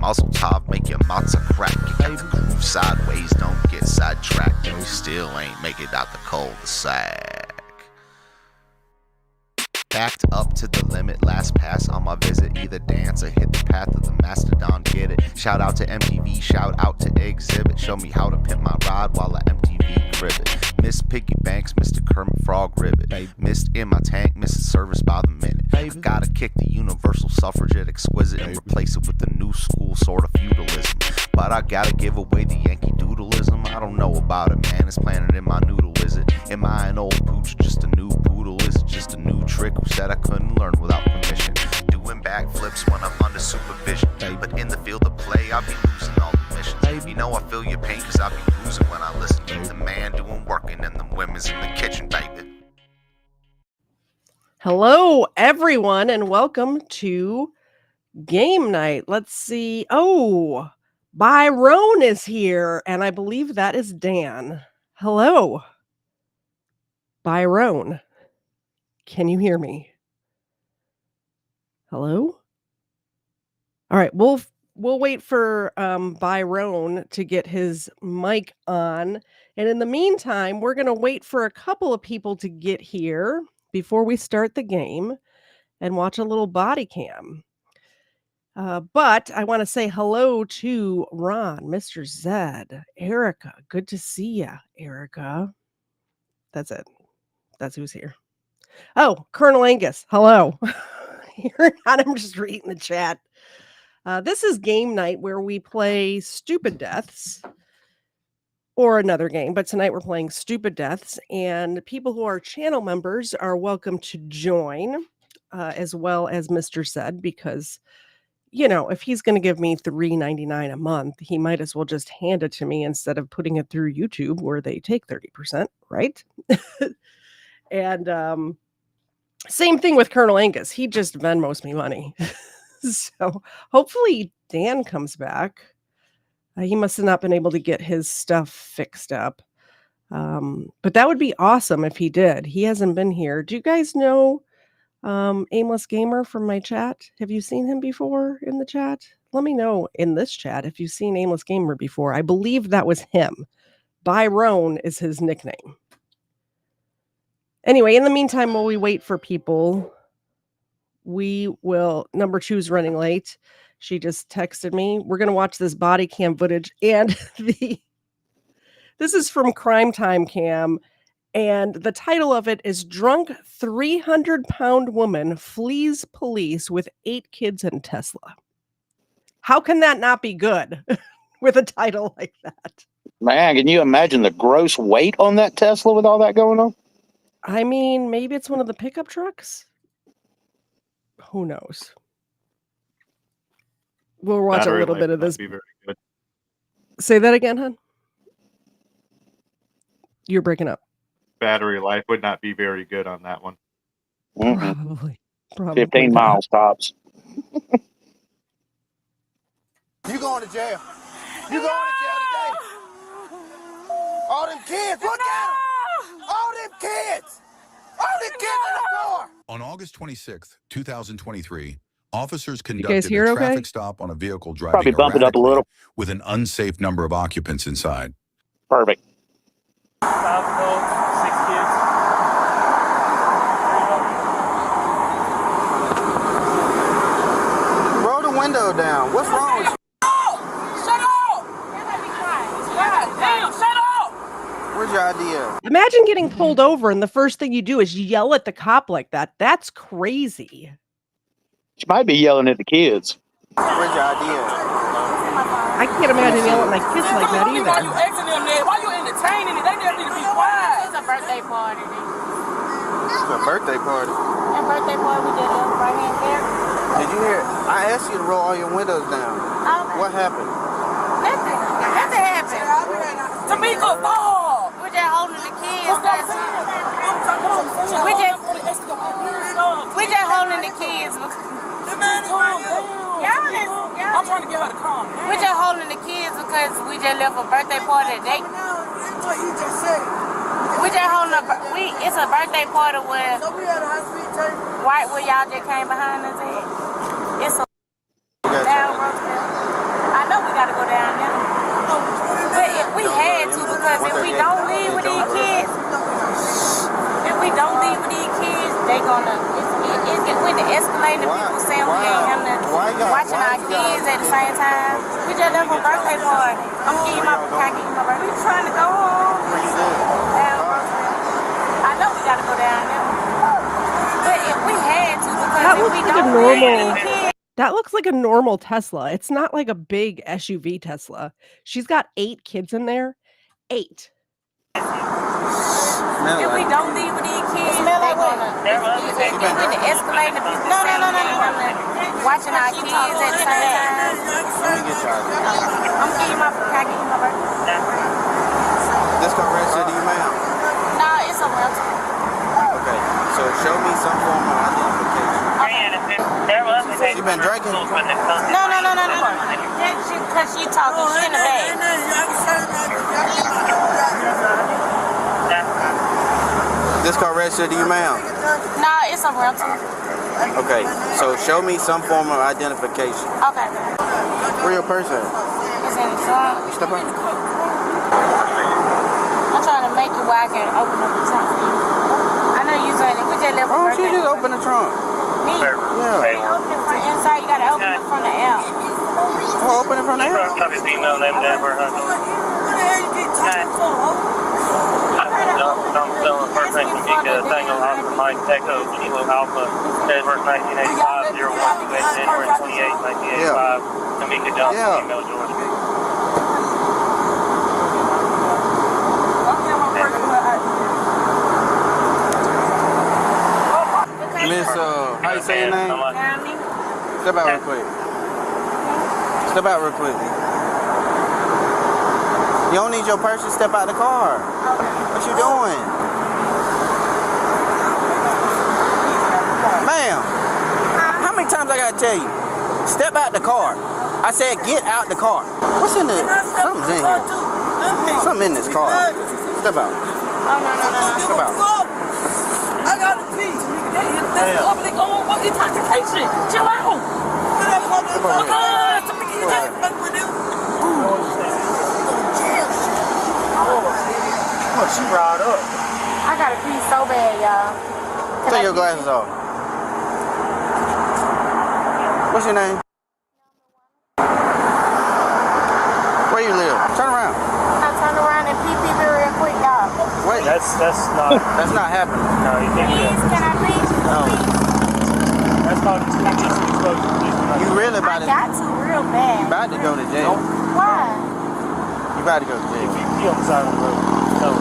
Mazel tov, make your matzah crack. Kick the groove sideways, don't get sidetracked. You still ain't make it out the cul-de-sac. Backed up to the limit, last pass on my visit. Either dance or hit the path of the mastodon, get it. Shout out to MTV, shout out to Exhibit. Show me how to pimp my ride while I MTV crib it. Miss Piggy Banks, Mr. Kermit Frog Ribbit. Missed in my tank, missing service by the minute. I gotta kick the universal suffragette exquisite and replace it with the new school sort of feudalism. But I gotta give away the Yankee Doodleism. I don't know about it, man, it's planted in my noodle, is it? Am I an old pooch, just a new poodle? Is it just a new trick? Who said I couldn't learn without permission? Doing backflips when I'm under supervision. But in the field of play, I'll be losing all the missions. You know I feel your pain, cause I'll be losing when I listen. Keep the man doing working and the women's in the kitchen, baby. Hello, everyone, and welcome to Game Night. Let's see. Oh, Byron is here, and I believe that is Dan. Hello, Byron. Can you hear me? Hello? All right, we'll wait for Byron to get his mic on. And in the meantime, we're going to wait for a couple of people to get here before we start the game and watch a little body cam. But I want to say hello to Ron, Mr. Zed, Erica. Good to see you, Erica. That's it. That's who's here. Oh, Colonel Angus. Hello. You're not, I'm just reading the chat. This is Game Night where we play Stupid Deaths or another game. But tonight we're playing Stupid Deaths. And people who are channel members are welcome to join as well as Mr. Zed because, you know, if he's going to give me $3.99 a month, he might as well just hand it to me instead of putting it through YouTube where they take 30%, right? And same thing with Colonel Angus. He just Venmos me money. So hopefully Dan comes back. He must have not been able to get his stuff fixed up. But that would be awesome if he did. He hasn't been here. Do you guys know Aimless Gamer from my chat? Have you seen him before in the chat? Let me know in this chat if you've seen Aimless Gamer before. I believe that was him. Byron is his nickname. Anyway, in the meantime, while we wait for people, we will. Number 2's running late. She just texted me. We're going to watch this body cam footage. And this is from Crime Time Cam. And the title of it is Drunk 300-Pound Woman Flees Police with 8 Kids and Tesla. How can that not be good with a title like that? Man, can you imagine the gross weight on that Tesla with all that going on? I mean, maybe it's one of the pickup trucks. Who knows? We'll watch a little bit of this. Be very good. Say that again, hon. You're breaking up. Battery life would not be very good on that one. Mm-hmm. Probably 15 not. miles tops. You going to jail. You going to jail today. All them kids, look at them. All them kids. All them kids in the car. On August 26th, 2023, officers guys conducted hear a okay? traffic stop on a vehicle Probably driving bump it up a erratically little. with an unsafe number of occupants inside. Perfect. 5 adults, 6 kids. Roll the window down. What's wrong with you? Shut up! God damn, shut up! Where's your idea? Imagine getting pulled over and the first thing you do is yell at the cop like that. That's crazy. She might be yelling at the kids. Where's your idea? I can't imagine yelling at my kids like that Why you either. asking them that? Why you entertaining it? They just need to be quiet. It's a birthday party. It's a birthday party. A birthday party we did right here in there. Did you hear? I asked you to roll all your windows down. What happened? Nothing. Nothing happened. Tamika, stop! We're just holding the kids. We just holding the kids. I'm trying to get her to calm down. We're just holding the kids because we just left a birthday party today. What you just said. We just holding it's a birthday party where right where y'all just came behind us at. It's a down road. gotta go down there. But if we had to, because if we don't leave with these kids, they gonna, it's when the escalating, the people saying we ain't having watching our kids at the same time. We just left a birthday party. I'm getting my birthday. We trying to go home. I know we gotta go down there. But if we had to, because if we don't leave with these kids. That looks like a normal Tesla. It's not like a big SUV Tesla. She's got 8 kids in there. 8. If we don't leave with these kids, they gonna, it's when the escalating, the people saying we ain't having watching our kids at the same time. I'm getting my, can I get you my birthday? This car registered to you, ma'am? No, it's a rental. Okay, so show me some form of identification. You been drinking? No. Because she talking, she in the bag. This car registered to you, ma'am? No, it's a rental. Okay, so show me some form of identification. Okay. Where your purse at? It's in the trunk. Step up. I'm trying to make it where I can open up the trunk. I know you saying it. We just left. Why don't you just open the trunk? Me? Yeah. Open it from inside. You gotta open it from the out. Oh, open it from there. I'm selling first name Tamika, Tango Alpha, Mike Echo, Kilo Alpha, Edward 1985, 01, January 28, 1985, Tamika Johnson, email George. Miss, how you say your name? Step out real quick. Step out real quick. You don't need your purse to step out the car. What you doing? Ma'am, how many times I gotta tell you? Step out the car. I said get out the car. What's in this? Something's in here. Something in this car. Step out. No. Step out. I got a piece. They go on what intoxication. Chill out. She riled up. I got a piece so bad, y'all. Take your glasses off. What's your name? Where you live? Turn around. I turn around and pee real quick, y'all. Wait. That's not happening. No, you can't do that. Can I pee? No. That's called indecent exposure. You really about I got to real bad. You about to go to jail. Why? You about to go to jail. If you pee on the side of the road, no.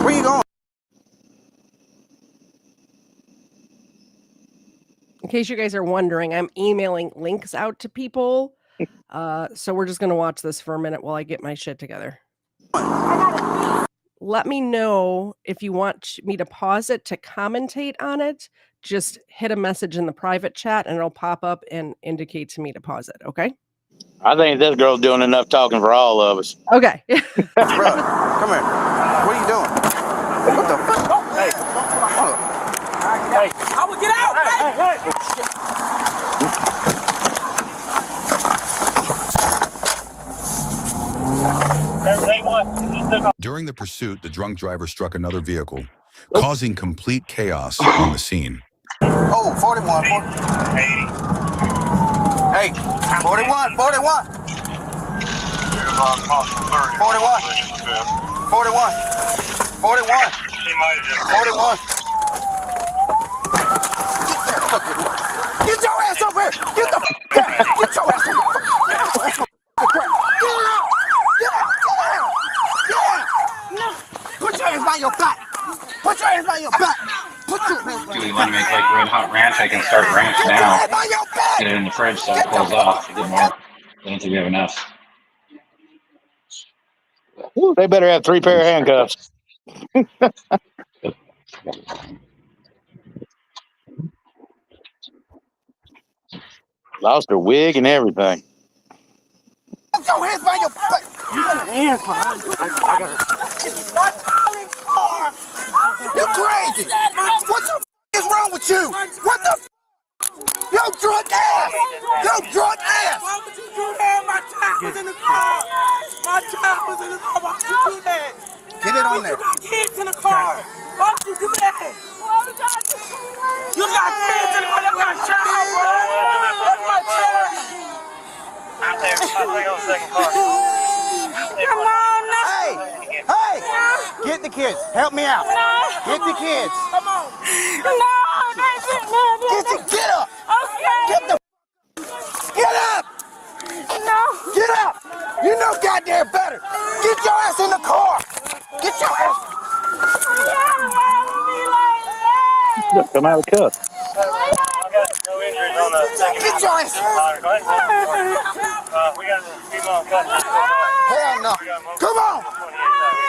Where you going? In case you guys are wondering, I'm emailing links out to people. So we're just going to watch this for a minute while I get my shit together. Let me know if you want me to pause it to commentate on it. Just hit a message in the private chat and it'll pop up and indicate to me to pause it. Okay? I think this girl's doing enough talking for all of us. Okay. Bro, come here. What are you doing? What the fuck? Hey. Hey. I will get out. Hey. During the pursuit, the drunk driver struck another vehicle, causing complete chaos on the scene. Oh, 41. 40. Hey, 41. 41. 41. 41. 41. 41. Get your ass over here! Get the f*** down! Get your ass over here! Get out! Put your hands by your back! Put your hands by your back! Put your hands by Do we your want to back! make like red hot ranch? I can start ranch Put your now. hands by your back! Get it in the fridge so it cools off. Get more. I don't think we have enough. Ooh, they better have 3 pair of handcuffs. Lost her wig and everything. Put your hands by your back! You got hands behind you. You're crazy! What the f is wrong with you? What the f? Yo, drunk ass! Yo, drunk ass! Why would you do that in my time? was in the car. My child was in the car. Why would you do that? Get it on there. You got kids in the car. Why would you do that? You got kids in the car. That's my child, bro. That's my child. I'll take on the second car. Come on, no. Hey, get the kids. Help me out. Get the kids. Come on. No, Get up. okay. Get up. No. Get up. You know goddamn better. Get your ass in the car. Get your ass. Just come out of the cuff. I got no injuries on the second Get your ass. we got a few more customers. Hell no. Come on.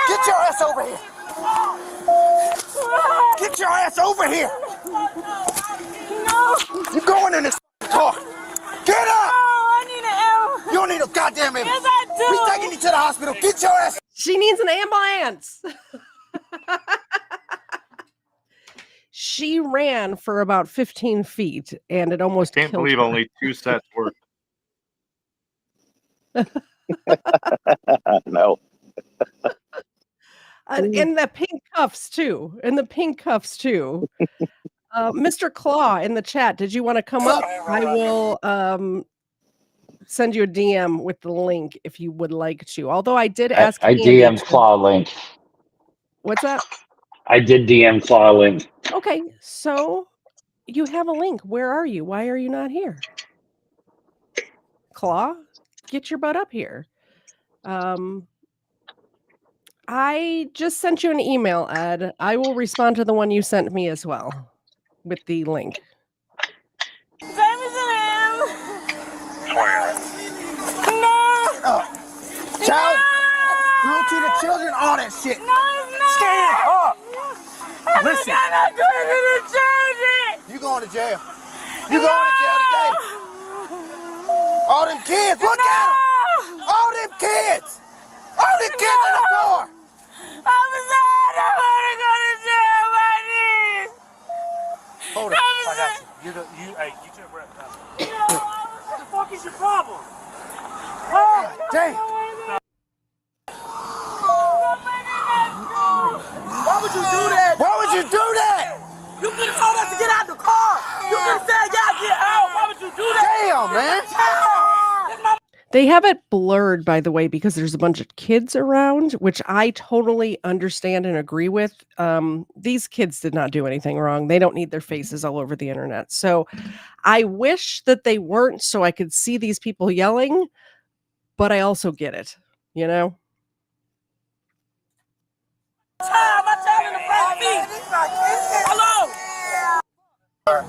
Get your ass over here. Get your ass over here. No. You going in this car. Get up. I need an ambulance. You don't need a goddamn ambulance. Yes, I do. We taking you to the hospital. Get your ass. She needs an ambulance. She ran for about 15 feet and it almost Can't killed believe her. only 2 sets worked. No. And the pink cuffs too. Mr. Claw in the chat, did you want to come up? I will send you a DM with the link if you would like to. Although I did ask I Andy DM'd to- Claw link. What's that? I did DM Claw link. Okay, so you have a link. Where are you? Why are you not here? Claw, get your butt up here. I just sent you an email, Ed. I will respond to the one you sent me as well with the link. Child, cruelty to children, all that shit. No, it's not. Stand up. Listen. I'm not doing it to children. You going to jail. You going to jail today. All them kids, look at them. All them kids. All them kids in the car. I'm sad. I want to go to jail, buddy. Hold on. I got you. Hey, you took a breath. What the fuck is your problem? Damn. Why would you do that? Why would you do that? You could have told us to get out the car. You could have said, y'all get out. Why would you do that? Damn, man. They have it blurred, by the way, because there's a bunch of kids around, which I totally understand and agree with. These kids did not do anything wrong. They don't need their faces all over the internet. So I wish that they weren't so I could see these people yelling, but I also get it, you know? My child in the front seat. Hello.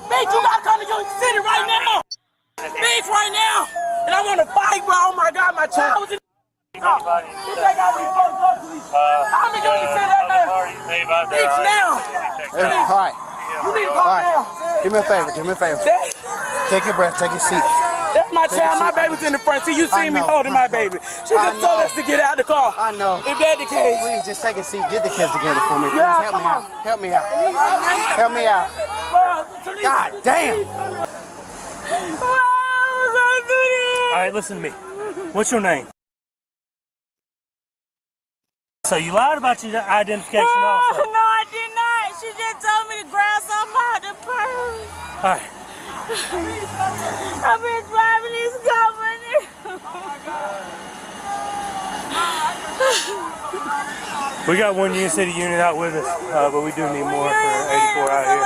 Bitch, you gotta come to your city right now. Bitch, right now. And I want to fight, bro. Oh my God, my child was in the car. You think I was supposed to go to these? How many you say that now? Bitch, now. All right. You need to go All right. now. Do me a favor. Do me a favor. Take your breath. Take your seat. That's my child. My baby's in the front seat. You see me holding my baby. She just told us to get out the car. I know. If that's the case. Please just take a seat. Get the kids together for me. Please Yeah, help me come out. Help me out. Help me out. God damn. All right, listen to me. What's your name? So you lied about your identification also. No, I did not. She just told me to grab something out the purse. All right. I've been driving this company. We got one Union City unit out with us, but we do need more for 84 out here.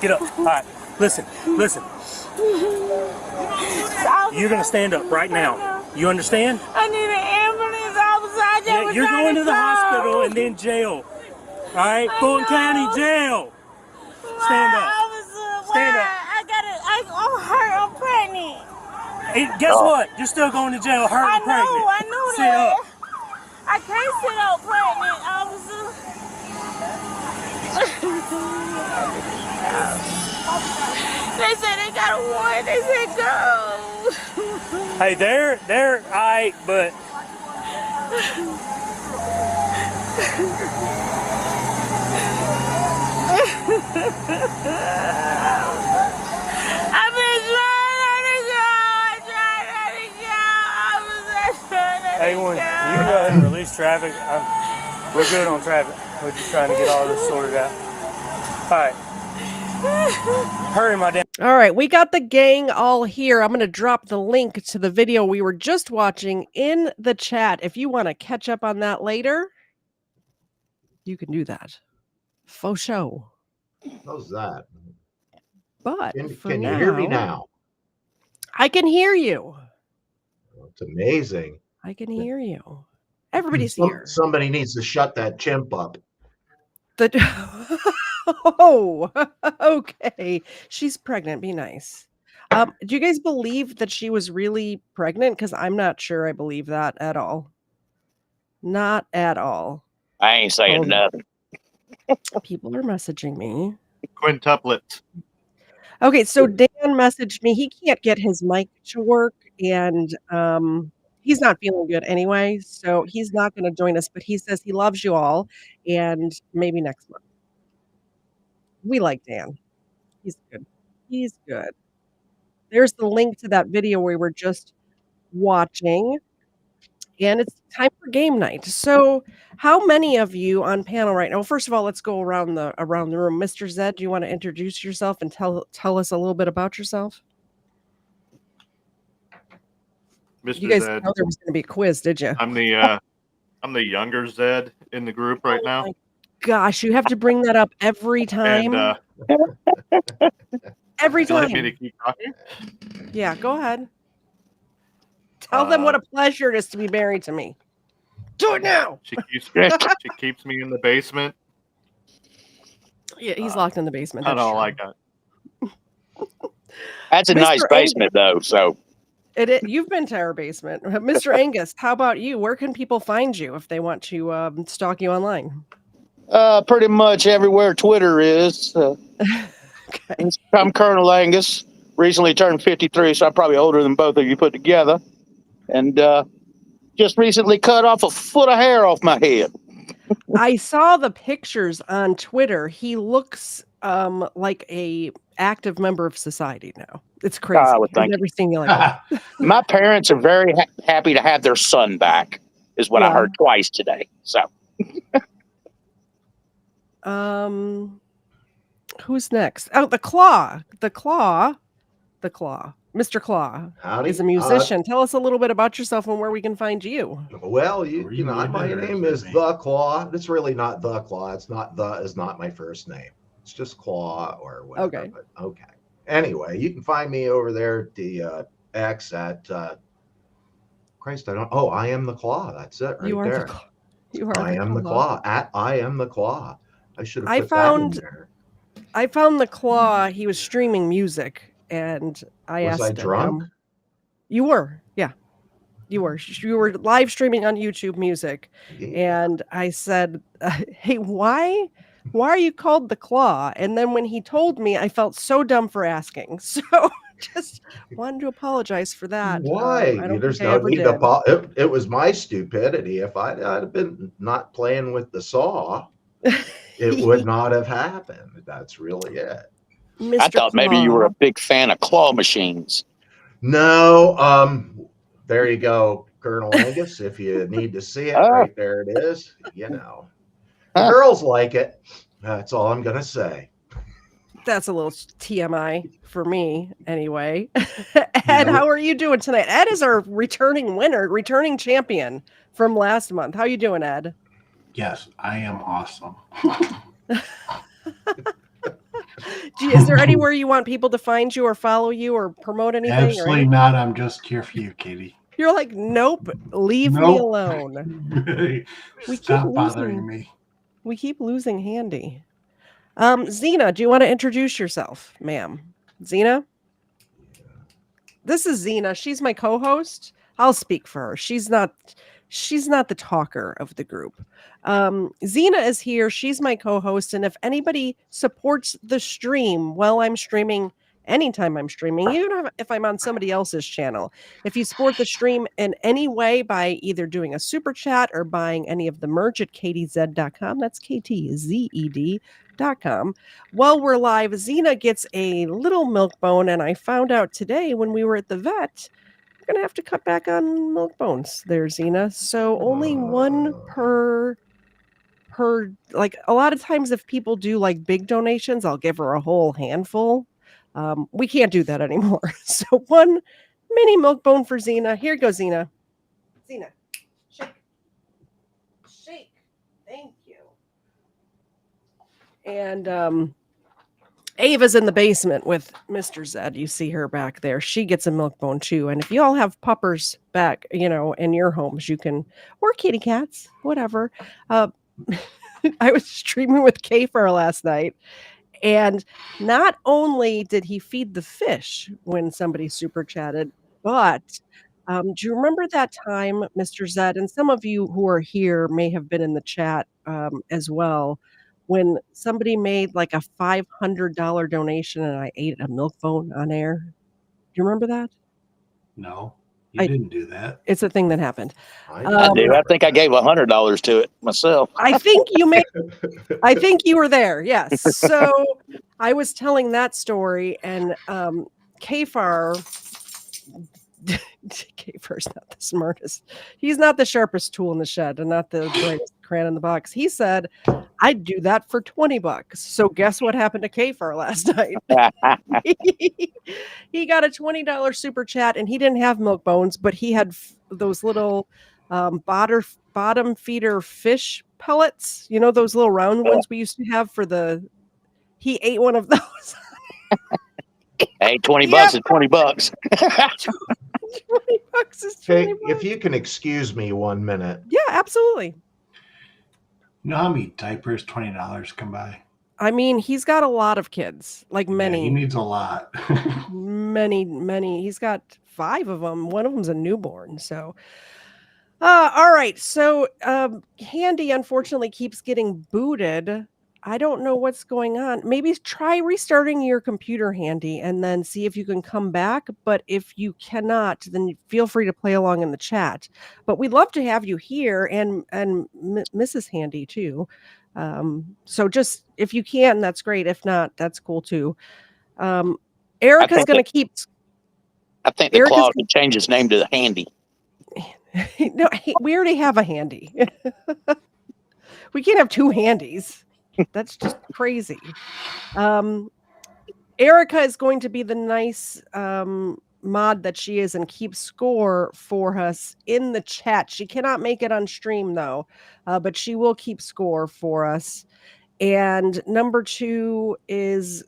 Get up. All right, listen. You're gonna stand up right now. You understand? I need an ambulance, officer. Yeah, you're going to the hospital and then jail. All right, Fulton County Jail. Stand up. Stand up. I'm hurt. I'm pregnant. Hey, guess what? You're still going to jail, hurt and pregnant. I know Sit that. up. I can't sit up pregnant, officer. They said they got a warrant. They said go. Hey, they're all right, but I've been trying to go. Hey, you can go ahead and release traffic. We're good on traffic. We're just trying to get all this sorted out. All right. Hurry, my damn. All right, we got the gang all here. I'm going to drop the link to the video we were just watching in the chat. If you want to catch up on that later, you can do that. Faux show. How's that? But can you hear me now? I can hear you. It's amazing. I can hear you. Everybody's here. Somebody needs to shut that chimp up. Oh, okay. She's pregnant. Be nice. Do you guys believe that she was really pregnant? Because I'm not sure I believe that at all. Not at all. I ain't saying nothing. People are messaging me. Quintuplets. Okay, so Dan messaged me. He can't get his mic to work, and he's not feeling good anyway, so he's not going to join us. But he says he loves you all, and maybe next month. We like Dan. He's good. He's good. There's the link to that video we were just watching, and it's time for game night. So, how many of you on panel right now? Well, first of all, let's go around the room. Mr. Zed, do you want to introduce yourself and tell us a little bit about yourself? Mr. You guys Zed. know there was going to be a quiz, did you? I'm the younger Zed in the group right now. Gosh, you have to bring that up every time. And, every you like time. me to keep talking? Yeah, go ahead. Tell them what a pleasure it is to be married to me. Do it now. She keeps me in the basement. Yeah, he's locked in the basement. That's all I got. That's a nice basement, though. So you've been to our basement, Mr. Angus. How about you? Where can people find you if they want to stalk you online? pretty much everywhere Twitter is. Okay. I'm Colonel Angus. Recently turned 53, so I'm probably older than both of you put together. And just recently cut off a foot of hair off my head. I saw the pictures on Twitter. He looks like a active member of society now. It's crazy. I've never seen you like that. My parents are very happy to have their son back, is what I heard twice today. So, who's next? Oh, the Claw. Mr. Claw is a musician. Tell us a little bit about yourself and where we can find you. Well, you know, my name is The Claw. It's really not The Claw. It's not is not my first name. It's just Claw or whatever. Okay. But okay. Anyway, you can find me over there at the X at Christ. I am the Claw. That's it right there. I am the Claw at I am the Claw. I should have put that in there. I found the Claw. He was streaming music, and I asked him. Was I drunk? You were, yeah. You were live streaming on YouTube Music, and I said, "Hey, why are you called the Claw?" And then when he told me, I felt so dumb for asking. So just wanted to apologize for that. Why? There's no need to. It was my stupidity. If I'd have been not playing with the saw, it would not have happened. That's really it. Mr. I thought maybe you were a big fan of claw machines. No. There you go, Colonel Angus. If you need to see it, right there it is. You know, the girls like it. That's all I'm gonna say. That's a little TMI for me, anyway. Ed, how are you doing tonight? Ed is our returning champion from last month. How you doing, Ed? Yes, I am awesome. Is there anywhere you want people to find you or follow you or promote anything? Absolutely not. I'm just here for you, Katie. You're like, nope, leave me alone. Stop bothering me. We keep losing Handy. Xena, do you want to introduce yourself, ma'am? Xena? This is Xena. She's my co-host. I'll speak for her. She's not the talker of the group. Xena is here. She's my co-host. And if anybody supports the stream while I'm streaming, anytime I'm streaming, even if I'm on somebody else's channel, if you support the stream in any way by either doing a super chat or buying any of the merch at ktzed.com, that's KTZED.com. While we're live, Xena gets a little milk bone. And I found out today when we were at the vet going to have to cut back on milk bones there, Xena. So only one per, like a lot of times if people do like big donations, I'll give her a whole handful. We can't do that anymore. So one mini milk bone for Xena. Here you go, Xena. Xena, shake. Shake. Thank you. And Ava's in the basement with Mr. Zed. You see her back there. She gets a milk bone too. And if you all have puppers back, in your homes, you can, or kitty cats, whatever. I was streaming with Kfar last night, and not only did he feed the fish when somebody super chatted, but do you remember that time, Mr. Zed, and some of you who are here may have been in the chat as well, when somebody made like a $500 donation and I ate a milk bone on air? Do you remember that? No, you didn't do that. It's a thing that happened. I do. I think I gave $100 to it myself. I think you were there. Yes. So I was telling that story, and Kfar. Kfar's not the smartest. He's not the sharpest tool in the shed and not the brightest crayon in the box. He said, I'd do that for $20. So guess what happened to Kfar last night? He got a $20 super chat, and he didn't have milk bones, but he had those little bottom feeder fish pellets. You know, those little round ones we used to have he ate one of those. Hey, $20 is $20. $20 is $20. Hey, if you can excuse me 1 minute. Yeah, absolutely. You know how many diapers $20 can buy? I mean, he's got a lot of kids, like many. Yeah, he needs a lot. many. He's got 5 of them. One of them's a newborn. So, all right. So, Handy unfortunately keeps getting booted. I don't know what's going on. Maybe try restarting your computer, Handy, and then see if you can come back. But if you cannot, then feel free to play along in the chat. But we'd love to have you here, and Mrs. Handy too. So just if you can, that's great. If not, that's cool too. Erica's going to keep. I think the claw can change his name to Handy. No, we already have a Handy. We can't have 2 Handies. That's just crazy. Erica is going to be the nice mod that she is and keep score for us in the chat. She cannot make it on stream though, but she will keep score for us. And number 2 is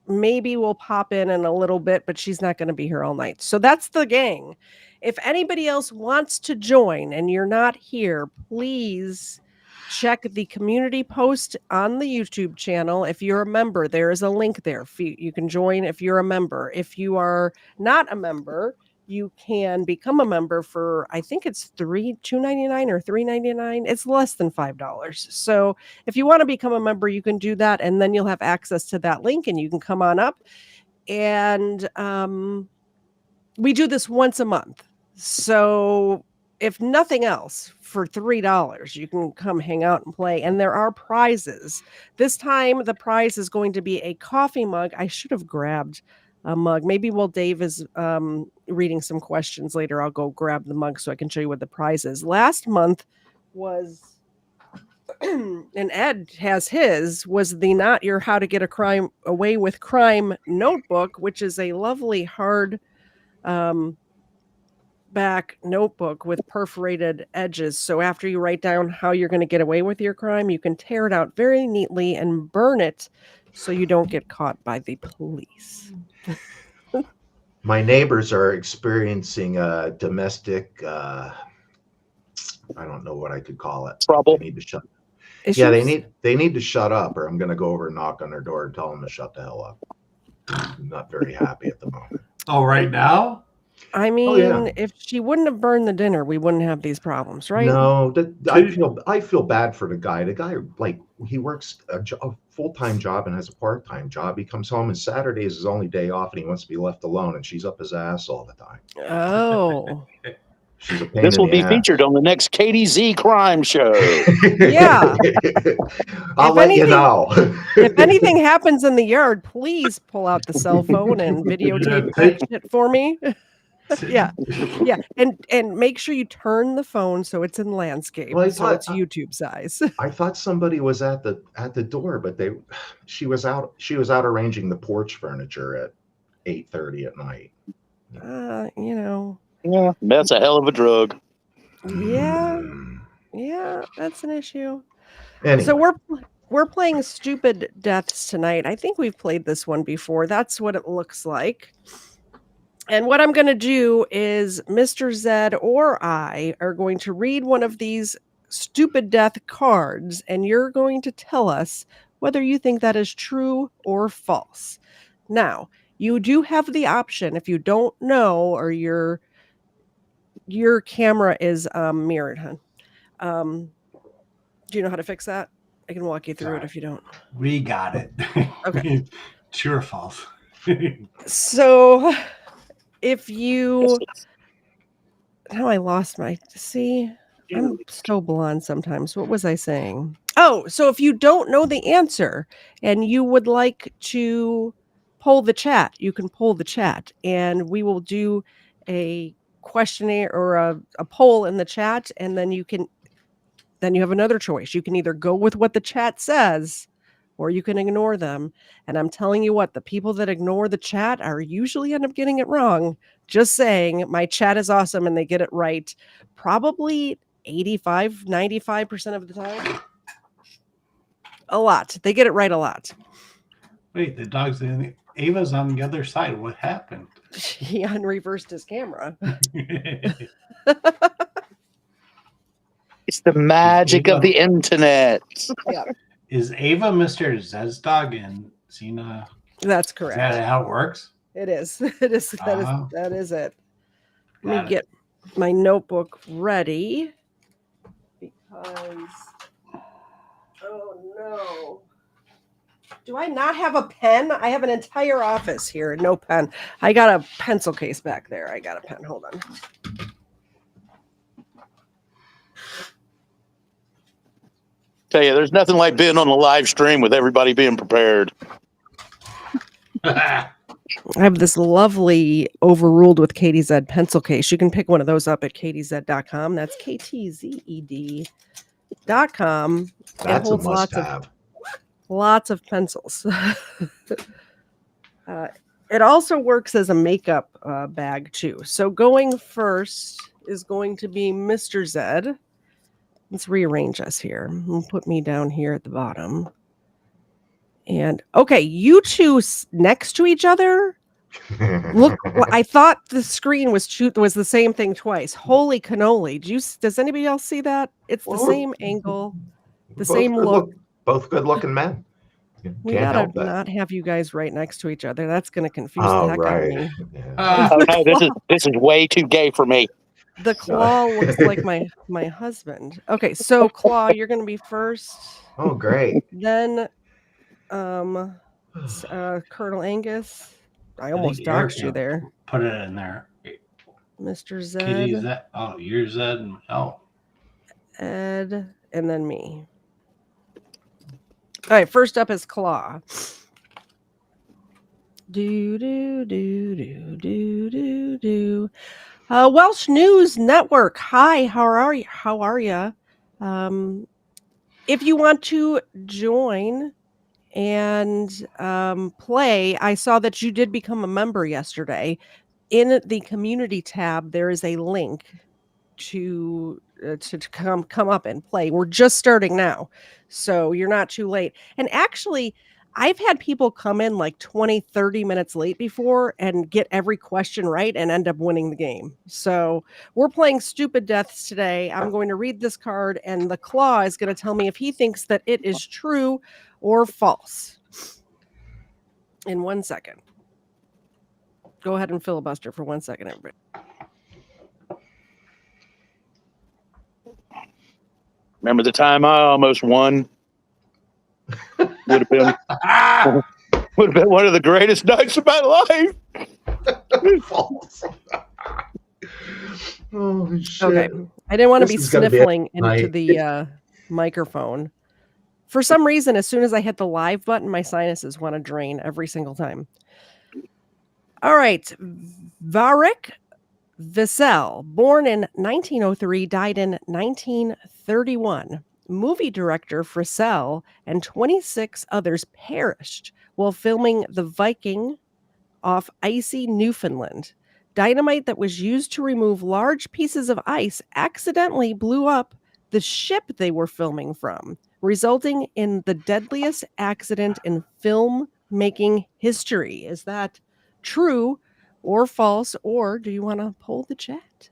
maybe we'll pop in a little bit, but she's not going to be here all night. So that's the gang. If anybody else wants to join and you're not here, please check the community post on the YouTube channel. If you're a member, there is a link there. You can join if you're a member. If you are not a member, you can become a member for, I think it's $2.99 or $3.99. It's less than $5. So if you want to become a member, you can do that, and then you'll have access to that link, and you can come on up. And we do this once a month. So if nothing else, for $3, you can come hang out and play. And there are prizes. This time, the prize is going to be a coffee mug. I should have grabbed a mug. Maybe while Dave is reading some questions later, I'll go grab the mug so I can show you what the prize is. Last month was, and Ed has his, was the Not Your How to Get a Crime Away with Crime notebook, which is a lovely hard back notebook with perforated edges. So after you write down how you're going to get away with your crime, you can tear it out very neatly and burn it so you don't get caught by the police. My neighbors are experiencing a domestic, I don't know what I could call it. Trouble. They need to shut. Issues? Yeah, they need to shut up, or I'm going to go over and knock on their door and tell them to shut the hell up. I'm not very happy at the moment. Oh, right now? I mean, if she wouldn't have burned the dinner, we wouldn't have these problems, right? No, I feel bad for the guy. The guy, like, he works a full-time job and has a part-time job. He comes home and Saturday is his only day off, and he wants to be left alone, and she's up his ass all the time. Oh. She's a pain This in will the be ass. featured on the next KDZ crime show. Yeah. I'll let you know. If anything happens in the yard, please pull out the cell phone and videotape that shit for me. Yeah. And make sure you turn the phone so it's in landscape, Well, so it's YouTube size. I thought somebody was at the door, but she was out arranging the porch furniture at 8:30 at night. Yeah, that's a hell of a drug. Yeah. Yeah, that's an issue. Anyway. So we're playing Stupid Deaths tonight. I think we've played this one before. That's what it looks like. And what I'm going to do is Mr. Zed or I are going to read one of these stupid death cards, and you're going to tell us whether you think that is true or false. Now, you do have the option if you don't know or your camera is mirrored, hon. Do you know how to fix that? I can walk you through it if you don't. We got it. Okay. True or false? So if you... Now I lost my... See? I'm so blonde sometimes. What was I saying? Oh, so if you don't know the answer and you would like to poll the chat, you can poll the chat, and we will do a questionnaire or a poll in the chat, and then you have another choice. You can either go with what the chat says or you can ignore them. And I'm telling you what, the people that ignore the chat are usually end up getting it wrong. Just saying, my chat is awesome and they get it right. Probably 95% of the time. A lot. They get it right a lot. Wait, the dog's in. Ava's on the other side. What happened? He unreversed his camera. It's the magic of the internet. Yeah. Is Ava Mr. Zed's dog and Xena? That's correct. Is that how it works? It is. It is. That is it. Let me get my notebook ready because... Oh no. Do I not have a pen? I have an entire office here, no pen. I got a pencil case back there. I got a pen. Hold on. Tell you, there's nothing like being on a live stream with everybody being prepared. I have this lovely Overruled with Katie Zed pencil case. You can pick one of those up at katiezed.com. That's KTZED.com. That's a must-have. Lots of pencils. It also works as a makeup bag too. So going first is going to be Mr. Zed. Let's rearrange us here. We'll put me down here at the bottom. And okay, you two next to each other. Look, I thought the screen was the same thing twice. Holy cannoli! Does anybody else see that? It's the same angle, the same look. Both good-looking men. We gotta not have you guys right next to each other. That's gonna confuse the heck out of me. Oh no, this is way too gay for me. The Claw looks like my husband. Okay, so Claw, you're gonna be first. Oh, great. Then, Colonel Angus. I almost doxed you there. Put it in there. Mr. Zed. Kitty Zed. Oh, you're Zed. Oh. Ed, and then me. All right, first up is Claw. Do. Welsh News Network. Hi, how are you? If you want to join and play, I saw that you did become a member yesterday. In the community tab, there is a link to come up and play. We're just starting now, so you're not too late. And actually, I've had people come in like 20-30 minutes late before and get every question right and end up winning the game. So we're playing Stupid Deaths today. I'm going to read this card, and the Claw is going to tell me if he thinks that it is true or false. In 1 second. Go ahead and filibuster for 1 second, everybody. Remember the time I almost won? Would have been one of the greatest nights of my life. False. Oh, shit. Okay. I didn't want to be sniffling into the microphone. For some reason, as soon as I hit the live button, my sinuses want to drain every single time. All right. Varric Wiesel, born in 1903, died in 1931. Movie director Wiesel and 26 others perished while filming The Viking off icy Newfoundland. Dynamite that was used to remove large pieces of ice accidentally blew up the ship they were filming from, resulting in the deadliest accident in filmmaking history. Is that true or false, or do you want to poll the chat?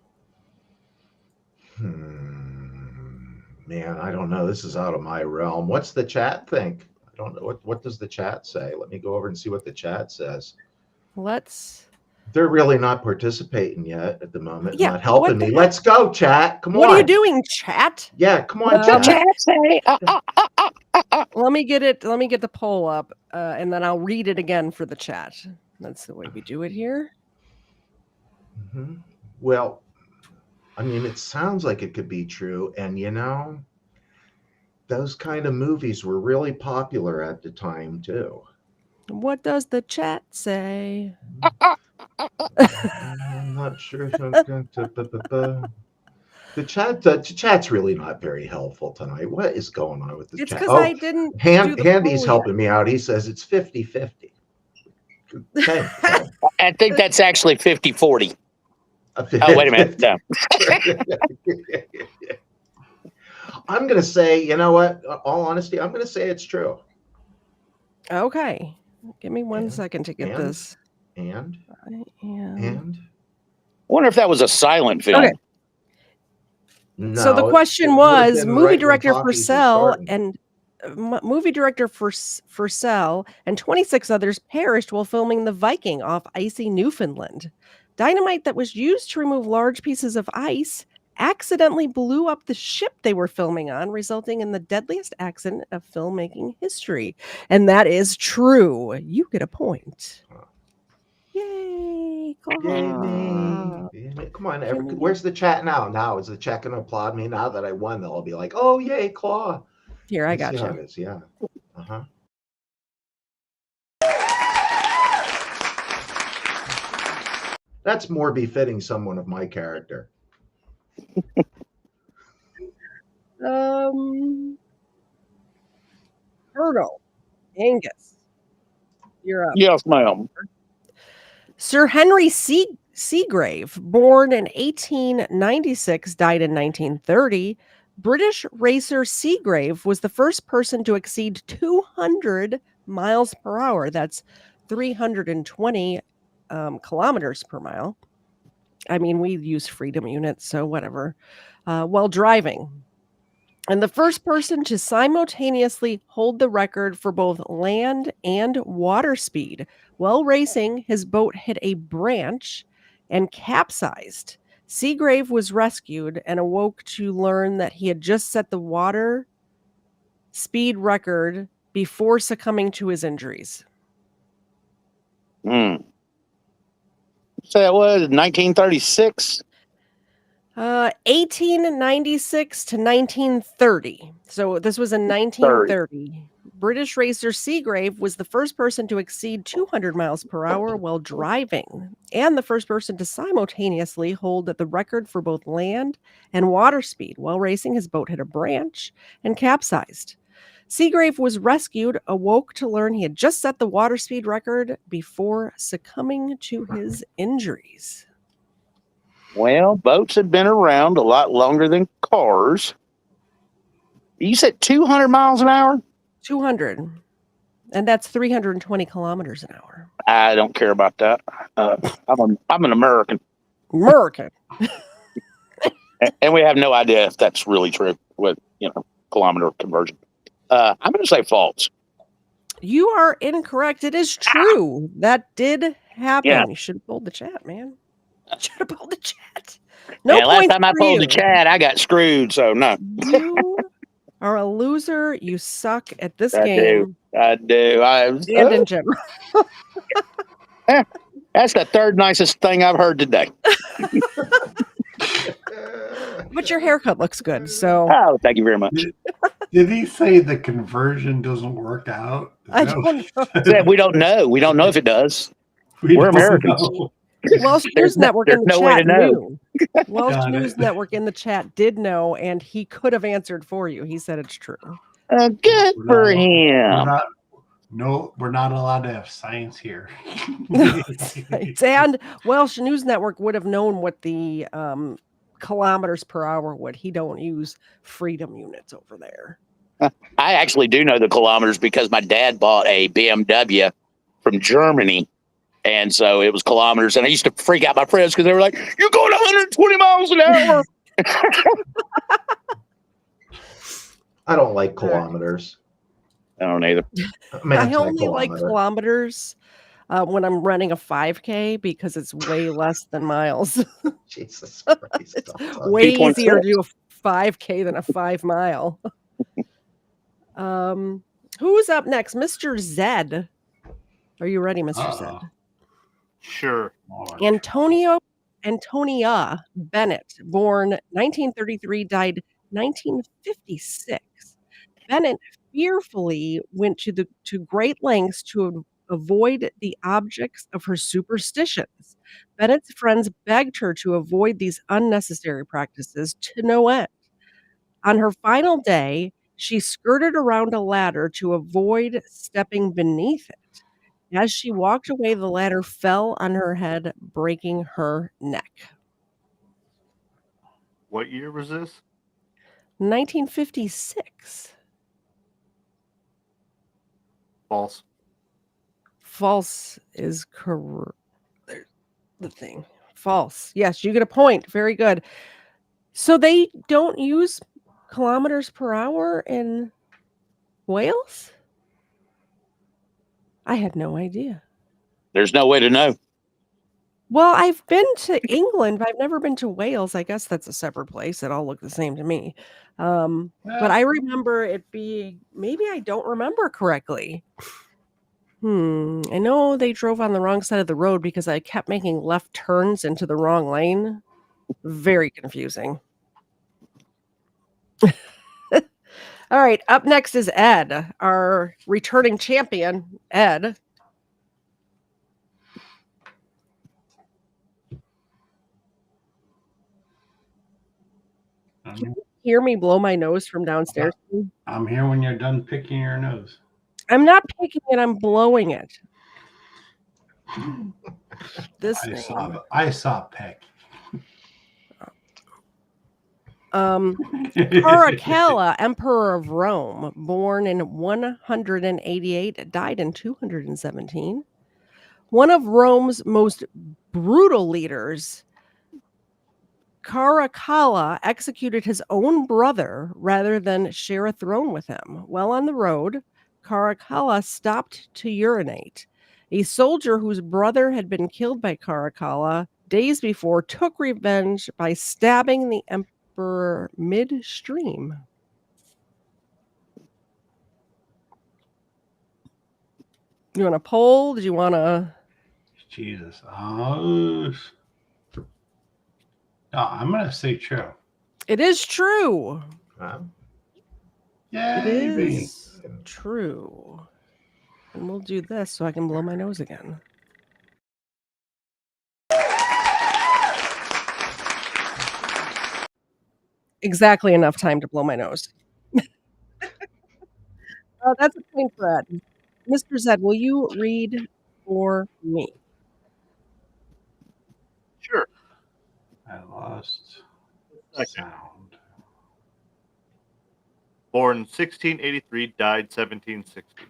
Man, I don't know. This is out of my realm. What's the chat think? I don't know. What does the chat say? Let me go over and see what the chat says. They're really not participating yet at the moment. Yeah, not helping me. Let's go, chat. Come on. What are you doing, chat? Yeah, come on, chat. Let me get it. Let me get the poll up, and then I'll read it again for the chat. That's the way we do it here. Mm-hmm. Well, I mean, it sounds like it could be true. And, you know, those kind of movies were really popular at the time, too. What does the chat say? I'm not sure. The chat's really not very helpful tonight. What is going on with the It's chat? because I didn't do the Handy's poll helping me out. He says it's 50-50. Okay. I think that's actually 50-40. Oh, wait a minute. No. I'm going to say, you know what? All honesty, I'm going to say it's true. Okay. Give me one second to get this. I wonder if that was a silent film. Okay. No, so the question was, movie director Wiesel and 26 others perished while filming The Viking off icy Newfoundland. Dynamite that was used to remove large pieces of ice accidentally blew up the ship they were filming on, resulting in the deadliest accident of filmmaking history. And that is true. You get a point. Yay! Come on, where's the chat now? Now is the chat going to applaud me now that I won? They'll be like, "Oh, yay, Claw!" Here, I got you. Yeah. That's more befitting someone of my character. Hurdle. Angus. You're up. Yes, ma'am. Sir Henry Seagrave, born in 1896, died in 1930. British racer Seagrave was the first person to exceed 200 miles per hour. That's 320 kilometers per mile. I mean, we use freedom units, so whatever. While driving. And the first person to simultaneously hold the record for both land and water speed. While racing, his boat hit a branch and capsized. Seagrave was rescued and awoke to learn that he had just set the water speed record before succumbing to his injuries. So that was 1936? 1896 to 1930. So this was in 1930. British racer Seagrave was the first person to exceed 200 miles per hour while driving, and the first person to simultaneously hold the record for both land and water speed. While racing, his boat hit a branch and capsized. Seagrave was rescued, awoke to learn he had just set the water speed record before succumbing to his injuries. Well, boats had been around a lot longer than cars. You said 200 miles an hour? 200. And that's 320 kilometers an hour. I don't care about that. I'm an American. American. And we have no idea if that's really true with, kilometer conversion. I'm going to say false. You are incorrect. It is true. That did happen. Yeah. You should have pulled the chat, man. Should have pulled the chat. No last points time I for pulled you. the chat, I got screwed, so no. You are a loser. You suck at this game. I do. And in general. That's the third nicest thing I've heard today. But your haircut looks good, so. Oh, thank you very much. Did he say the conversion doesn't work out? I don't know. We don't know. We don't know if it does. We're Americans. Welsh News Network in the no way to chat know. knew. Welsh News Network in the chat did know, and he could have answered for you. He said it's true. Good for him. We're not allowed to have science here. And Welsh News Network would have known what the kilometers per hour would. He don't use freedom units over there. I actually do know the kilometers because my dad bought a BMW from Germany. And so it was kilometers. And I used to freak out my friends because they were like, you're going 120 miles an hour. I don't like kilometers. I don't either. I only like kilometers when I'm running a 5K because it's way less than miles. Jesus Christ. It's way easier to do a 5K than a 5 mile. Who's up next? Mr. Zed. Are you ready, Mr. Zed? Sure. Antonia Bennett, born 1933, died 1956. Bennett fearfully went to great lengths to avoid the objects of her superstitions. Bennett's friends begged her to avoid these unnecessary practices to no end. On her final day, she skirted around a ladder to avoid stepping beneath it. As she walked away, the ladder fell on her head, breaking her neck. What year was this? 1956. False. False is correct. The thing. False. Yes, you get a point. Very good. So they don't use kilometers per hour in Wales? I had no idea. There's no way to know. Well, I've been to England, but I've never been to Wales. I guess that's a separate place. It all look the same to me. But I remember it being, maybe I don't remember correctly. I know they drove on the wrong side of the road because I kept making left turns into the wrong lane. Very confusing. All right, up next is Ed, our returning champion, Ed. Can you hear me blow my nose from downstairs? I'm here when you're done picking your nose. I'm not picking it, I'm blowing it. I saw peck. Caracalla, Emperor of Rome, born in 188, died in 217. One of Rome's most brutal leaders, Caracalla executed his own brother rather than share a throne with him. While on the road, Caracalla stopped to urinate. A soldier whose brother had been killed by Caracalla days before took revenge by stabbing the emperor midstream. You want a poll? Did you want to? Jesus. No, I'm going to say true. It is true. Yay, it is true. And we'll do this so I can blow my nose again. Exactly enough time to blow my nose. That's a point for Ed. Mr. Zed, will you read for me? Sure. I lost sound. Born 1683, died 1760.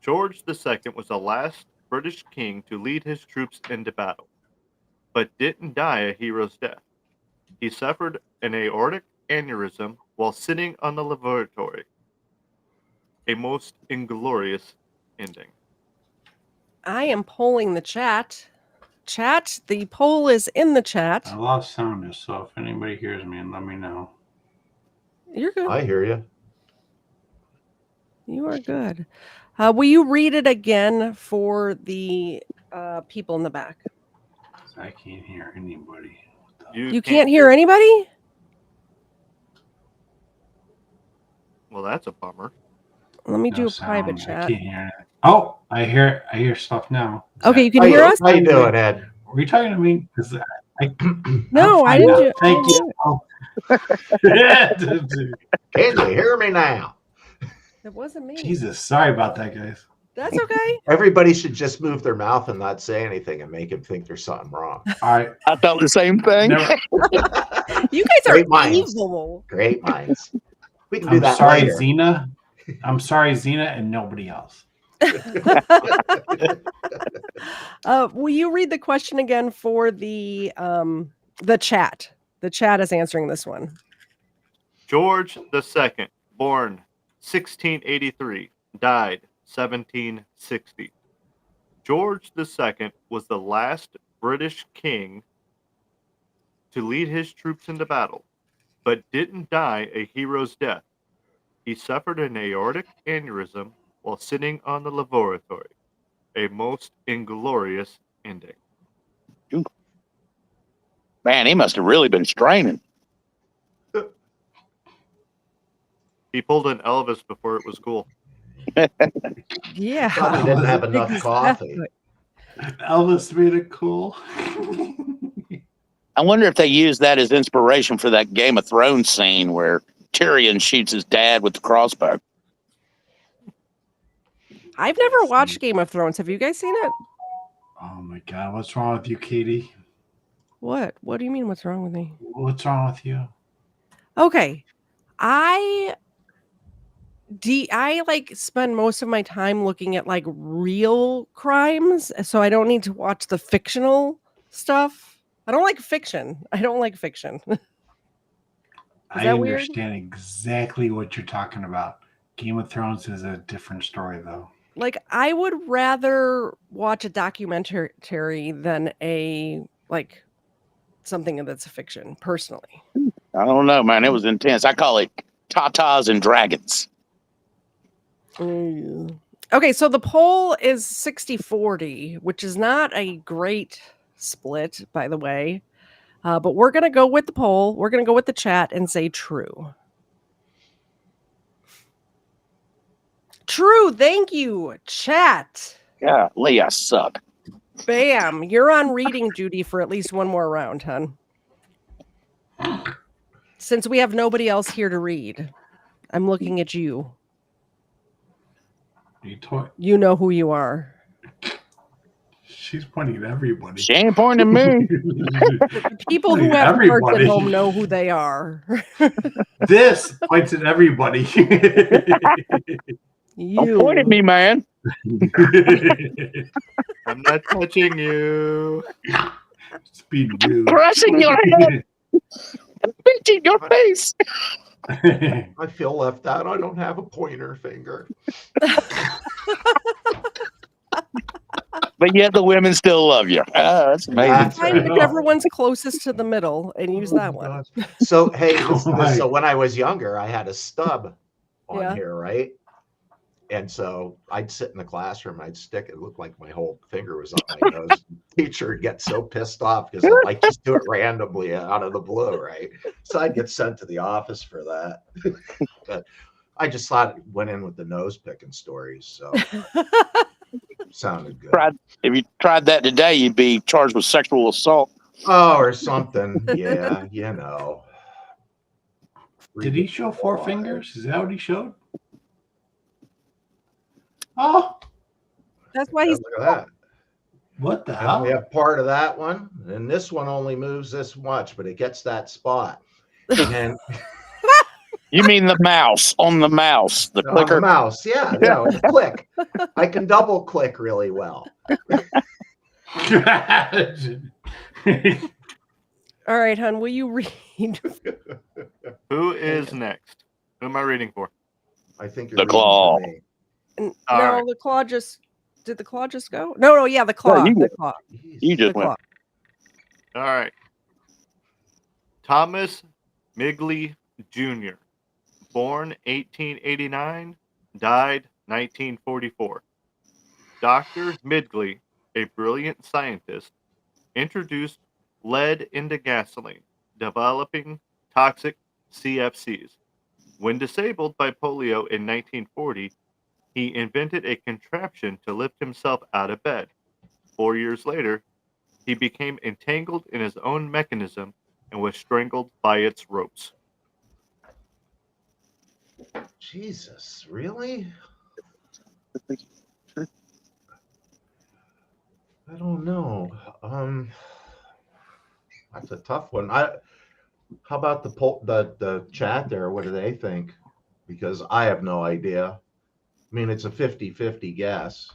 George II was the last British king to lead his troops into battle, but didn't die a hero's death. He suffered an aortic aneurysm while sitting on the lavatory. A most inglorious ending. I am polling the chat. Chat, the poll is in the chat. I lost sound, so if anybody hears me, let me know. You're good. I hear you. You are good. Will you read it again for the people in the back? I can't hear anybody. You can't hear anybody? Well, that's a bummer. Let me do a private chat. I can't hear anything. Oh, I hear stuff now. Okay, you can hear us? How you doing, Ed? Were you talking to me? Because No, I didn't do. Thank you. Can you hear me now? It wasn't me. Jesus, sorry about that, guys. That's okay. Everybody should just move their mouth and not say anything and make him think there's something wrong. All right. I thought the same thing. You guys are Great minds. evil. Great minds. We can do I'm that sorry, later. Xena. I'm sorry, Xena, and nobody else. Will you read the question again for the chat? The chat is answering this one. George II, born 1683, died 1760. George II was the last British king to lead his troops into battle, but didn't die a hero's death. He suffered an aortic aneurysm while sitting on the lavatory. A most inglorious ending. Ooh. Man, he must have really been straining. He pulled an Elvis before it was cool. Yeah. Thought he didn't have enough coffee. Elvis made it cool. I wonder if they used that as inspiration for that Game of Thrones scene where Tyrion shoots his dad with the crossbow. I've never watched Game of Thrones. Have you guys seen it? Oh my God, what's wrong with you, Katie? What? What do you mean? What's wrong with me? What's wrong with you? Okay, I like spend most of my time looking at like real crimes, so I don't need to watch the fictional stuff. I don't like fiction. I understand exactly what you're talking about. Game of Thrones is a different story, though. Like, I would rather watch a documentary than something that's a fiction, personally. I don't know, man. It was intense. I call it Tatas and Dragons. Okay, so the poll is 60-40, which is not a great split, by the way. But we're going to go with the poll. We're going to go with the chat and say true. True. Thank you, chat. Yeah, Lee, I suck. Bam. You're on reading duty for at least one more round, hon. Since we have nobody else here to read, I'm looking at you. You know who you are. She's pointing at everybody. She ain't pointing at me. People who have cards at home know who they are. This points at everybody. Don't point at me, man. I'm not touching you. Speed rude. Crushing your head. I'm pinching your face. I feel left out. I don't have a pointer finger. But yet the women still love you. That's amazing. Find whichever one's closest to the middle and use that one. So, hey, so when I was younger, I had a stub on here, right? And so I'd sit in the classroom, I'd stick it, looked like my whole finger was on my nose. Teacher would get so pissed off because I like just do it randomly out of the blue, right? So I'd get sent to the office for that. But I just thought it went in with the nose picking stories, so sounded good. If you tried that today, you'd be charged with sexual assault. Oh, or something. Yeah, you know. Did he show 4 fingers? Is that what he showed? Oh, that's why he's. Look at that. What the and hell? We have part of that one, and this one only moves this much, but it gets that spot. And you mean the mouse on the mouse, the clicker? On the mouse, yeah, no, click. I can double click really well. All right, hon, will you read? Who is next? Who am I reading for? I think you're the claw. No, right. The claw just did the claw just go? No, yeah, the claw. Yeah, the claw. You just went. All right. Thomas Migley Jr., born 1889, died 1944. Dr. Midgley, a brilliant scientist, introduced lead into gasoline, developing toxic CFCs. When disabled by polio in 1940, he invented a contraption to lift himself out of bed. 4 years later, He became entangled in his own mechanism and was strangled by its ropes. Jesus, really? I don't know. That's a tough one. How about the chat there? What do they think? Because I have no idea. I mean, it's a 50-50 guess.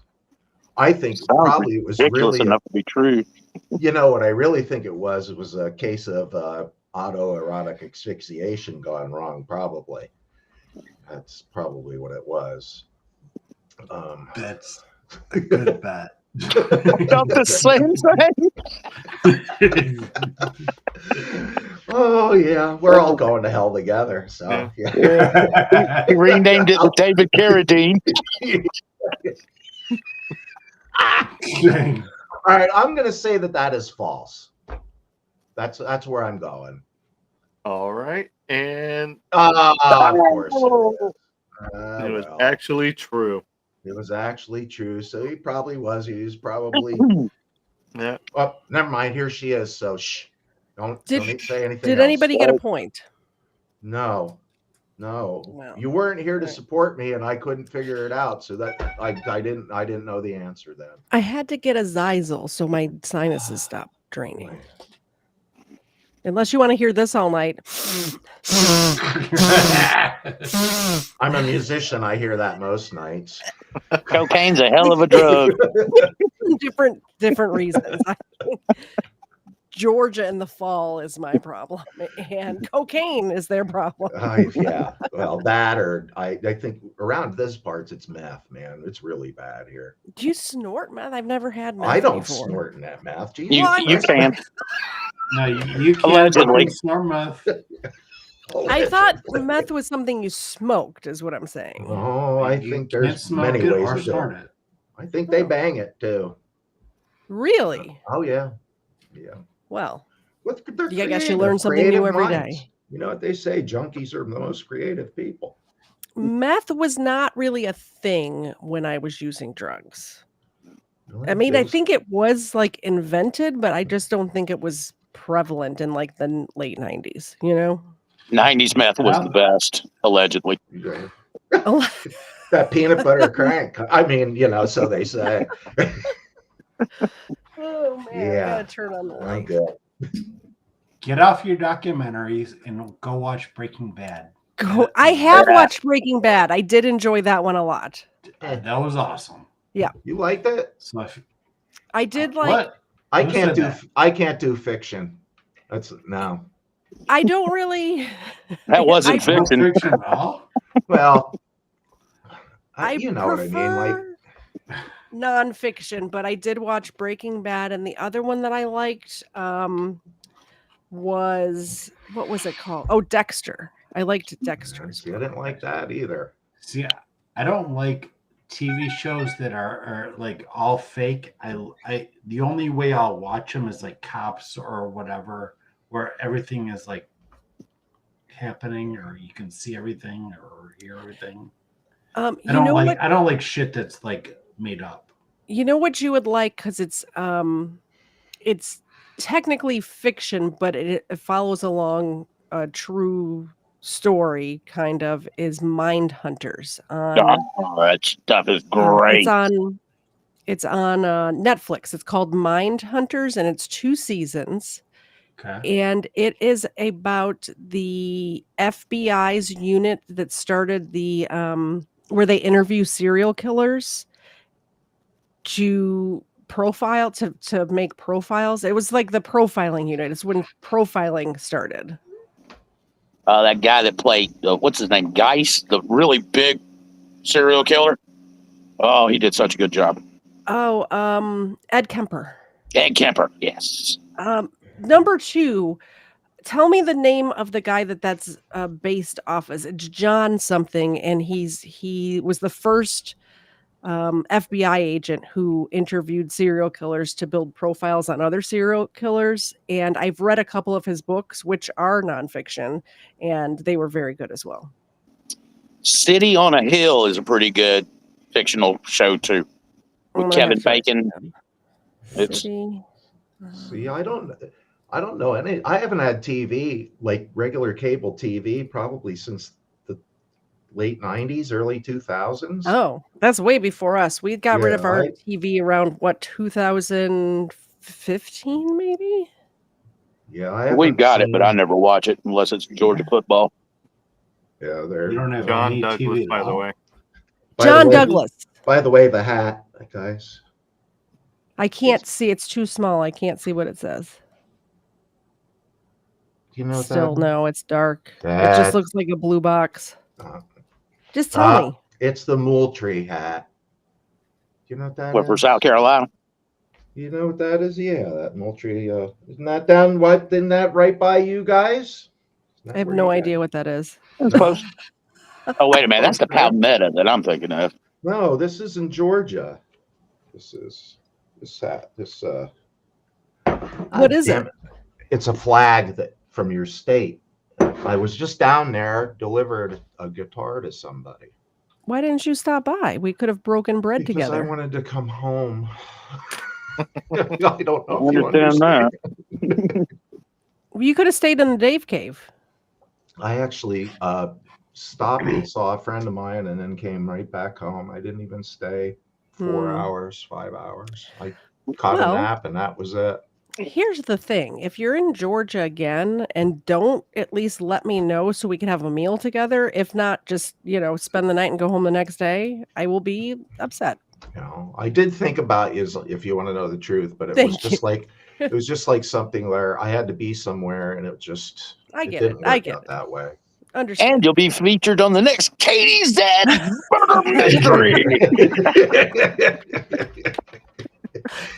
I think probably it was ridiculous really enough to be true. You know what I really think it was a case of autoerotic asphyxiation gone wrong. Probably that's probably what it was. That's a good bet. About the same thing. Oh yeah, we're all going to hell together. So yeah. He renamed it to David Carradine. All right, I'm going to say that is false. That's where I'm going. All right, and of course it was actually true. It was actually true. So he probably was. He was probably. Yeah. Oh, never mind. Here she is. So shh. Don't say anything. Did anybody get a point? No. You weren't here to support me, and I couldn't figure it out. So that I didn't know the answer then. I had to get a Zyzal so my sinuses stopped draining. Unless you want to hear this all night. I'm a musician. I hear that most nights. Cocaine's a hell of a drug. different reasons. Georgia in the fall is my problem, and cocaine is their problem. Yeah, well, that or I think around this parts it's meth, man. It's really bad here. Do you snort meth? I've never had meth. I don't before. snort in that meth. Jesus you can. No, you can't. Allegedly. Snort meth. I thought meth was something you smoked, is what I'm saying. Oh, I think there's many ways to do it. I think they bang it too. Really? Oh yeah. Well, I guess you learn something new every day. You know what they say? Junkies are the most creative people. Meth was not really a thing when I was using drugs. Really? I mean, I think it was like invented, but I just don't think it was prevalent in like the late 90s, you know? 90s meth was the best, allegedly. That peanut butter crank. I mean, so they say. Oh man, I gotta turn on the light. Get off your documentaries and go watch Breaking Bad. I have watched Breaking Bad. I did enjoy that one a lot. That was awesome. Yeah. You liked it? I did like. What? I can't do fiction. No. I don't really. That wasn't fiction. Fiction at all? Well, you know what I mean. Like nonfiction, but I did watch Breaking Bad, and the other one that I liked was, what was it called? Oh, Dexter. I liked Dexter. See, I didn't like that either. See, I don't like TV shows that are like all fake. The only way I'll watch them is like Cops or whatever, where everything is like happening, or you can see everything or hear everything. I don't like shit that's like made up. You know what you would like, because it's technically fiction, but it follows along a true story, kind of, is Mind Hunters. That stuff is great. It's on Netflix. It's called Mind Hunters, and it's 2 seasons. Okay. And it is about the FBI's unit that started the where they interview serial killers to profile to make profiles. It was like the profiling unit. It's when profiling started. That guy that played what's his name, Geis, the really big serial killer. Oh, he did such a good job. Oh, Ed Kemper. Ed Kemper, yes. Number 2, tell me the name of the guy that's based off as. It's John something, and he was the first FBI agent who interviewed serial killers to build profiles on other serial killers. And I've read a couple of his books, which are nonfiction, and they were very good as well. City on a Hill is a pretty good fictional show too, with Kevin Bacon. City See, I don't know any. I haven't had TV, like regular cable TV, probably since the late 90s, early 2000s. Oh, that's way before us. We got rid of Yeah, our TV around, what, 2015 maybe? Yeah, I We've haven't got it, but I seen. never watch it unless it's Georgia football. Yeah, You there. don't have John any Douglas, TV at by the all? way. John Douglas. By the way, the hat, guys. I can't see. It's too small. I can't see what it says. Do you know what Still, that? no, it's dark. It That- just looks like a blue box. Just tell me. It's the Moultrie hat. Do you know what that What, for is? South Carolina? You know what that is? Yeah, that Moultrie. Isn't that down? What? Isn't that right by you guys? I have no idea what that is. That's close. Oh, wait a minute. That's the Palmetto that I'm thinking of. No, this is in Georgia. This is this hat. This What is it? It's a flag that from your state. I was just down there, delivered a guitar to somebody. Why didn't you stop by? We could have broken bread Because together. I wanted to come home. I don't know I if you understand understand. You could have stayed in the Dave Cave. I actually stopped and saw a friend of mine and then came right back home. I didn't even stay 4 hours, 5 hours. I caught a nap and that was it. Here's the thing. If you're in Georgia again and don't at least let me know so we can have a meal together, if not just, spend the night and go home the next day, I will be upset. I did think about you, if you want to know the truth, but it was just like something where I had to be somewhere and it just didn't work out that way. Understand. And you'll be featured on the next Charities I mystery.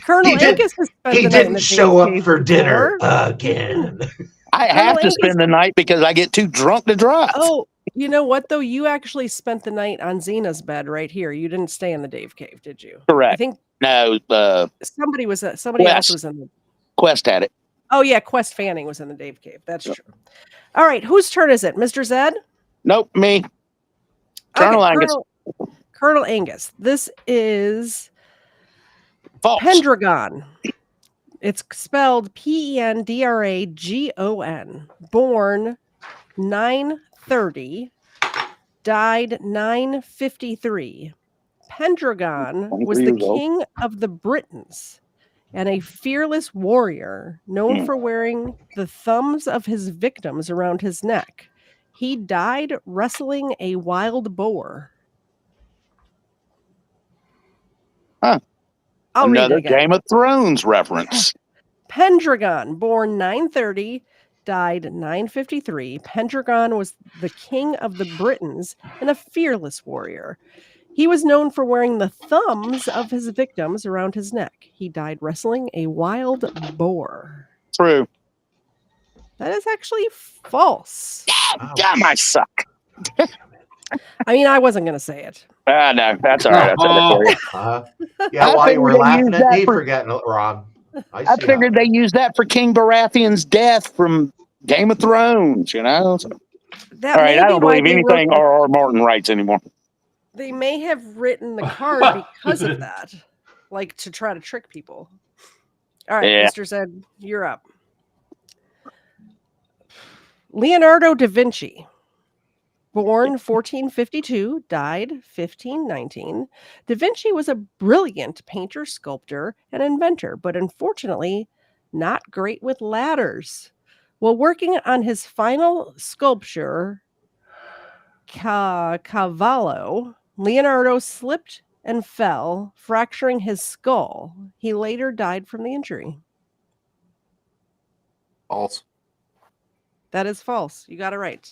Colonel Angus has spent he the night in didn't the show Dave up for Cave dinner before. again. I have to spend the night because I get too drunk to drive. Oh, you know what, though? You actually spent the night on Zena's bed right here. You didn't stay in the Dave Cave, did you? Correct. I think no. Somebody else was in the Quest had it. Oh, yeah. Quest Fanning was in the Dave Cave. That's true. All right. Whose turn is it? Mr. Zed? Nope, me. Colonel Angus. Colonel Angus. This is false. Pendragon. It's spelled Pendragon. Born 930, died 953. Pendragon was the king of the Britons and a fearless warrior known for wearing the thumbs of his victims around his neck. He died wrestling a wild boar. Huh. Another Game of Thrones reference. Pendragon, born 930, died 953. Pendragon was the king of the Britons and a fearless warrior. He was known for wearing the thumbs of his victims around his neck. He died wrestling a wild boar. True. That is actually false. Damn, I suck. I mean, I wasn't going to say it. No, that's all right. Yeah, while you were laughing at me for getting it wrong. I figured they used that for King Baratheon's death from Game of Thrones, So. All right, I don't believe anything R.R. Martin writes anymore. They may have written the card because of that, like to try to trick people. All right, Mr. Zed, you're up. Leonardo da Vinci, born 1452, died 1519. Da Vinci was a brilliant painter, sculptor, and inventor, but unfortunately not great with ladders. While working on his final sculpture, Cavallo, Leonardo slipped and fell, fracturing his skull. He later died from the injury. False. That is false. You got it right.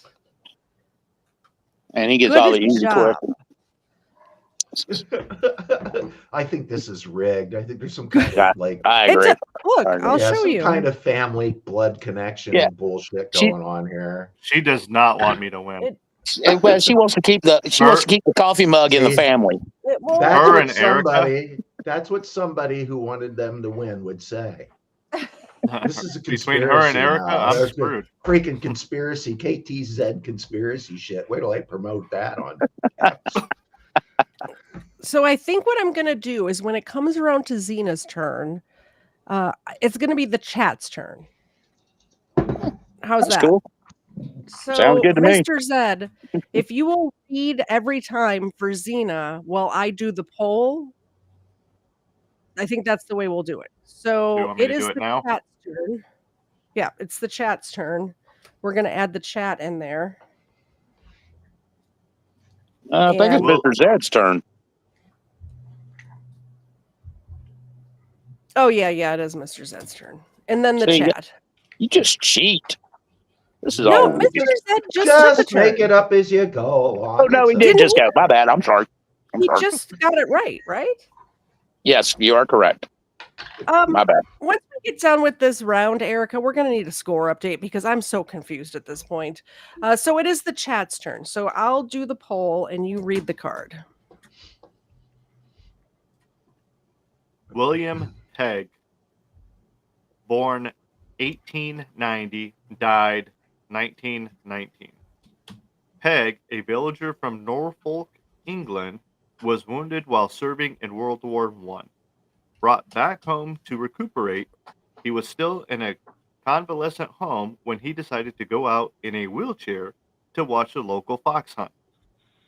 And he gets all the easy corrections. I think this is rigged. I think there's some kind of I agree. I'll show you. Some kind of family blood connection bullshit going on here. She does not want me to win. Well, she wants to keep the coffee mug in the family. That's what somebody who wanted them to win would say. This is a conspiracy. Between her and Erica, I'm screwed. Freaking conspiracy, KTZ conspiracy shit. Wait till I promote that on. So I think what I'm going to do is when it comes around to Zena's turn, It's going to be the chat's turn. How's That's that? cool. So, Sounds good to me. Mr. Zed, if you will read every time for Xena while I do the poll, I think that's the way we'll do it. Do you So want me it to is do it the now? chat's turn. Yeah, it's the chat's turn. We're going to add the chat in there. I think it's Mr. Zed's turn. Oh, yeah, it is Mr. Zed's turn. And then the chat. You just cheat. This is No, all. Mr. Zed just took a turn. make it up as you go. Oh, no, he did just go. My bad. I'm sorry. He just got it right? Yes, you are correct. My bad. Once we get done with this round, Erica, we're going to need a score update because I'm so confused at this point. So it is the chat's turn. So I'll do the poll and you read the card. William Pegg, born 1890, died 1919. Pegg, a villager from Norfolk, England, was wounded while serving in World War I. Brought back home to recuperate, he was still in a convalescent home when he decided to go out in a wheelchair to watch a local fox hunt.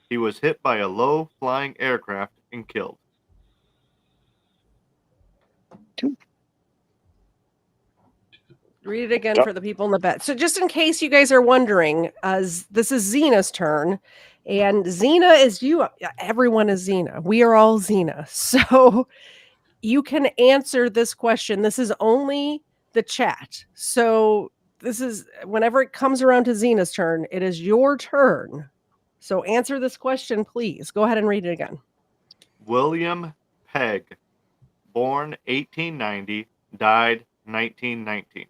He was hit by a low-flying aircraft and killed. Read it again for the people in the back. So just in case you guys are wondering, this is Xena's turn. And Xena is you. Everyone is Xena. We are all Xena. So you can answer this question. This is only the chat. So this is whenever it comes around to Xena's turn, it is your turn. So answer this question, please. Go ahead and read it again. William Pegg, born 1890, died 1919.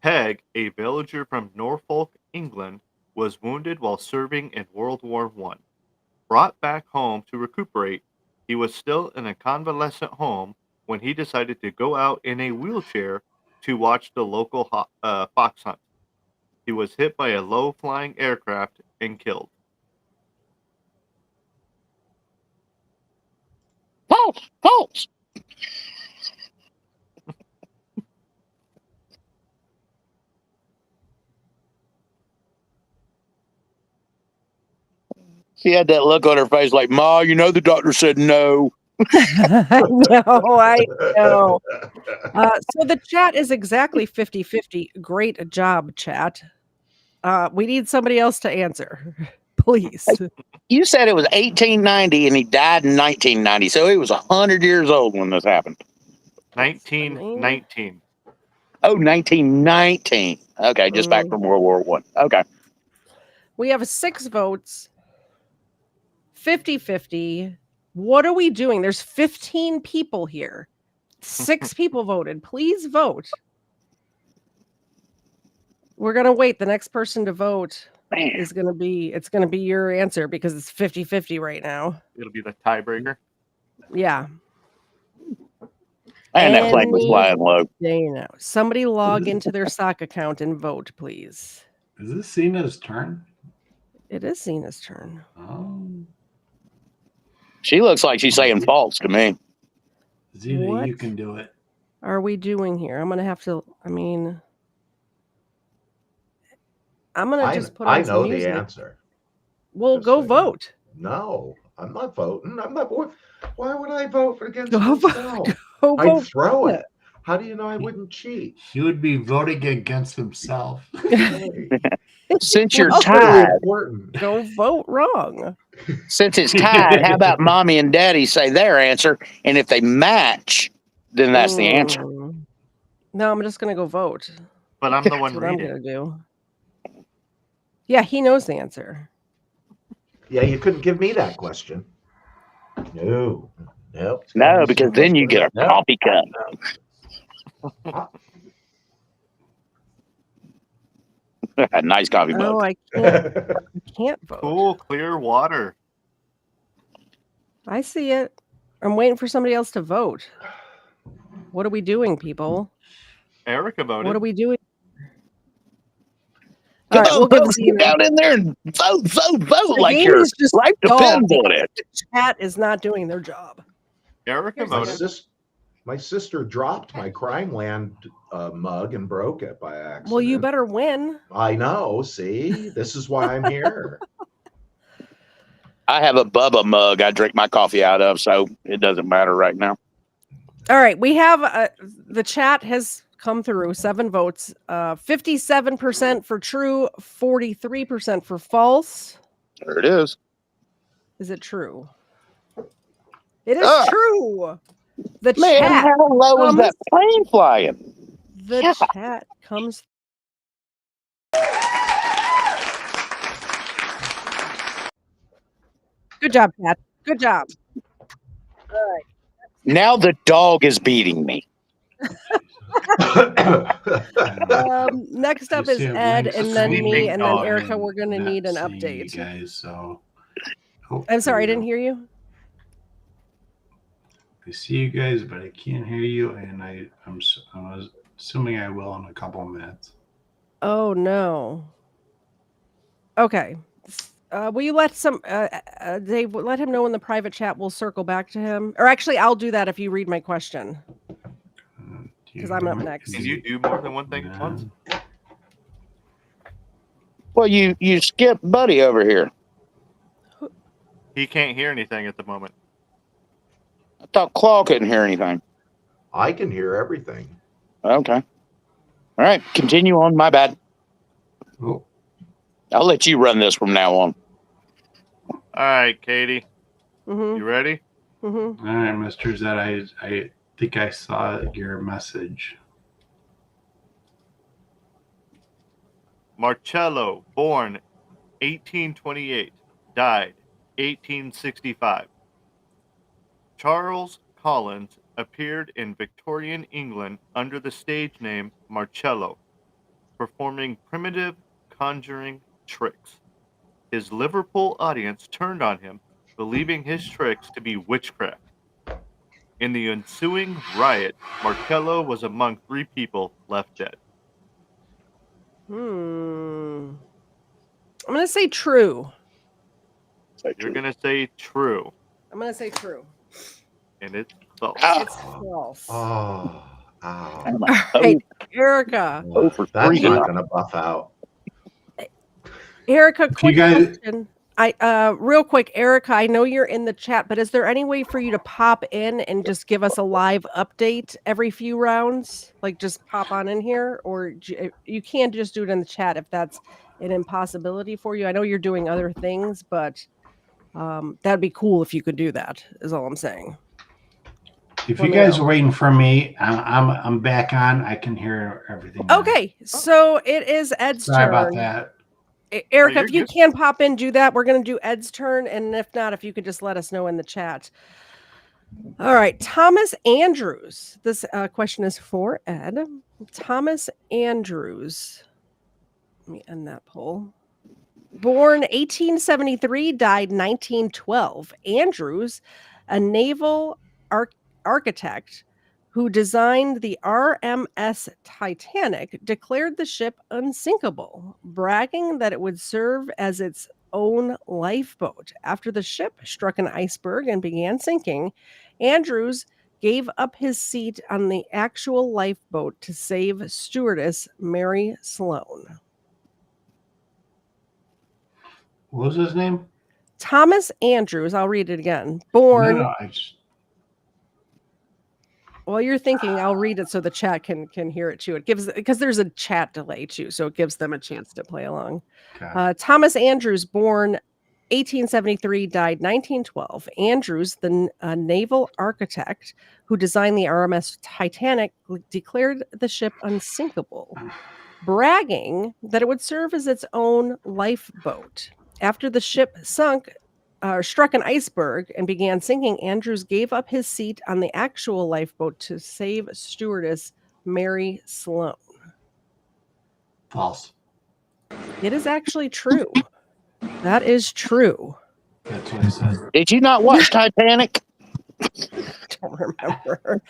Pegg, a villager from Norfolk, England, was wounded while serving in World War I. Brought back home to recuperate, he was still in a convalescent home when he decided to go out in a wheelchair to watch the local fox hunt. He was hit by a low-flying aircraft and killed. False. She had that look on her face like, Ma, you know the doctor said no. I know. So the chat is exactly 50-50. Great job, chat. We need somebody else to answer, please. You said it was 1890 and he died in 1990, so he was 100 years old when this happened. 1919. Oh, 1919. Okay, just back from World War I. Okay. We have 6 votes. 50-50. What are we doing? There's 15 people here. 6 people voted. Please vote. We're going to wait. The next person to vote is going to be your answer because it's 50-50 right now. It'll be the tiebreaker. Yeah. And that flag was flying low. Somebody log into their sock account and vote, please. Is this Cena's turn? It is Cena's turn. Oh. She looks like she's saying false to me. Xena, you can do it. Are we doing here? I'm going to have to, I'm going to just put on some music. I know the answer. Well, go vote. No, I'm not voting. I'm not. Why would I vote against Go myself? vote. I'd throw it. How do you know I wouldn't cheat? He would be voting against himself. Since you're tied, go vote wrong. Since it's tied, how about mommy and daddy say their answer? And if they match, then that's the answer. No, I'm just going to go vote. But I'm the one That's what reading. I'm going to do. Yeah, he knows the answer. Yeah, you couldn't give me that question. No. Nope. No, because then you get a coffee cup. A nice coffee mug. Oh, I can't vote. Cool, clear water. I see it. I'm waiting for somebody else to vote. What are we doing, people? Erica voted. What are we doing? Come All right, on, we'll give folks, get down in there and vote like your life depends on it. The chat is not doing their job. Erica voted. My sister dropped my Crime Land mug and broke it by accident. Well, you better win. I know. See, this is why I'm here. I have a Bubba mug I drink my coffee out of, so it doesn't matter right now. All right, we have the chat has come through 7 votes, 57% for true, 43% for false. There it is. Is it true? It is true. The Man, chat. how low is that plane flying? The chat comes. Good job, Pat. Good job. All right. Now the dog is beating me. Next up is Ed, and then me, and then Erica. We're going to need an update. Guys, so I'm sorry, I didn't hear you. I see you guys, but I can't hear you, and I'm assuming I will in a couple of minutes. Oh no. Okay. Will you let Dave, let him know in the private chat? We'll circle back to him. Or actually, I'll do that if you read my question. Because I'm up next. Can you do more than one thing at once? Well, you skipped Buddy over here. He can't hear anything at the moment. I thought Claw couldn't hear anything. I can hear everything. Okay. All right, continue on. My bad. Oh. I'll let you run this from now on. All right, Katie. You ready? All right, Mr. Zed, I think I saw your message. Marcello, born 1828, died 1865. Charles Collins appeared in Victorian England under the stage name Marcello, performing primitive conjuring tricks. His Liverpool audience turned on him, believing his tricks to be witchcraft. In the ensuing riot, Marcello was among 3 people left dead. I'm going to say true. You're going to say true. I'm going to say true. And it's false. It's false. Oh, All right, Erica. That's not going to buff out. Erica, quick question. Real quick, Erica, I know you're in the chat, but is there any way for you to pop in and just give us a live update every few rounds? Like just pop on in here, or you can't just do it in the chat if that's an impossibility for you. I know you're doing other things, but that'd be cool if you could do that, is all I'm saying. If you guys are waiting for me, I'm back on. I can hear everything. Okay, so it is Ed's turn. Sorry about that. Erica, if you can pop in, do that. We're going to do Ed's turn. And if not, if you could just let us know in the chat. All right. Thomas Andrews. This question is for Ed. Thomas Andrews. Let me end that poll. Born 1873, died 1912. Andrews, a naval architect who designed the RMS Titanic, declared the ship unsinkable, bragging that it would serve as its own lifeboat. After the ship struck an iceberg and began sinking, Andrews gave up his seat on the actual lifeboat to save stewardess Mary Sloan. What was his name? Thomas Andrews. I'll read it again. Born... No, While you're thinking, I'll read it so the chat can hear it too. It gives, because there's a chat delay too, so it gives them a chance to play along. Okay. Thomas Andrews, born 1873, died 1912. Andrews, the naval architect who designed the RMS Titanic, declared the ship unsinkable, bragging that it would serve as its own lifeboat. After the ship struck an iceberg and began sinking, Andrews gave up his seat on the actual lifeboat to save stewardess Mary Sloan. False. It is actually true. That is true. That's what I said. Did you not watch Titanic? Don't remember.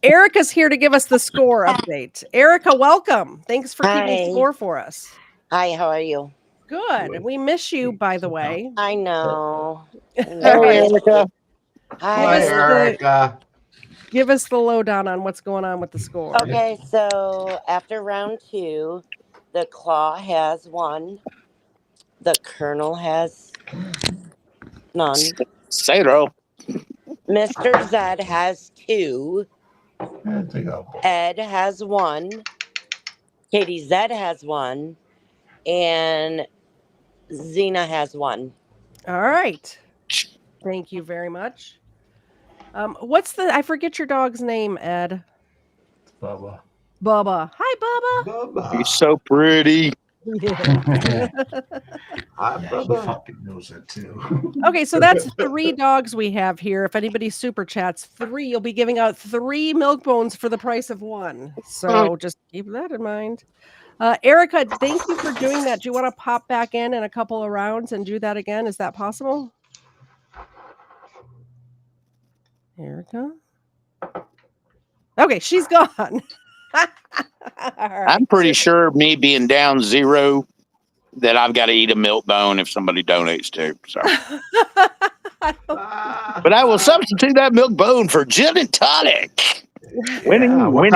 Erica's here to give us the score update. Erica, welcome. Thanks for keeping score for us. Hi, how are you? Good. We miss you, by the way. I know. Hey, Erica. Hi, Erica. Give us the lowdown on what's going on with the score. Okay, so after round 2, the Claw has 1. The Colonel has none. Say it, Mr. Zed has 2. Go. Ed has 1. Katie Zed has 1. And Xena has 1. All right. Thank you very much. I forget your dog's name, Ed. Bubba. Bubba. Hi, Bubba. He's so pretty. Yeah. Hi, He Bubba. fucking knows it too. Okay, so that's 3 dogs we have here. If anybody super chats 3, you'll be giving out 3 milk bones for the price of 1. So just keep that in mind. Erica, thank you for doing that. Do you want to pop back in a couple of rounds and do that again? Is that possible? Erica? Okay, she's gone. All right. I'm pretty sure me being down 0 that I've got to eat a milk bone if somebody donates too. So. But I will substitute that milk bone for gin and tonic. Winning. What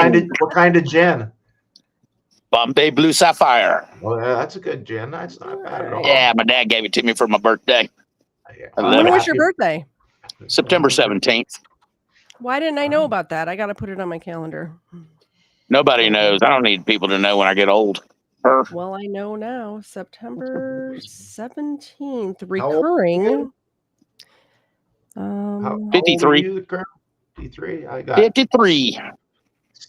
kind of gin? Bombay Blue Sapphire. Well, that's a good gin. That's not bad at all. Yeah, my dad gave it to me for my birthday. When was your birthday? September 17th. Why didn't I know about that? I got to put it on my calendar. Nobody knows. I don't need people to know when I get old. Well, I know now. September 17th, recurring. 53. 53. I got 53.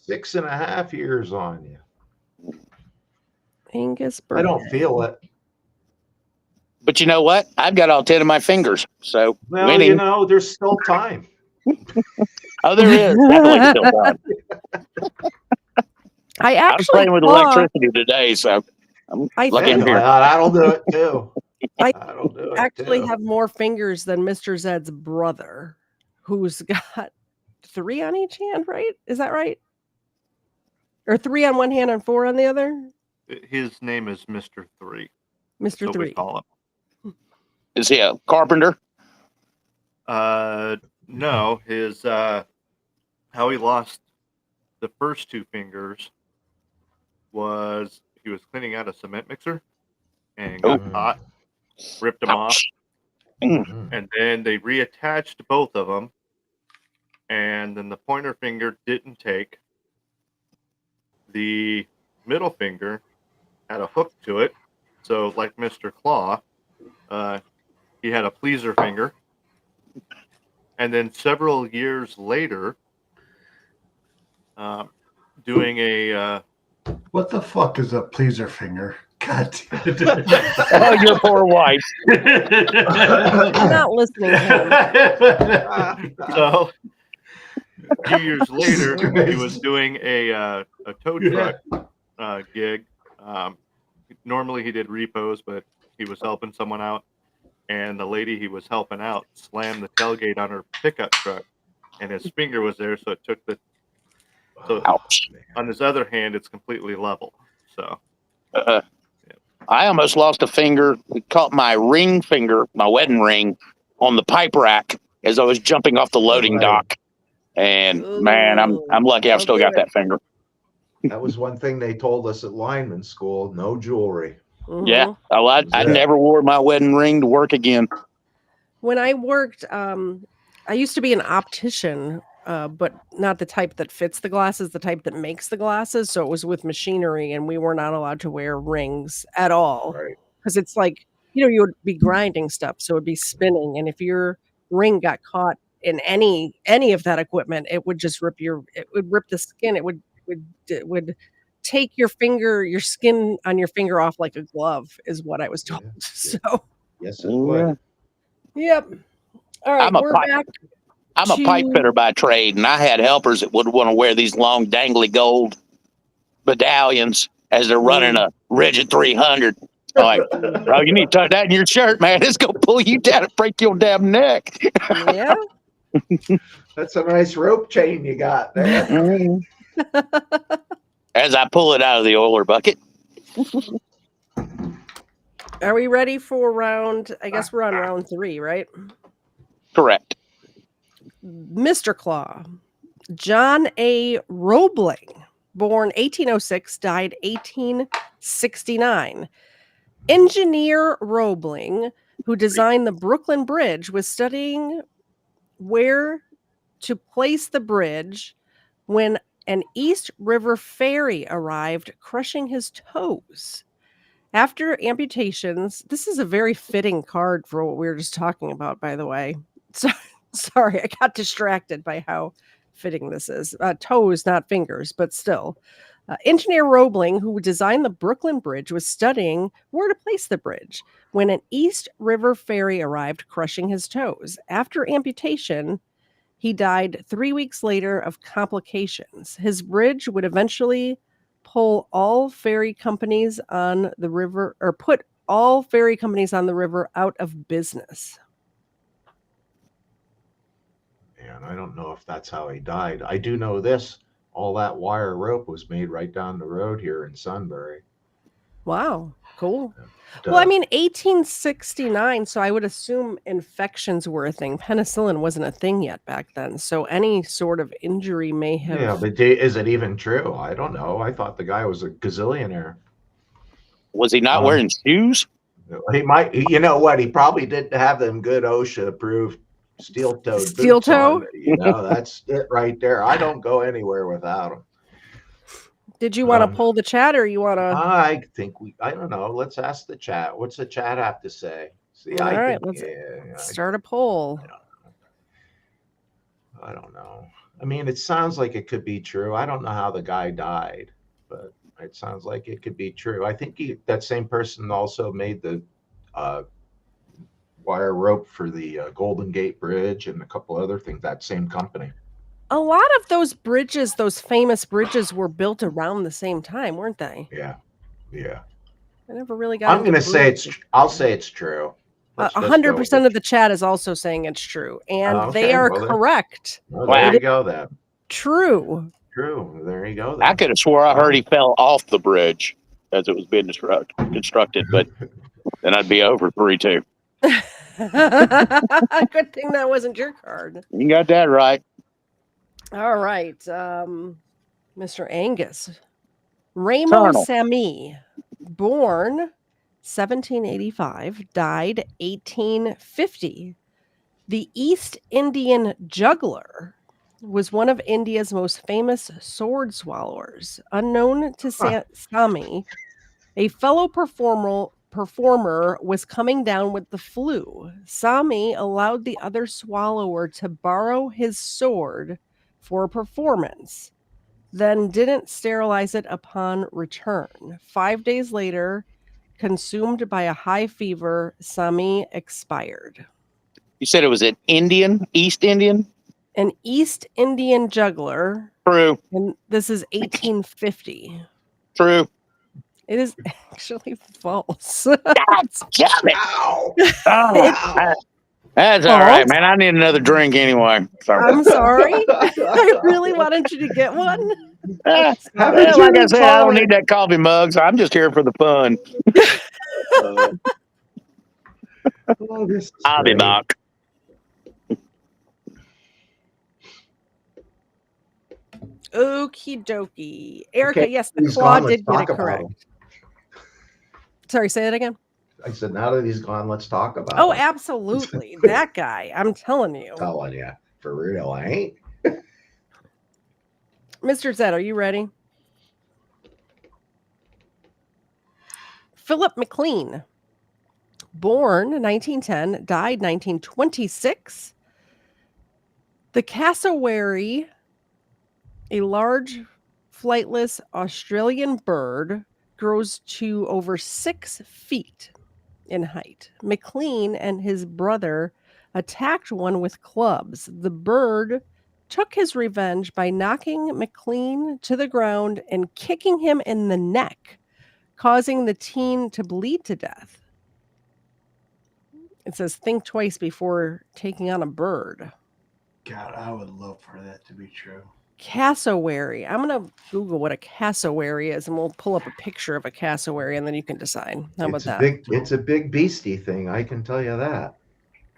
6.5 years on you. Angus I don't feel it. But you know what? I've got all 10 of my fingers. So Well, winning. you know, there's still time. Oh, there is. Definitely still time. I was playing with electricity today, so I'm lucky I'm here. That'll do it too. I That'll do it actually too. have more fingers than Mr. Zed's brother, who's got 3 on each hand, right? Is that right? Or 3 on one hand and 4 on the other? His name is Mr. 3. Mr. So 3. we call him. Is he a carpenter? No, his how he lost the first 2 fingers was he was cleaning out a cement mixer and got caught, ripped them off, and then they reattached both of them, and then the pointer finger didn't take. The middle finger had a hook to it, so like Mr. Claw, he had a pleaser finger. And then several years later, doing a... what the fuck is a pleaser finger? God damn it. Oh, your poor wife. I'm not listening to him. So, a few years later, he was doing a tow truck gig. Normally he did repos, but he was helping someone out. And the lady he was helping out slammed the tailgate on her pickup truck, and his finger was there, so it took the. So ouch. On his other hand, it's completely level. So. I almost lost a finger. It caught my ring finger, my wedding ring, on the pipe rack as I was jumping off the loading dock. And man, I'm lucky I've still got that finger. That was one thing they told us at lineman school: no jewelry. Yeah, I never wore my wedding ring to work again. When I worked, I used to be an optician, but not the type that fits the glasses, the type that makes the glasses. So it was with machinery, and we were not allowed to wear rings at all. Because it's like, you would be grinding stuff, so it would be spinning. And if your ring got caught in any of that equipment, it would just rip the skin. It would take your skin on your finger off like a glove, is what I was told. Yeah. So yes, it would. Yep. All right, we're back. I'm a pipe fitter by trade, and I had helpers that would want to wear these long dangly gold medallions as they're running a rigid 300. I'm like, bro, you need to tuck that in your shirt, man. It's gonna pull you down and break your damn neck. Yeah. That's a nice rope chain you got there. As I pull it out of the oiler bucket. Are we ready for round? I guess we're on round 3, right? Correct. Mr. Claw, John A. Roebling, born 1806, died 1869. Engineer Roebling, who designed the Brooklyn Bridge, was studying where to place the bridge when an East River ferry arrived, crushing his toes. After amputations, this is a very fitting card for what we were just talking about, by the way. So, sorry, I got distracted by how fitting this is. Toes, not fingers, but still. Engineer Roebling, who designed the Brooklyn Bridge, was studying where to place the bridge when an East River ferry arrived, crushing his toes. After amputation, he died 3 weeks later of complications. His bridge would eventually pull all ferry companies on the river, or put all ferry companies on the river out of business. And I don't know if that's how he died. I do know this. All that wire rope was made right down the road here in Sunbury. Wow, cool. Well, I mean, 1869, so I would assume infections were a thing. Penicillin wasn't a thing yet back then, so any sort of injury may have... Yeah, but is it even true? I don't know. I thought the guy was a gazillionaire. Was he not wearing shoes? He might. You know what? He probably didn't have them good OSHA-approved steel-toed Steel boots toe? on. You know, that's it right there. I don't go anywhere without them. Did you want to pull the chat, or you want to... I think I don't know. Let's ask the chat. What's the chat have to say? See, All right, let's start a poll. I don't know. I mean, it sounds like it could be true. I don't know how the guy died, but it sounds like it could be true. I think that same person also made the wire rope for the Golden Gate Bridge and a couple other things, that same company. A lot of those bridges, those famous bridges, were built around the same time, weren't they? Yeah. I never really got... I'm going to say I'll say it's true. 100% of the chat is also saying it's true, and they are correct. There you go, then. True. There you go. Then. I could have swore I heard he fell off the bridge as it was being constructed, but then I'd be over 3-2. Good thing that wasn't your card. You got that right. All right, Mr. Angus. Raymond Samy, born 1785, died 1850. The East Indian juggler was one of India's most famous sword swallowers. Unknown to Samy, a fellow performer was coming down with the flu. Samy allowed the other swallower to borrow his sword for a performance, then didn't sterilize it upon return. 5 days later, consumed by a high fever, Samy expired. You said it was an East Indian? An East Indian juggler. True. And this is 1850. True. It is actually false. That's That's all right, man. I need another drink anyway. Sorry. I'm sorry. I really wanted you to get one. Like I said, I don't need that coffee mug, so I'm just here for the fun. I'll be back. Okie dokie. Erica, yes, the claw did get it correct. Sorry, say that again. I said, now that he's gone, let's talk about Oh, it. absolutely. That guy. I'm telling you. Telling you. For real, I ain't. Mr. Zed, are you ready? Philip McLean, born 1910, died 1926. The cassowary, a large flightless Australian bird, grows to over 6 feet in height. McLean and his brother attacked one with clubs. The bird took his revenge by knocking McLean to the ground and kicking him in the neck, causing the teen to bleed to death. It says, think twice before taking on a bird. God, I would love for that to be true. Cassowary. I'm going to Google what a cassowary is, and we'll pull up a picture of a cassowary, and then you can decide. How about that? It's a big beastie thing. I can tell you that.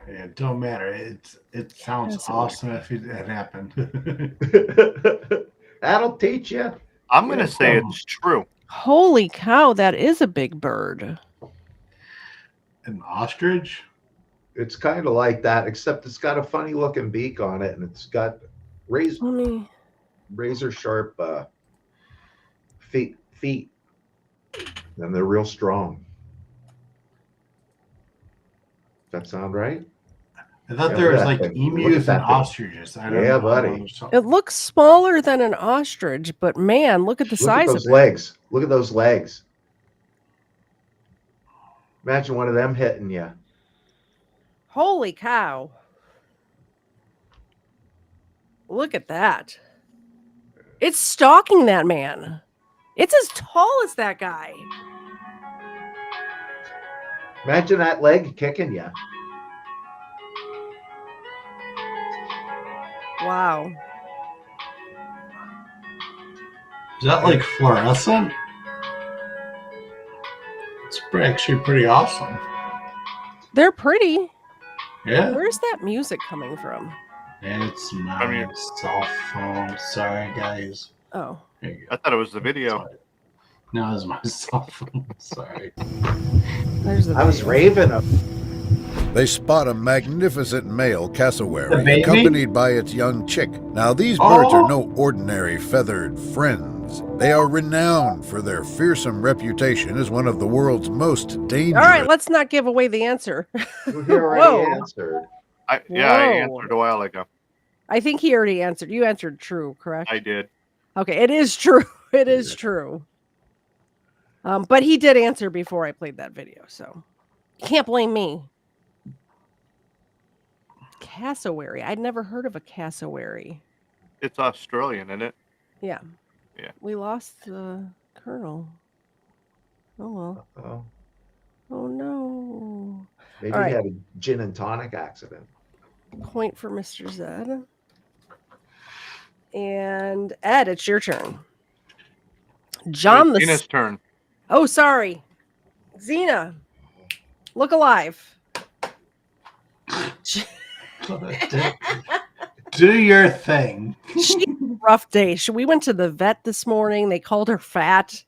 It don't matter. It sounds awesome if it happened. That'll teach you. I'm going to say it's true. Holy cow, that is a big bird. An ostrich? It's kind of like that, except it's got a funny looking beak on it, and it's got razor sharp feet, and they're real strong. Does that sound right? I thought there was like emus and ostriches. I don't know. Buddy. It looks smaller than an ostrich, but man, look at the size those of legs. Look at those legs. Imagine one of them hitting you. Holy cow. Look at that. It's stalking that man. It's as tall as that guy. Imagine that leg kicking you. Wow. Is that like fluorescent? It's actually pretty awesome. They're pretty. Yeah. Where's that music coming from? It's my cell phone. Sorry, guys. Oh. I thought it was the video. No, it's my cell phone. Sorry. I was raving. They spot a magnificent male cassowary accompanied by its young chick. Now, these birds are no ordinary feathered friends. They are renowned for their fearsome reputation as one of the world's most dangerous. All right, let's not give away the answer. We already answered. I answered a while ago. I think he already answered. You answered true, correct? I did. Okay, it is true. It is true. But he did answer before I played that video, so you can't blame me. Cassowary. I'd never heard of a cassowary. It's Australian, isn't it? Yeah. Yeah. We lost the colonel. Oh well. Uh-oh. Oh no. Maybe he had a gin and tonic accident. Point for Mr. Zed. And Ed, it's your turn. John, it's Zena's turn. Oh, sorry. Zena, look alive. Do your thing. She had a rough day. We went to the vet this morning. They called her fat.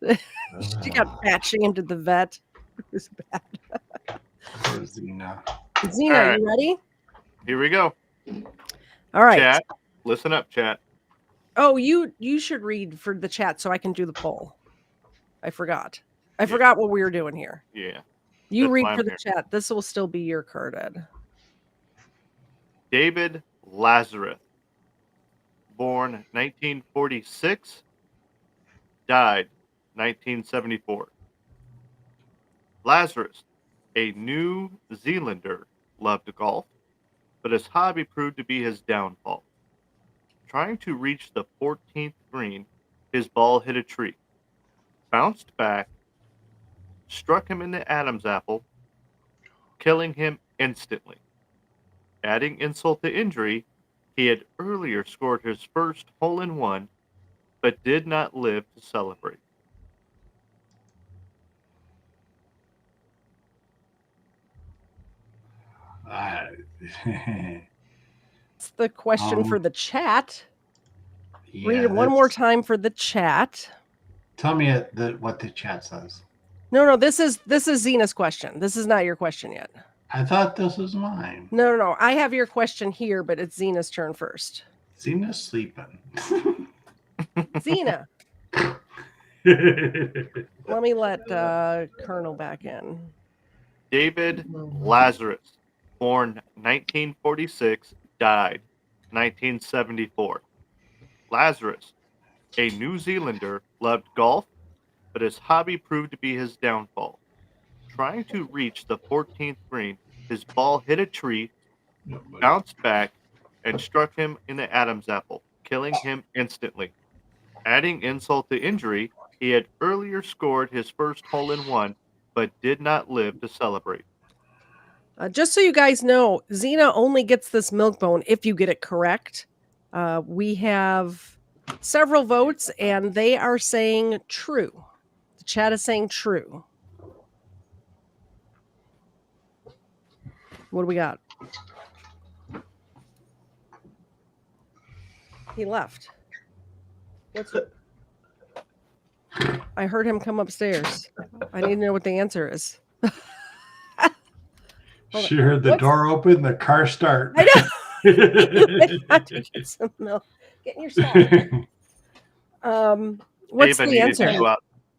She got fat shamed at the vet. It was bad. Zena, right. You ready? Here we go. All right. Chat, listen up, chat. Oh, you should read for the chat so I can do the poll. I forgot. I forgot what we were doing here. Yeah. You read for the chat. This will still be your card, Ed. David Lazarus, born 1946, died 1974. Lazarus, a New Zealander, loved golf, but his hobby proved to be his downfall. Trying to reach the 14th green, his ball hit a tree, bounced back, struck him in the Adam's apple, killing him instantly. Adding insult to injury, he had earlier scored his first hole-in-one, but did not live to celebrate. It's the question for the chat. Yeah, read it one more time for the chat. Tell me what the chat says. No, this is Zena's question. This is not your question yet. I thought this was mine. No. I have your question here, but it's Zena's turn first. Zena's sleeping. Zena. Let me let Colonel back in. David Lazarus, born 1946, died 1974. Lazarus, a New Zealander, loved golf, but his hobby proved to be his downfall. Trying to reach the 14th green, his ball hit a tree, bounced back, and struck him in the Adam's apple, killing him instantly. Adding insult to injury, he had earlier scored his first hole-in-one, but did not live to celebrate. Just so you guys know, Zena only gets this milk bone if you get it correct. We have several votes, and they are saying true. The chat is saying true. What do we got? He left. I heard him come upstairs. I need to know what the answer is. She heard the door open, the car start. I know. You have to get some milk. Get in your stall. What's Ava the answer?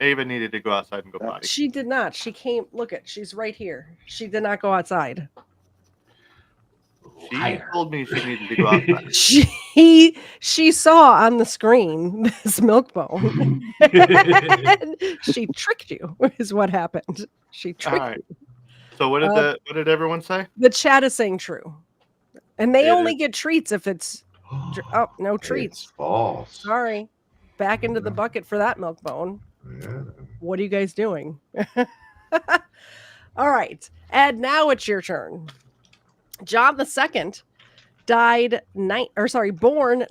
Ava needed to go outside and go potty. She did not. She came. Look at. She's right here. She did not go outside. She told me she needed to go outside. She saw on the screen this milk bone. She tricked you. Is what happened. She tricked you. So what did everyone say? The chat is saying true, and they only get treats if it's no treats. It's false. Sorry, back into the bucket for that milk bone. Yeah. What are you guys doing? All right, Ed. Now it's your turn. John II born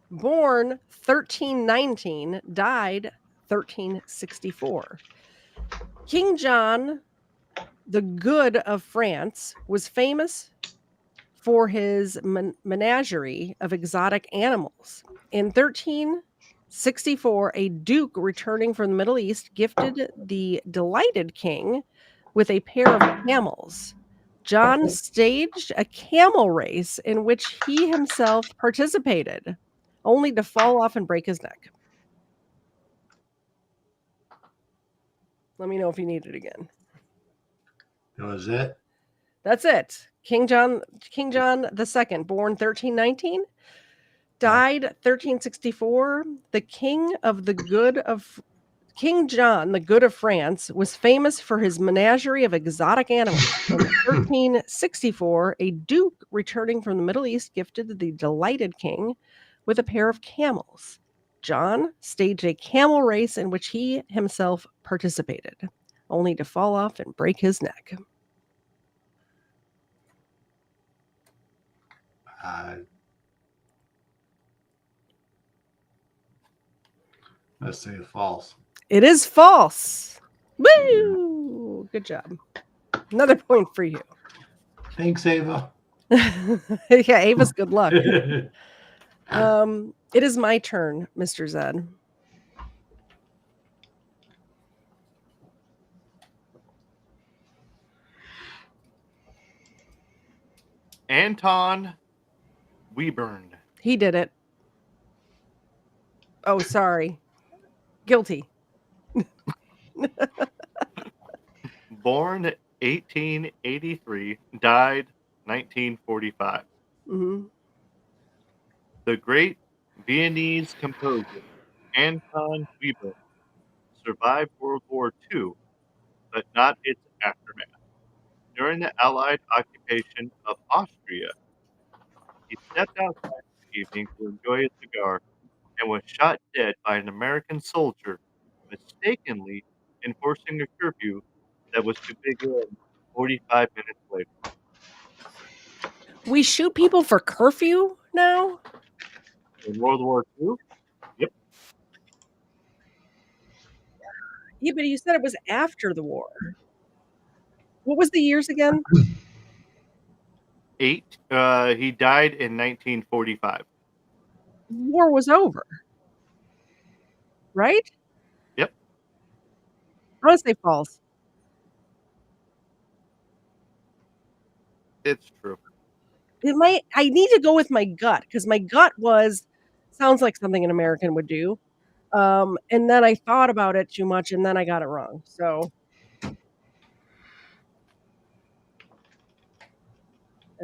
1319, died 1364. King John the Good of France was famous for his menagerie of exotic animals. In 1364, a duke returning from the Middle East gifted the delighted king with a pair of camels. John staged a camel race in which he himself participated, only to fall off and break his neck. Let me know if you need it again. That was it? That's it. King John II, born 1319, died 1364. The King John the Good of France was famous for his menagerie of exotic animals. In 1364, a duke returning from the Middle East gifted the delighted king with a pair of camels. John staged a camel race in which he himself participated, only to fall off and break his neck. Let's say false. It is false. Woo! Good job. Another point for you. Thanks, Ava. Yeah, Ava's good luck. It is my turn, Mr. Zed. Anton Webern. He did it. Oh, sorry. Guilty. Born 1883, died 1945. Mm-hmm. The great Viennese composer Anton Webern survived World War II, but not its aftermath. During the Allied occupation of Austria, he stepped outside one evening to enjoy a cigar and was shot dead by an American soldier, mistakenly enforcing a curfew that was to begin 45 minutes later. We shoot people for curfew now? In World War II? Yep. Yeah, but you said it was after the war. What was the years again? He died in 1945. War was over. Right? Yep. I want to say false. It's true. I need to go with my gut because my gut sounds like something an American would do. And then I thought about it too much and then I got it wrong. So.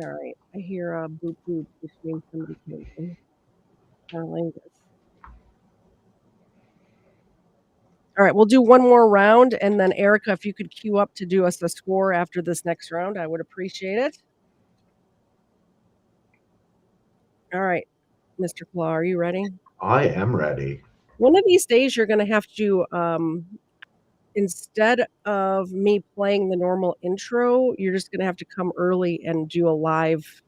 All right. I hear a boop boop, which means somebody came in. All right. We'll do one more round. And then Erica, if you could queue up to do us a score after this next round, I would appreciate it. All right, Mr. Claw, are you ready? I am ready. One of these days, you're going to have to, instead of me playing the normal intro, you're just going to have to come early and do a live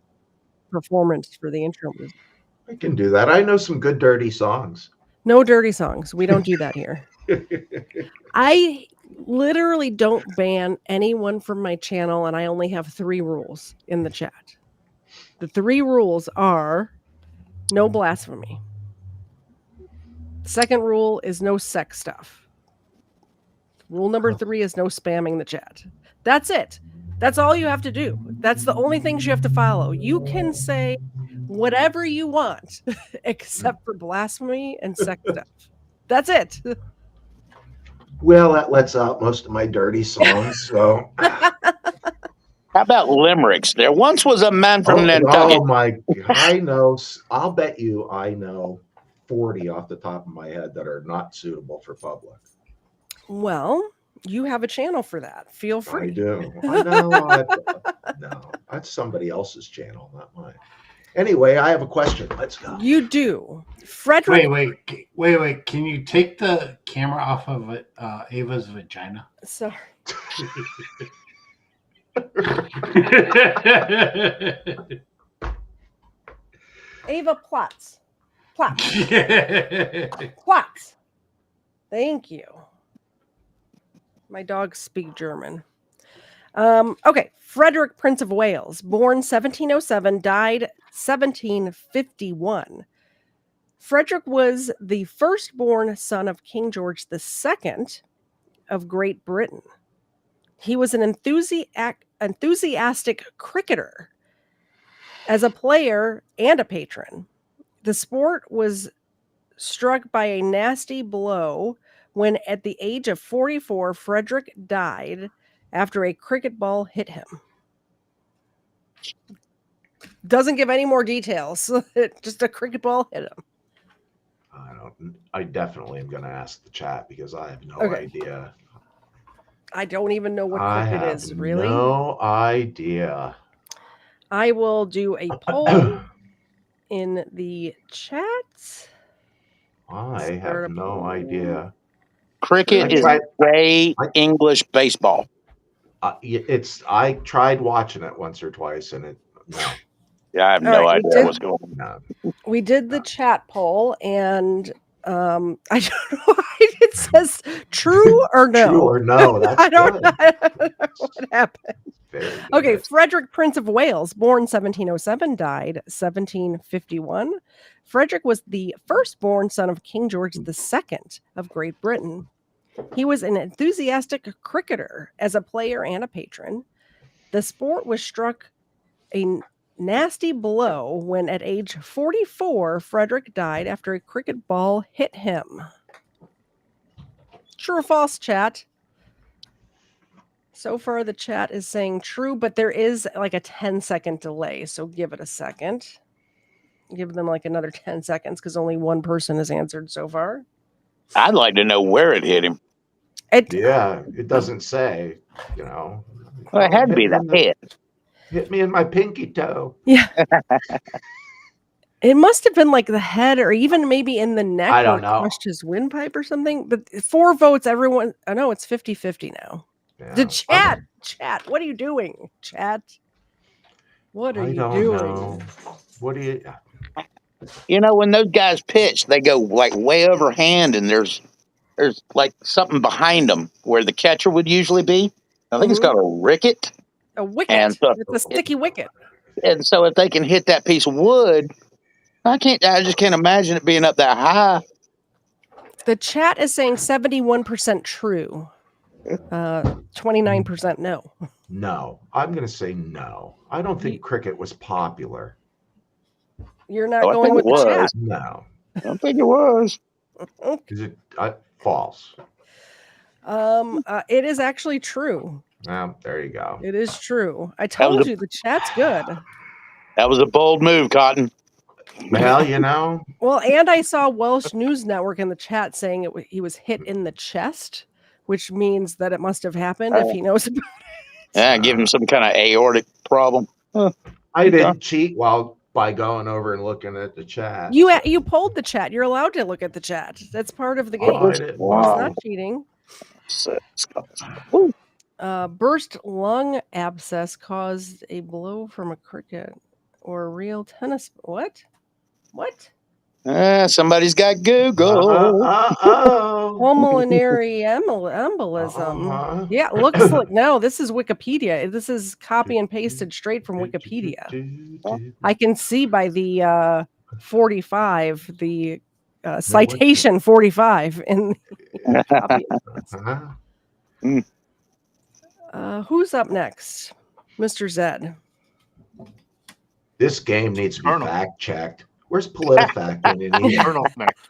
performance for the intro music. I can do that. I know some good dirty songs. No dirty songs. We don't do that here. I literally don't ban anyone from my channel, and I only have 3 rules in the chat. The 3 rules are No blasphemy. Second rule is no sex stuff. Rule number 3 is no spamming the chat. That's it. That's all you have to do. That's the only things you have to follow. You can say whatever you want except for blasphemy and sex stuff. That's it. Well, that lets out most of my dirty songs. So, how about limericks? There once was a man from Nantucket. Oh my! I know. I'll bet you I know 40 off the top of my head that are not suitable for public. Well, you have a channel for that. Feel free. I do. I know. No, that's somebody else's channel, not mine. Anyway, I have a question. Let's go. You do. Frederick. Wait. Can you take the camera off of Ava's vagina? Sorry. Ava Platz. Platz. Thank you. My dogs speak German. Okay. Frederick, Prince of Wales, born 1707, died 1751. Frederick was the firstborn son of King George II of Great Britain. He was an enthusiastic cricketer as a player and a patron. The sport was struck by a nasty blow when, at the age of 44, Frederick died after a cricket ball hit him. Doesn't give any more details. Just a cricket ball hit him. I definitely am going to ask the chat because I have no idea. I don't even know what cricket is, really. No idea. I will do a poll in the chat. I have no idea. Cricket is gray English baseball. I tried watching it once or twice, and no. Yeah, I have no idea what's going on. We did the chat poll, and I don't know why it says true or no. True or no. That's I don't know what happened. Okay, Frederick, Prince of Wales, born 1707, died 1751. Frederick was the firstborn son of King George II of Great Britain. He was an enthusiastic cricketer as a player and a patron. The sport was struck a nasty blow when, at age 44, Frederick died after a cricket ball hit him. True or false, chat? So far, the chat is saying true, but there is like a 10-second delay, so give it a second. Give them like another 10 seconds because only one person has answered so far. I'd like to know where it hit him. It doesn't say, Well, it had to be the head. Hit me in my pinky toe. Yeah. It must have been like the head or even maybe in the neck. I don't know. Crushed his windpipe or something. But 4 votes, everyone. I know it's 50-50 now. Yeah. The chat. What are you doing, chat? What are you doing? Know. What do you... When those guys pitch, they go like way overhand, and there's like something behind them where the catcher would usually be. I think it's called a wicket. A wicket. And so, it's a sticky wicket. And so if they can hit that piece of wood, I just can't imagine it being up that high. The chat is saying 71% true. 29% no. No. I'm going to say no. I don't think cricket was popular. You're not going with the chat. No. I don't think it was. Is it false? It is actually true. There you go. It is true. I told you the chat's good. That was a bold move, Cotton. Well, Well, and I saw Welsh News Network in the chat saying he was hit in the chest, which means that it must have happened if he knows about it. Yeah, give him some kind of aortic problem. I didn't cheat by going over and looking at the chat. You polled the chat. You're allowed to look at the chat. That's part of the game. It's not cheating. Burst lung abscess caused a blow from a cricket or a real tennis. What? Somebody's got Google. Pulmonary embolism. Yeah, looks like no. This is Wikipedia. This is copy and pasted straight from Wikipedia. I can see by the 45, the citation 45 in the copy. Who's up next? Mr. Zed. This game needs to be fact checked. Where's PolitiFact in it? Colonel's next.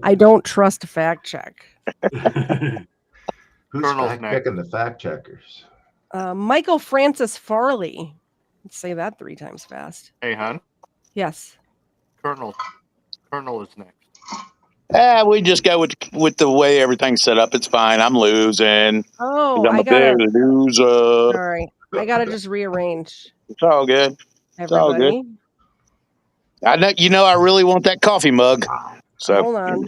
I don't trust fact check. Who's fact checking the fact checkers? Michael Francis Farley. Let's say that 3 times fast. Hey, hon. Yes. Colonel is next. We just go with the way everything's set up. It's fine. I'm losing. Oh, I'm a big loser. Sorry. I gotta just rearrange. It's all good. It's all Everybody. good. I know. I really want that coffee mug. So hold on.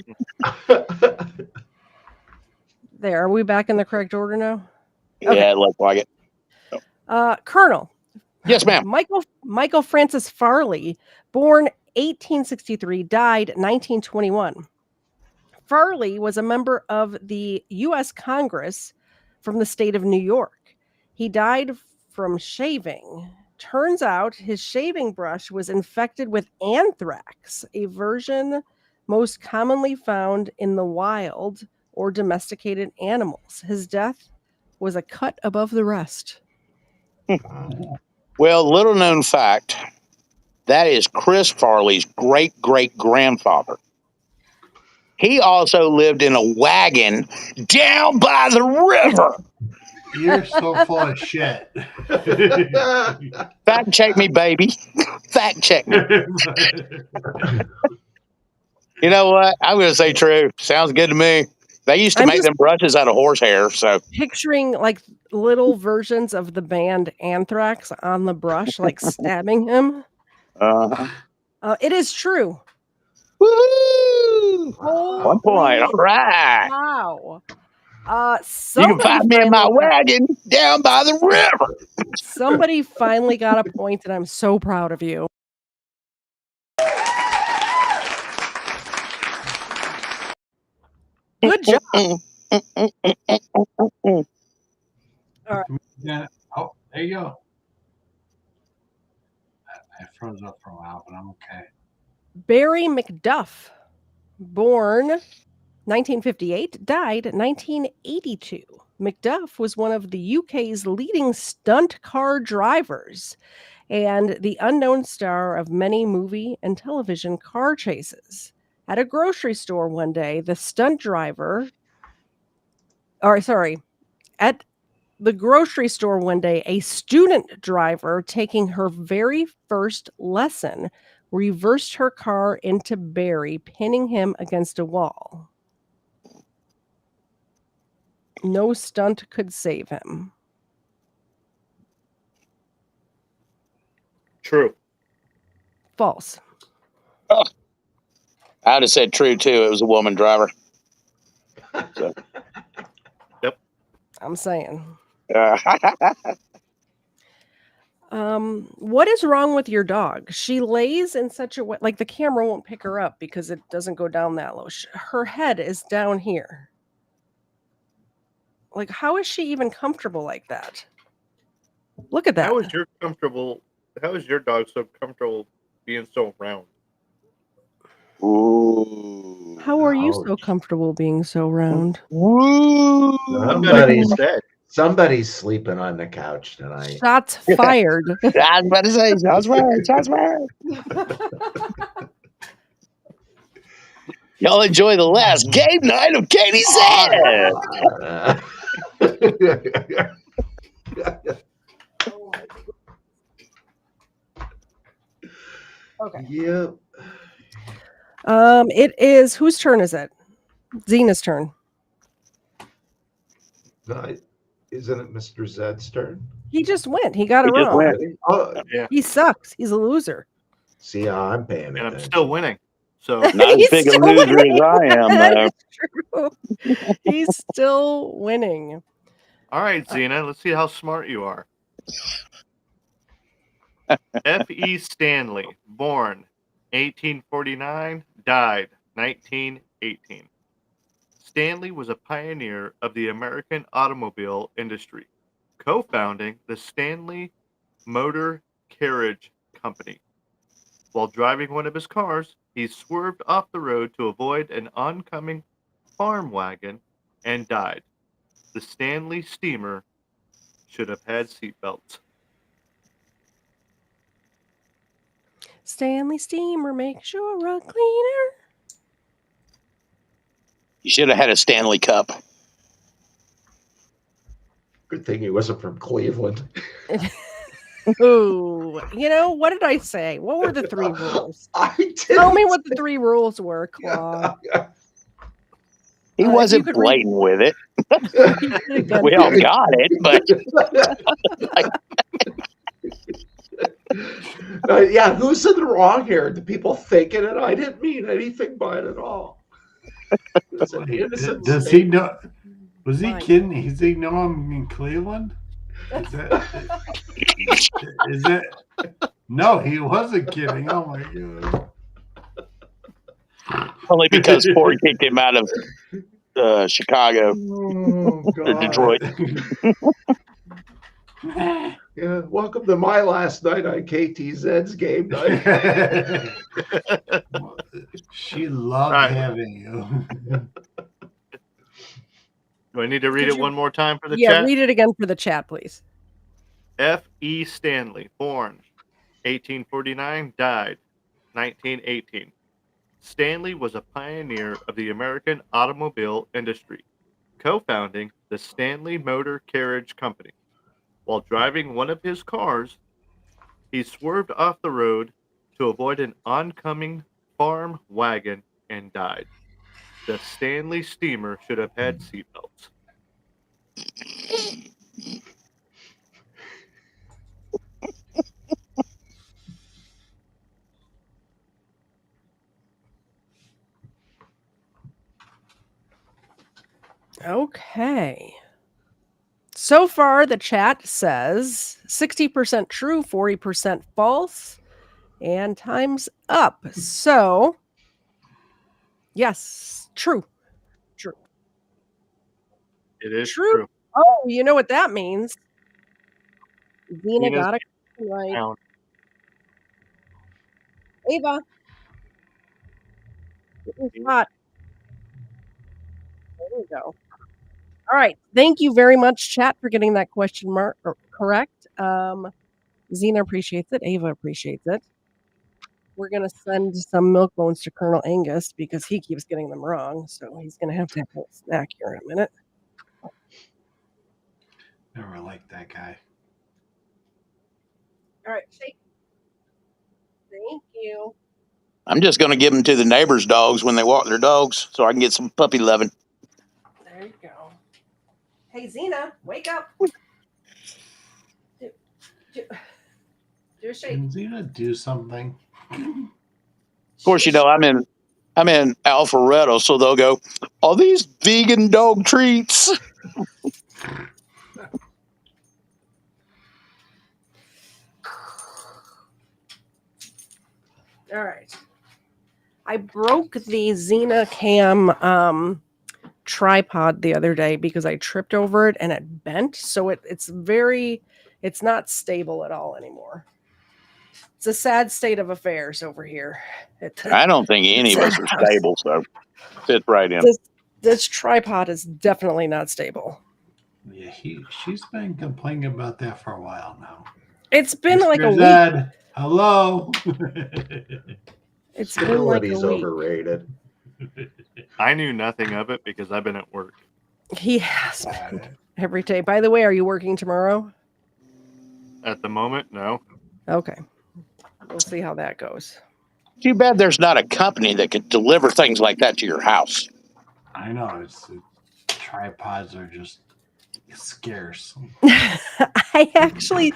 There. Are we back in the correct order now? Yeah, it looks like it. Colonel. Yes, ma'am. Michael Francis Farley, born 1863, died 1921. Farley was a member of the U.S. Congress from the state of New York. He died from shaving. Turns out his shaving brush was infected with anthrax, a version most commonly found in the wild or domesticated animals. His death was a cut above the rest. Well, little known fact, that is Chris Farley's great-great-grandfather. He also lived in a wagon down by the river. You're so full of shit. Fact check me, baby. Fact check me. You know what? I'm going to say true. Sounds good to me. They used to make them brushes out of horsehair. So picturing like little versions of the band Anthrax on the brush, like stabbing him. It is true. Woo! Holy 1 point. All right. Wow. You can find me in my wagon down by the river. Somebody finally got a point, and I'm so proud of you. Good job. All right. Yeah. Oh, there you go. I froze up for a while, but I'm okay. Barry McDuff, born 1958, died 1982. McDuff was one of the UK's leading stunt car drivers and the unknown star of many movie and television car chases. At a grocery store one day, at the grocery store one day, a student driver taking her very first lesson reversed her car into Barry, pinning him against a wall. No stunt could save him. True. False. Oh, I'd have said true too. It was a woman driver. So. Yep. I'm saying. What is wrong with your dog? She lays in such a way, like the camera won't pick her up because it doesn't go down that low. Her head is down here. Like, how is she even comfortable like that? Look at that. How is your dog so comfortable being so round? Ooh. How are you so comfortable being so round? Woo! Somebody's sleeping on the couch tonight. Shots fired. I was about to say, shots fired. Shots fired. Y'all enjoy the last game night of Katie's Head. Okay. Yep. It is, whose turn is it? Zena's turn. No, isn't it Mr. Zed's turn? He just went. He got it wrong. Oh, yeah. He sucks. He's a loser. See, I'm paying attention. And I'm still winning. So not as big a loser as I am, though. True. He's still winning. All right, Zena, let's see how smart you are. F.E. Stanley, born 1849, died 1918. Stanley was a pioneer of the American automobile industry, co-founding the Stanley Motor Carriage Company. While driving one of his cars, he swerved off the road to avoid an oncoming farm wagon and died. The Stanley steamer should have had seatbelts. Stanley steamer makes your rug cleaner. You should have had a Stanley Cup. Good thing he wasn't from Cleveland. Ooh, what did I say? What were the 3 rules? Tell me what the 3 rules were, Claw. He wasn't blatant with it. We all got it, but yeah, who's in the wrong here? The people thinking it? I didn't mean anything by it at all. It's an innocent Does he know? Was he kidding? Does he know I'm in Cleveland? Is that? No, he wasn't kidding. Oh my god! only because Ford kicked him out of Chicago or Detroit. Yeah, welcome to my last night on KTZ's game night. She loved having you. Do I need to read it one more time for the chat? Yeah, read it again for the chat, please. F.E. Stanley, born 1849, died 1918. Stanley was a pioneer of the American automobile industry, co-founding the Stanley Motor Carriage Company. While driving one of his cars, he swerved off the road to avoid an oncoming farm wagon and died. The Stanley steamer should have had seatbelts. Okay. So far, the chat says 60% true, 40% false, and time's up. So, yes, true. True. It is True. true. Oh, you know what that means. Zena got it right. Down. Ava. It's hot. There we go. All right. Thank you very much, chat, for getting that question mark correct. Zena appreciates it. Ava appreciates it. We're going to send some milk bones to Colonel Angus because he keeps getting them wrong. So he's going to have a little snack here in a minute. Never liked that guy. All right. Shake. Thank you. I'm just going to give them to the neighbors' dogs when they walk their dogs so I can get some puppy loving. There you go. Hey, Zena, wake up. Do a shake. Can Zena do something? Of course, I'm in Alpharetta, so they'll go, "Are these vegan dog treats?" All right. I broke the Zena Cam tripod the other day because I tripped over it and it bent. So it's not stable at all anymore. It's a sad state of affairs over here. I don't think any of us are stable, so fit right in. This tripod is definitely not stable. Yeah, she's been complaining about that for a while now. It's been like a week. Hello. It's been like a week. Overrated. I knew nothing of it because I've been at work. He has been every day. By the way, are you working tomorrow? At the moment, no. Okay. We'll see how that goes. Too bad there's not a company that could deliver things like that to your house. I know. Tripods are just scarce. I actually,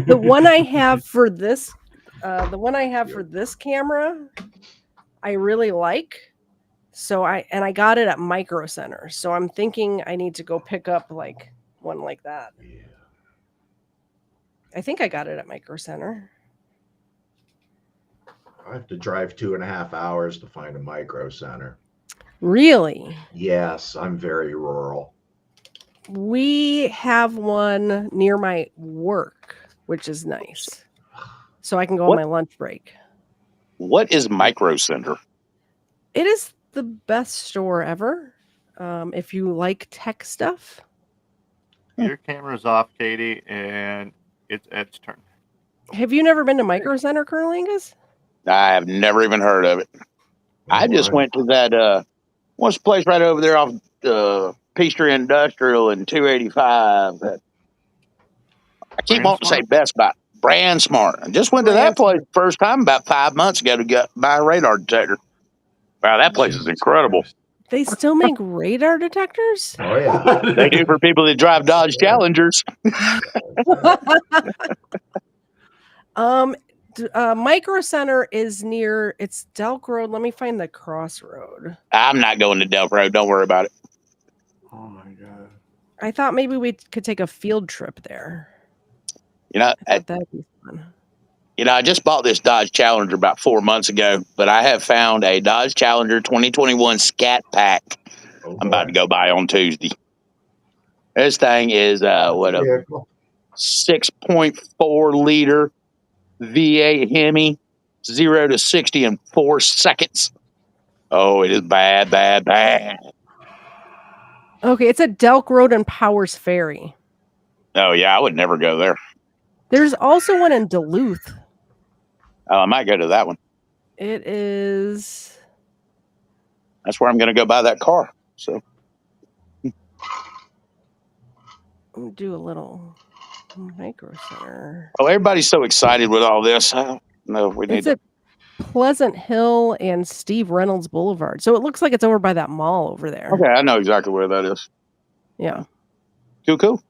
the one I have for this camera, I really like. So I got it at Micro Center. So I'm thinking I need to go pick up like one like that. Yeah. I think I got it at Micro Center. I have to drive 2.5 hours to find a Micro Center. Really? Yes, I'm very rural. We have one near my work, which is nice. So I can go on my lunch break. What is Micro Center? It is the best store ever. If you like tech stuff. Your camera's off, Katie, and it's Ed's turn. Have you never been to Micro Center, Colonel Angus? I have never even heard of it. I just went to that what's the place right over there off Peachtree Industrial and 285. I keep wanting to say Best Buy. Brand Smart. I just went to that place first time about 5 months ago to buy a radar detector. Wow, that place is incredible. They still make radar detectors? Oh, yeah. They do for people that drive Dodge Challengers. Micro Center is near, it's Delk Road. Let me find the crossroad. I'm not going to Delk Road. Don't worry about it. Oh, my God. I thought maybe we could take a field trip there. You know, that'd be fun. You know, I just bought this Dodge Challenger about 4 months ago, but I have found a Dodge Challenger 2021 Scat Pack. I'm about to go buy on Tuesday. This thing is a 6.4 liter V8 Hemi, 0 to 60 in 4 seconds. Oh, it is bad, bad, bad. Okay, it's at Delk Road and Powers Ferry. Oh, yeah, I would never go there. There's also one in Duluth. Oh, I might go to that one. It is. That's where I'm going to go buy that car. So, we'll do a little Micro Center. Oh, everybody's so excited with all this. I don't know if we need to. Pleasant Hill and Steve Reynolds Boulevard. So it looks like it's over by that mall over there. Okay, I know exactly where that is. Yeah. Cool. All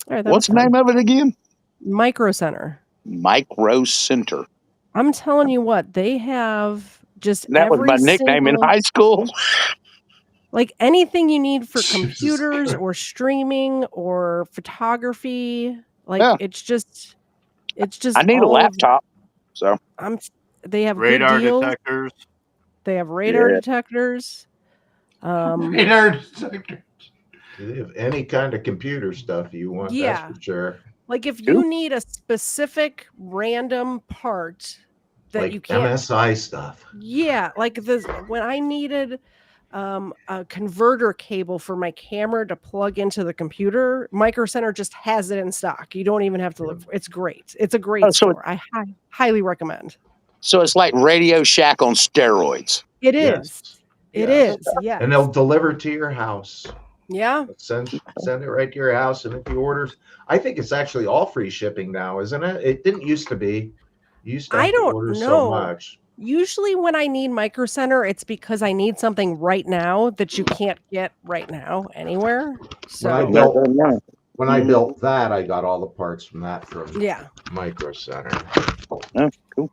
right, what's the name of it again? Micro Center. Micro Center. I'm telling you what, they have just that was my nickname in high school. Like anything you need for computers or streaming or photography. Like it's just I need a laptop. So they have radar good deals. detectors. They have radar detectors. Radar detectors. They have any kind of computer stuff you want, that's for sure. Like if you need a specific random part that like you can't MSI stuff. Yeah, like when I needed a converter cable for my camera to plug into the computer, Micro Center just has it in stock. You don't even have to look for it. It's great. It's a great store. I highly recommend. So it's like Radio Shack on steroids. It is. It is. Yeah. And they'll deliver to your house. Yeah. Send it right to your house. And if you order, I think it's actually all free shipping now, isn't it? It didn't used to be. You used to have to order so much. Usually when I need Micro Center, it's because I need something right now that you can't get right now anywhere. So when I built that, I got all the parts from that from Micro Center. Oh, cool.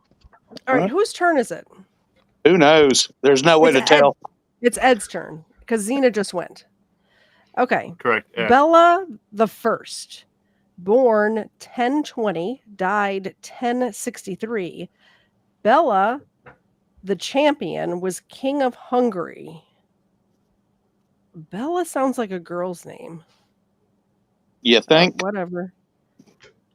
All right, whose turn is it? Who knows? There's no way to tell. It's Ed's turn because Xena just went. Okay. Correct. Ed. Bella the First, born 1020, died 1063. Bella the Champion was king of Hungary. Bella sounds like a girl's name. You think? Whatever.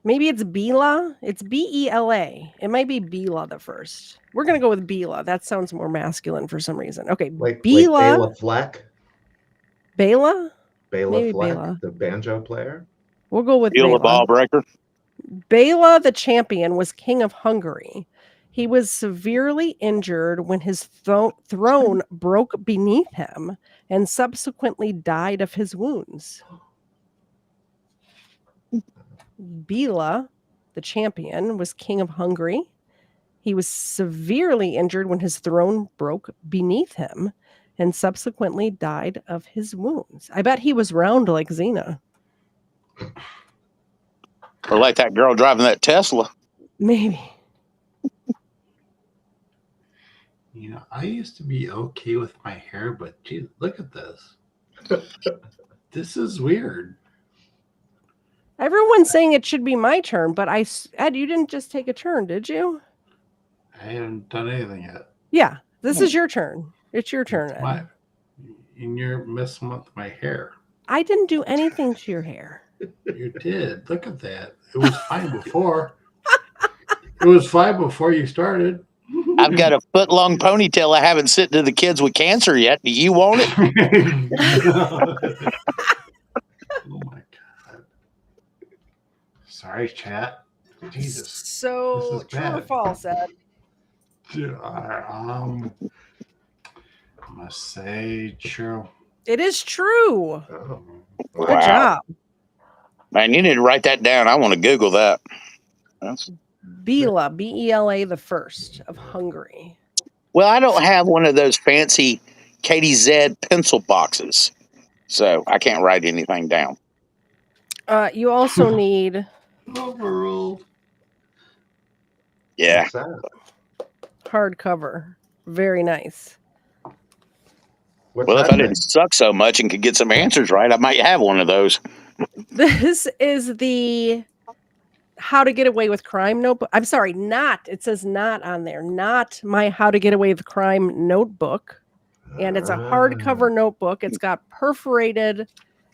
Maybe it's Bela. It's Bela. It might be Bela the First. We're gonna go with Bela. That sounds more masculine for some reason. Okay, like Bela. Bela Fleck. Bela. Bela Fleck, the banjo player. We'll go with Bela Bela. Ballbreaker. Bela the Champion was king of Hungary. He was severely injured when his throne broke beneath him and subsequently died of his wounds. Bela, the Champion, was king of Hungary. He was severely injured when his throne broke beneath him and subsequently died of his wounds. I bet he was round like Xena. Or like that girl driving that Tesla. Maybe. You know, I used to be okay with my hair, but geez, look at this. This is weird. Everyone's saying it should be my turn, but Ed, you didn't just take a turn, did you? I haven't done anything yet. Yeah, this is your turn. It's your turn, Ed. And you're messing with my hair. I didn't do anything to your hair. You did. Look at that. It was fine before. It was fine before you started. I've got a foot-long ponytail I haven't sent to the kids with cancer yet. Do you want it? Oh my god. Sorry, chat. Jesus. So true or false, Ed? I'm gonna say true. It is true. Oh. Good job. Man, you need to write that down. I want to Google that. Bela, B-E-L-A, the first of Hungary. Well, I don't have one of those fancy KDZ pencil boxes, so I can't write anything down. You also need overruled. Yeah. Hardcover. Very nice. Well, if I didn't suck so much and could get some answers right, I might have one of those. This is the How to Get Away with Crime notebook. I'm sorry, not. It says not on there. Not my How to Get Away with Crime notebook. And it's a hardcover notebook. It's got perforated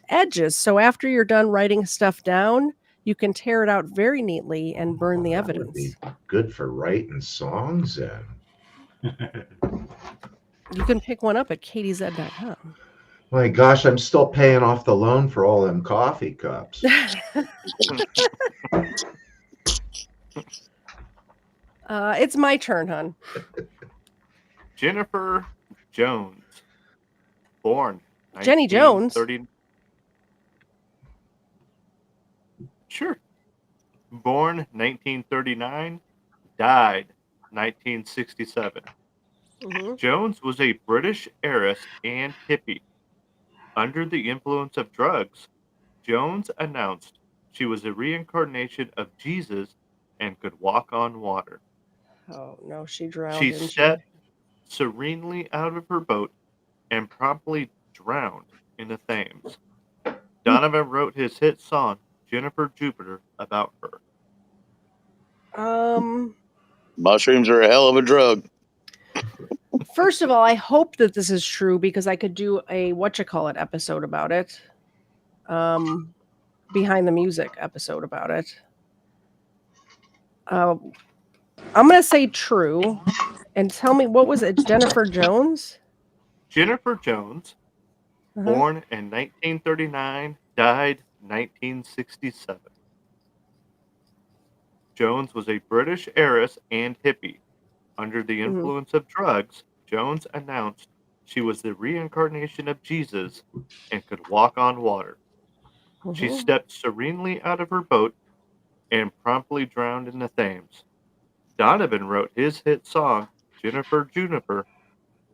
edges. So after you're done writing stuff down, you can tear it out very neatly and burn the evidence. Would be good for writing songs then. You can pick one up at katiez.com. My gosh, I'm still paying off the loan for all them coffee cups. It's my turn, hon. Jennifer Jones, born Jenny Jones? 1930. Sure. Born 1939, died 1967. Mm-hmm. Jones was a British heiress and hippie. Under the influence of drugs, Jones announced she was a reincarnation of Jesus and could walk on water. Oh, no, she drowned. She didn't stepped serenely out of her boat and promptly drowned in the Thames. Donovan wrote his hit song, Jennifer Jupiter, about her. Mushrooms are a hell of a drug. First of all, I hope that this is true because I could do a whatchamacallit episode about it. Behind the music episode about it. I'm going to say true. And tell me, what was it? Jennifer Jones? Jennifer Jones, born in 1939, died 1967. Jones was a British heiress and hippie. Under the influence of drugs, Jones announced she was the reincarnation of Jesus and could walk on water. She stepped serenely out of her boat and promptly drowned in the Thames. Donovan wrote his hit song, Jennifer Juniper,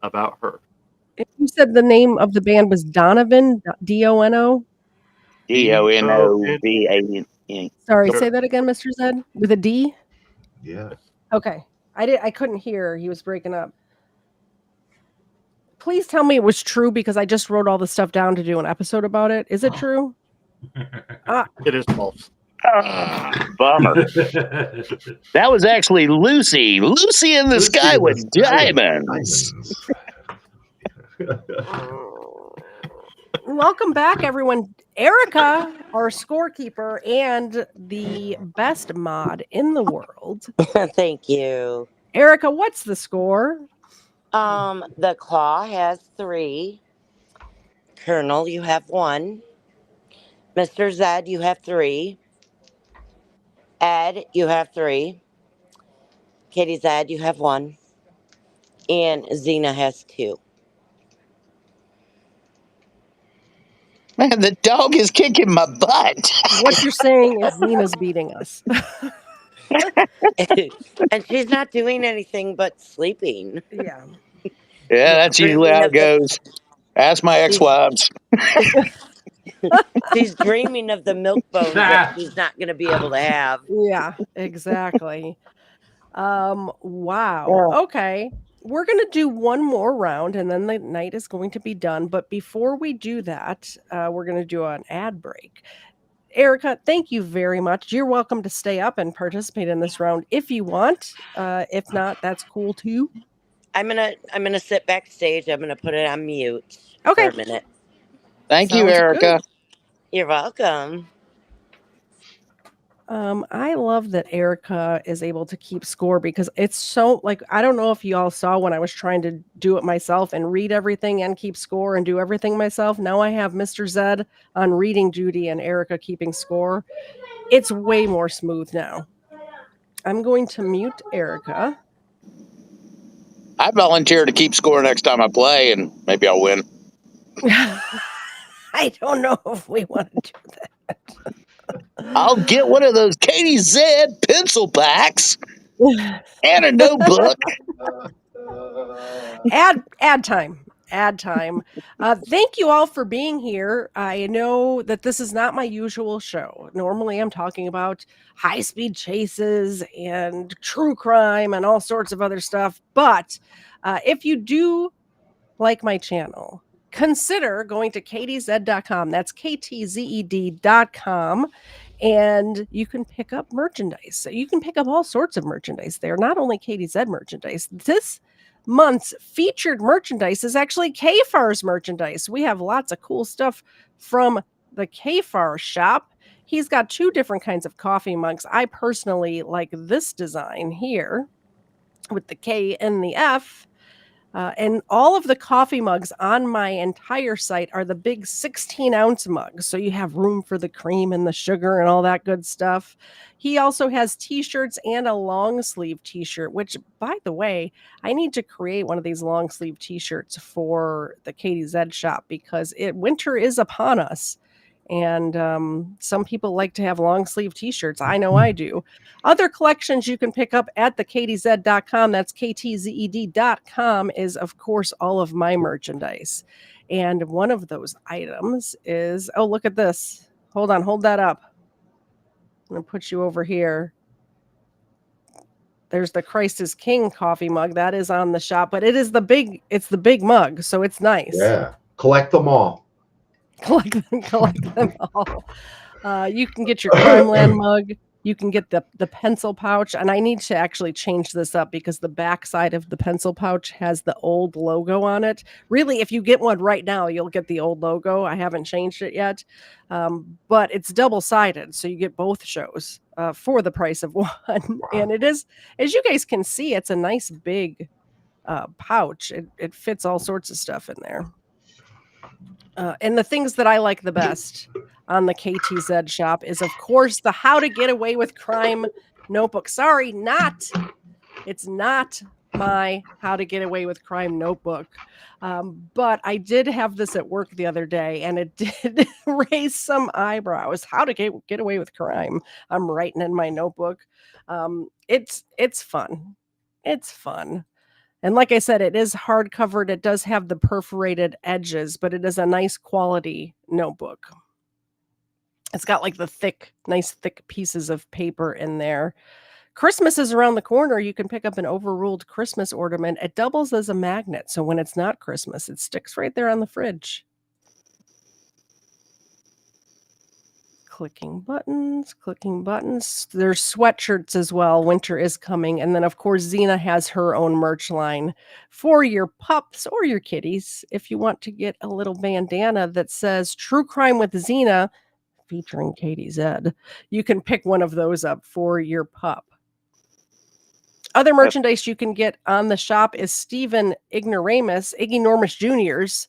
about her. You said the name of the band was Donovan, D-O-N-O? D-O-N-O-V-A-N. Sorry, say that again, Mr. Zed, with a D? Yeah. Okay. I couldn't hear. He was breaking up. Please tell me it was true because I just wrote all the stuff down to do an episode about it. Is it true? It is false. Bummer. That was actually Lucy. Lucy in the sky with diamonds. Welcome back, everyone. Erica, our scorekeeper and the best mod in the world. Thank you. Erica, what's the score? The Claw has 3. Colonel, you have 1. Mr. Zed, you have 3. Ed, you have 3. Katie Zed, you have 1. And Xena has 2. Man, the dog is kicking my butt. What you're saying is Xena's beating us. And she's not doing anything but sleeping. Yeah. Yeah, that's usually how it goes. Ask my ex-wives. She's dreaming of the milk bones that she's not going to be able to have. Yeah, exactly. Wow. Okay. We're going to do one more round and then the night is going to be done. But before we do that, we're going to do an ad break. Erica, thank you very much. You're welcome to stay up and participate in this round if you want. If not, that's cool too. I'm gonna sit backstage. I'm gonna put it on mute for a minute. Thank you, Erica. You're welcome. I love that Erica is able to keep score because it's so like I don't know if you all saw when I was trying to do it myself and read everything and keep score and do everything myself. Now I have Mr. Zed on reading duty and Erica keeping score. It's way more smooth now. I'm going to mute Erica. I volunteer to keep score next time I play, and maybe I'll win. I don't know if we want to do that. I'll get one of those Katie Zed pencil packs and a notebook. Ad time. Thank you all for being here. I know that this is not my usual show. Normally I'm talking about high-speed chases and true crime and all sorts of other stuff. But if you do like my channel, consider going to ktzed.com. That's KTZED.com. And you can pick up merchandise. So you can pick up all sorts of merchandise there, not only KTZ merchandise. This month's featured merchandise is actually KFAR's merchandise. We have lots of cool stuff from the KFAR shop. He's got 2 different kinds of coffee mugs. I personally like this design here with the K and the F. And all of the coffee mugs on my entire site are the big 16-ounce mugs. So you have room for the cream and the sugar and all that good stuff. He also has t-shirts and a long sleeve t-shirt, which, by the way, I need to create one of these long sleeve t-shirts for the KTZ shop because winter is upon us. And some people like to have long sleeve t-shirts. I know I do. Other collections you can pick up at the ktzed.com, that's KTZED.com, is, of course, all of my merchandise. And one of those items is, oh, look at this. Hold on, hold that up. I'm going to put you over here. There's the Christ is King coffee mug. That is on the shop, but it's the big mug, so it's nice. Yeah, collect them all. Collect them all. You can get your Crimeland mug. You can get the pencil pouch, and I need to actually change this up because the back side of the pencil pouch has the old logo on it. Really, if you get one right now, you'll get the old logo. I haven't changed it yet, but it's double-sided, so you get both shows for the price of one. Wow. And it is, as you guys can see, it's a nice big pouch. It fits all sorts of stuff in there. And the things that I like the best on the KTZ shop is, of course, the How to Get Away with Crime notebook. Sorry, it's not my How to Get Away with Crime notebook. But I did have this at work the other day, and it did raise some eyebrows. How to get away with crime. I'm writing in my notebook. It's fun. It's fun. And like I said, it is hard covered. It does have the perforated edges, but it is a nice quality notebook. It's got like the nice thick pieces of paper in there. Christmas is around the corner. You can pick up an overruled Christmas ornament. It doubles as a magnet. So when it's not Christmas, it sticks right there on the fridge. Clicking buttons. There's sweatshirts as well. Winter is coming. And then, of course, Xena has her own merch line for your pups or your kitties. If you want to get a little bandana that says True Crime with Xena, featuring KTZ, you can pick one of those up for your pup. Other merchandise you can get on the shop is Stephen Ignoramus, Ignormus Jr.'s.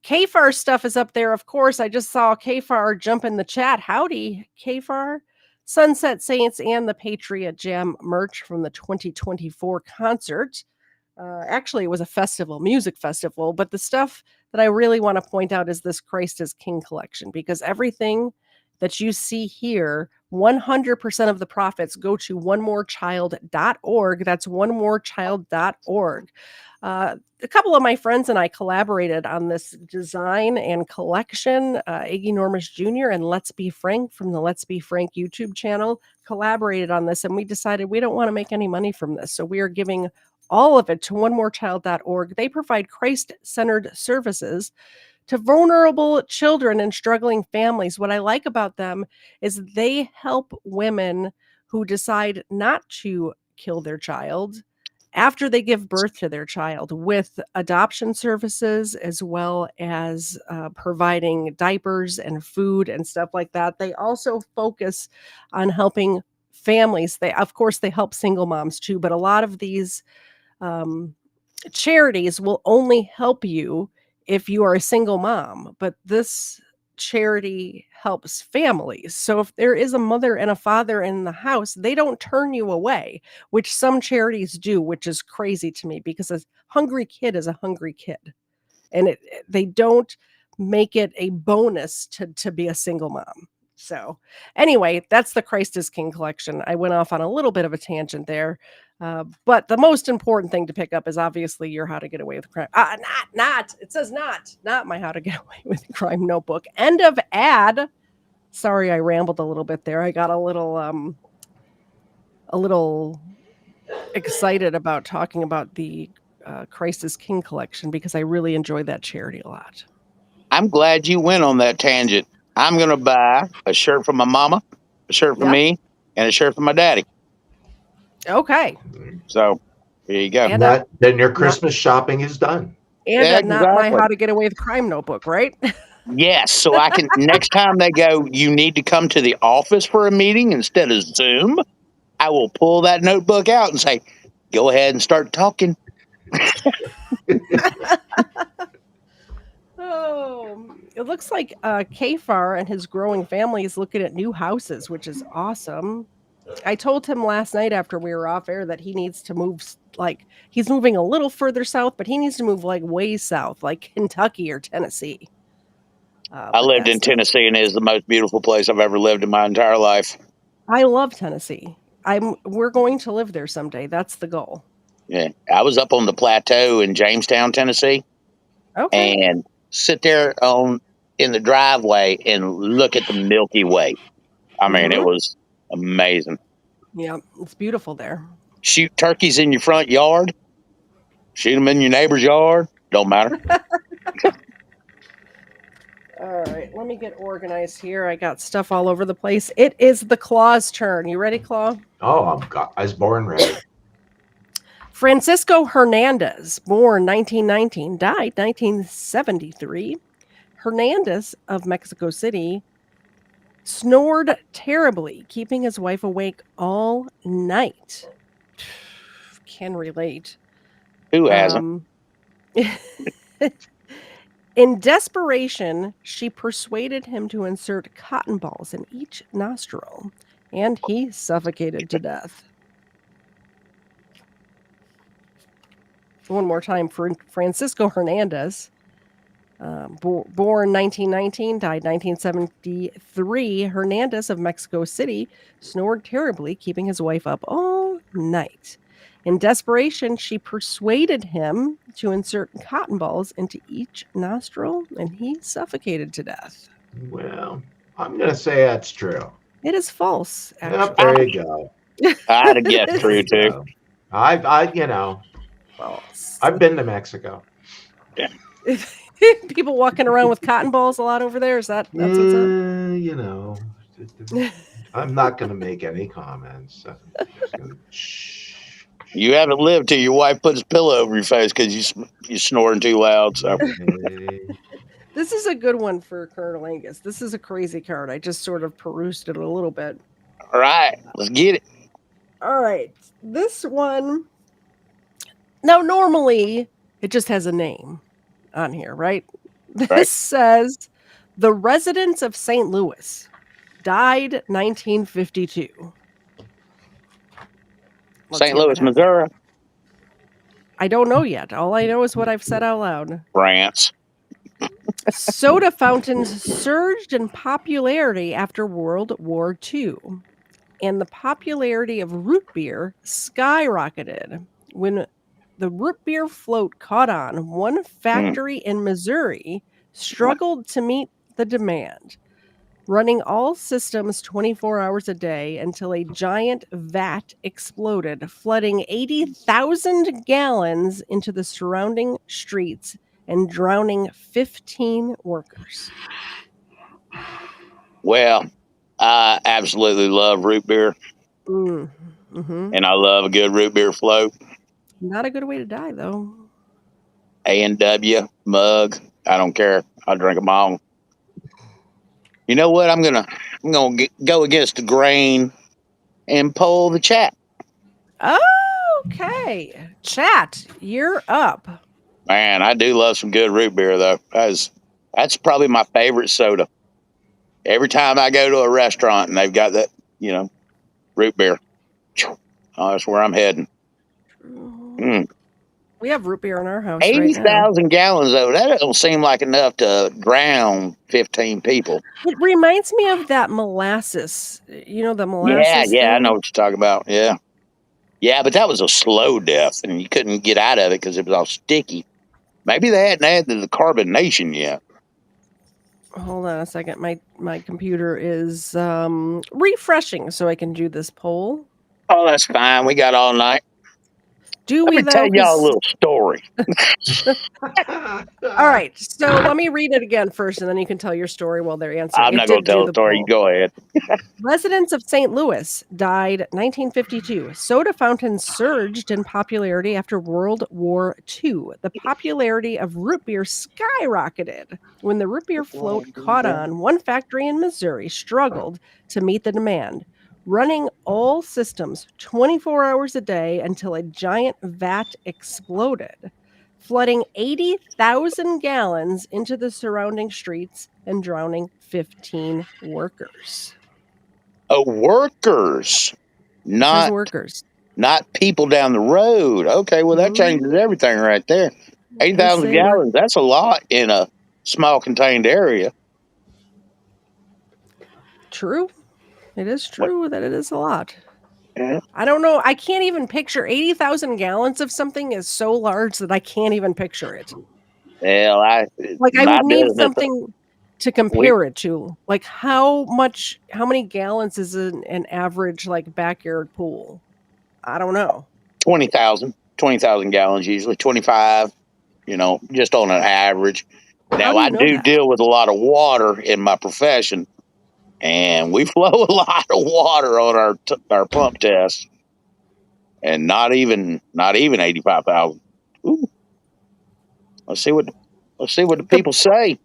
KFAR stuff is up there, of course. I just saw KFAR jump in the chat. Howdy, KFAR. Sunset Saints and the Patriot Jam merch from the 2024 concert. Actually, it was a music festival, but the stuff that I really want to point out is this Christ is King collection, because everything that you see here, 100% of the profits go to onemorechild.org. That's onemorechild.org. A couple of my friends and I collaborated on this design and collection. Iggy Normus Jr. and Let's Be Frank from the Let's Be Frank YouTube channel collaborated on this, and we decided we don't want to make any money from this. So we are giving all of it to onemorechild.org. They provide Christ-centered services to vulnerable children and struggling families. What I like about them is they help women who decide not to kill their child after they give birth to their child, with adoption services as well as providing diapers and food and stuff like that. They also focus on helping families. Of course, they help single moms too, but a lot of these charities will only help you if you are a single mom, but this charity helps families. So if there is a mother and a father in the house, they don't turn you away, which some charities do, which is crazy to me because a hungry kid is a hungry kid. And they don't make it a bonus to be a single mom. So anyway, that's the Christ is King collection. I went off on a little bit of a tangent there. But the most important thing to pick up is obviously your How to Get Away with Crime. It says not my How to Get Away with Crime notebook. End of ad. Sorry, I rambled a little bit there. I got a little excited about talking about the Christ is King collection because I really enjoy that charity a lot. I'm glad you went on that tangent. I'm going to buy a shirt for my mama, a shirt for me, and a shirt for my daddy. Okay. So there you go. And then your Christmas shopping is done. And not my How to Get Away with Crime notebook, right? Yes. So I can, next time they go, you need to come to the office for a meeting instead of Zoom, I will pull that notebook out and say, go ahead and start talking. Oh, it looks like Kafar and his growing family is looking at new houses, which is awesome. I told him last night after we were off air that he needs to move, like he's moving a little further south, but he needs to move like way south, like Kentucky or Tennessee. I lived in Tennessee, and it is the most beautiful place I've ever lived in my entire life. I love Tennessee. We're going to live there someday. That's the goal. Yeah, I was up on the plateau in Jamestown, Tennessee, and sit there in the driveway and look at the Milky Way. I mean, it was amazing. Yeah, it's beautiful there. Shoot turkeys in your front yard. Shoot them in your neighbor's yard. Don't matter. All right, let me get organized here. I got stuff all over the place. It is the Claw's turn. You ready, Claw? Oh, I was born ready. Francisco Hernandez, born 1919, died 1973. Hernandez of Mexico City snored terribly, keeping his wife awake all night. Can relate. Who hasn't? In desperation, she persuaded him to insert cotton balls in each nostril, and he suffocated to death. One more time for Francisco Hernandez, born 1919, died 1973. Hernandez of Mexico City snored terribly, keeping his wife up all night. In desperation, she persuaded him to insert cotton balls into each nostril, and he suffocated to death. Well, I'm going to say that's true. It is false, actually. Yep, there you go. I'd have guessed true, too. I've been to Mexico. Yeah. People walking around with cotton balls a lot over there? Is that's what's up? I'm not going to make any comments. You haven't lived till your wife puts a pillow over your face because you're snoring too loud. So this is a good one for Colonel Angus. This is a crazy card. I just sort of perused it a little bit. All right, let's get it. All right, this one. Now, normally it just has a name on here, right? This says the residents of St. Louis died 1952. St. Louis, Missouri. I don't know yet. All I know is what I've said out loud. France. Soda fountains surged in popularity after World War II, and the popularity of root beer skyrocketed. When the root beer float caught on, one factory in Missouri struggled to meet the demand, running all systems 24 hours a day until a giant vat exploded, flooding 80,000 gallons into the surrounding streets and drowning 15 workers. Well, I absolutely love root beer. And I love a good root beer float. Not a good way to die, though. A&W, mug. I don't care. I'll drink them all. You know what? I'm gonna go against the grain and poll the chat. Okay. Chat, you're up. Man, I do love some good root beer, though. That's probably my favorite soda. Every time I go to a restaurant and they've got that, root beer, that's where I'm heading. We have root beer in our house 80,000 gallons, though. That don't seem like enough to drown 15 people. It reminds me of that molasses. You know, the molasses Yeah, I thing? know what you're talking about. Yeah. Yeah, but that was a slow death, and you couldn't get out of it because it was all sticky. Maybe they hadn't added the carbonation yet. Hold on a second. My computer is refreshing so I can do this poll. Oh, that's fine. We got all night. Let me tell y'all a little story. All right. So let me read it again first, and then you can tell your story while they're answering. I'm not going to tell the story. You go ahead. Residents of St. Louis died 1952. Soda fountains surged in popularity after World War II. The popularity of root beer skyrocketed when the root beer float caught on. One factory in Missouri struggled to meet the demand, running all systems 24 hours a day until a giant vat exploded, flooding 80,000 gallons into the surrounding streets and drowning 15 workers. Oh, workers, not workers, not people down the road. Okay, well that changes everything right there. 8,000 gallons. That's a lot in a small contained area. True. It is true that it is a lot. Yeah. I don't know. I can't even picture 80,000 gallons of something is so large that I can't even picture it. Well, I would need something to compare it to. Like how many gallons is an average like backyard pool? I don't know. 20,000 gallons usually, 25, just on an average. Now, I do deal with a lot of water in my profession, and we flow a lot of water on our pump tests, and not even 85,000. Let's see what the people say.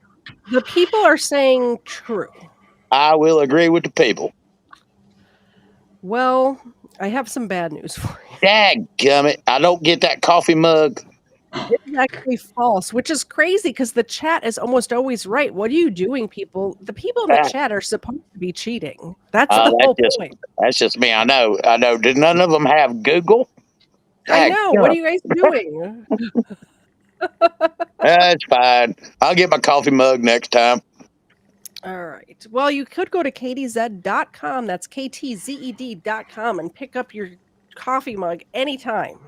The people are saying true. I will agree with the people. Well, I have some bad news for you. Dadgummit, I don't get that coffee mug. It's actually false, which is crazy because the chat is almost always right. What are you doing, people? The people in the chat are supposed to be cheating. That's the whole point. That's just me. I know. Did none of them have Google? I know. What are you guys doing? That's fine. I'll get my coffee mug next time. All right. Well, you could go to ktzed.com. That's KTZED.com and pick up your coffee mug anytime.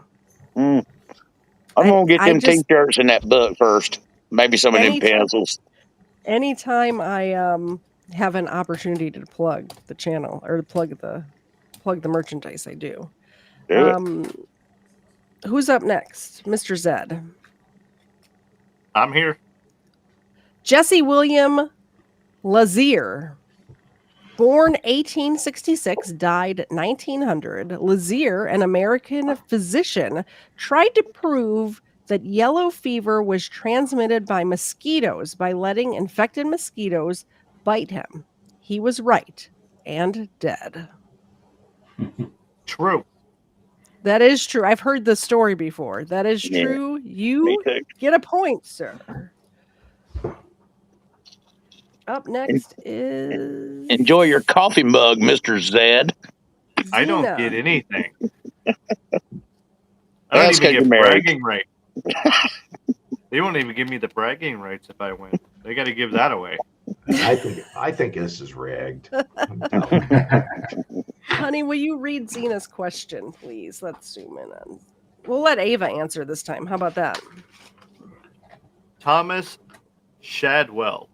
I'm going to get them t-shirts in that book first. Maybe some of them pencils. Anytime I have an opportunity to plug the channel or to plug the merchandise, I do. Who's up next? Mr. Zed. I'm here. Jesse William Lazier. Born 1866, died 1900, Lazier, an American physician, tried to prove that yellow fever was transmitted by mosquitoes by letting infected mosquitoes bite him. He was right and dead. True. That is true. I've heard this story before. That is true. You get a point, sir. Up next is... Enjoy your coffee mug, Mr. Zed. I don't get anything. I don't even get bragging rights. They won't even give me the bragging rights if I win. They got to give that away. I think this is rigged. Honey, will you read Zena's question, please? Let's zoom in on. We'll let Ava answer this time. How about that? Thomas Shadwell,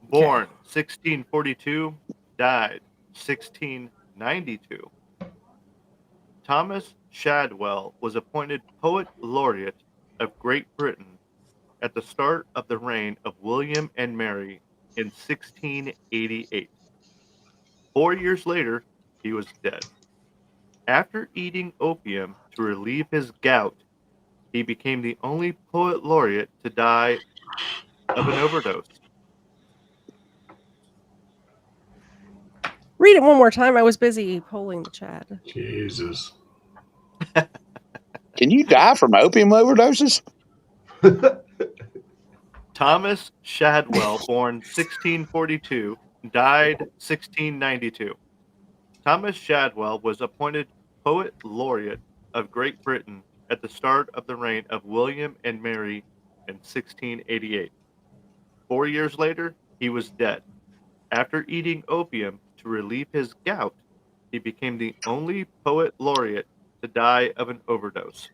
born 1642, died 1692. Thomas Shadwell was appointed Poet Laureate of Great Britain at the start of the reign of William and Mary in 1688. 4 years later, he was dead. After eating opium to relieve his gout he became the only poet laureate to die of an overdose. Read it one more time. I was busy polling the chat. Jesus. Can you die from opium overdoses? Thomas Shadwell, born 1642, died 1692. Thomas Shadwell was appointed Poet Laureate of Great Britain at the start of the reign of William and Mary in 1688. 4 years later, he was dead. After eating opium to relieve his gout, he became the only Poet Laureate to die of an overdose.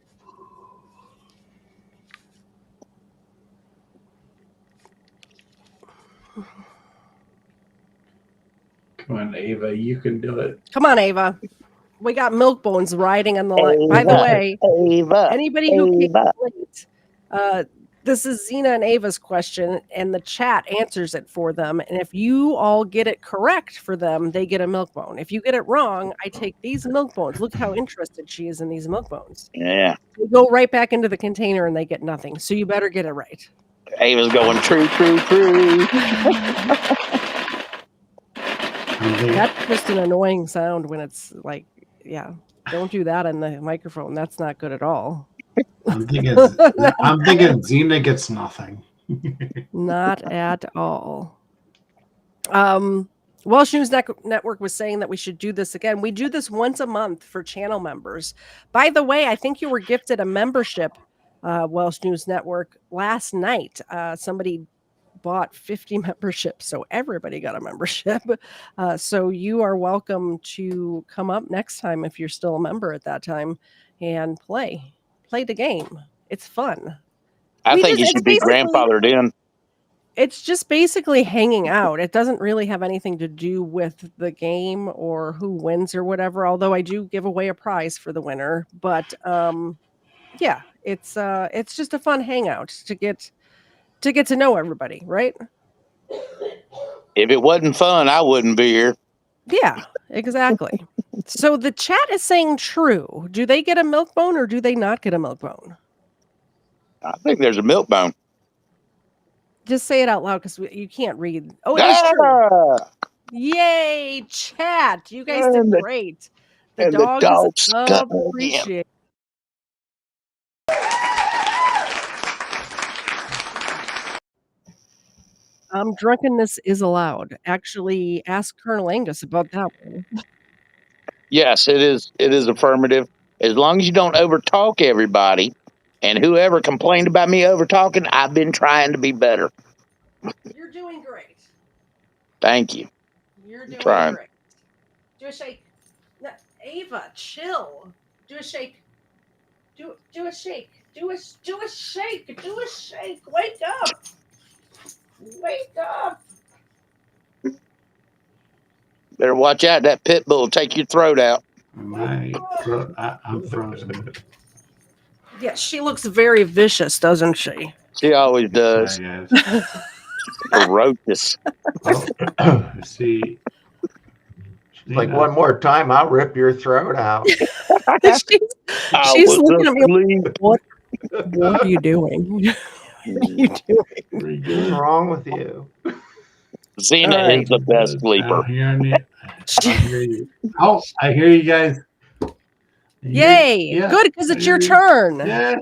Come on, Ava, you can do it. Come on, Ava. We got Milk Bones riding on the line. By the way, anybody who came late, this is Xena and Ava's question, and the chat answers it for them. And if you all get it correct for them, they get a milk bone. If you get it wrong, I take these milk bones. Look how interested she is in these milk bones. Yeah. They go right back into the container and they get nothing. So you better get it right. Ava's going true. That's just an annoying sound when it's like, yeah, don't do that in the microphone. That's not good at all. I'm thinking Xena gets nothing. Not at all. Welsh News Network was saying that we should do this again. We do this once a month for channel members. By the way, I think you were gifted a membership, Welsh News Network, last night. Somebody bought 50 memberships, so everybody got a membership. So you are welcome to come up next time if you're still a member at that time and play the game. It's fun. I think you should be grandfathered in. It's just basically hanging out. It doesn't really have anything to do with the game or who wins or whatever, although I do give away a prize for the winner. But yeah, it's just a fun hangout to get to know everybody, right? If it wasn't fun, I wouldn't be here. Yeah, exactly. So the chat is saying true. Do they get a milk bone or do they not get a milk bone? I think there's a milk bone. Just say it out loud because you can't read. Oh, it is true. Yay, chat. You guys did great. The dogs appreciate it. Drunkenness is allowed. Actually, ask Colonel Angus about that one. Yes, it is. It is affirmative. As long as you don't overtalk everybody, and whoever complained about me overtalking, I've been trying to be better. You're doing great. Thank you. You're doing great. Do a shake. No, Ava, chill. Do a shake. Do a shake. Do a shake. Do a shake. Wake up. Wake up. Better watch out. That pit bull will take your throat out. I'm frozen. Yeah, she looks very vicious, doesn't she? She always does. Ferocious. See, like one more time, I'll rip your throat out. she's looking at me. What are you doing? What are you doing? What's wrong with you? Xena is the best sleeper. I hear you guys. Yay! Yeah, good, because it's your turn. Yeah.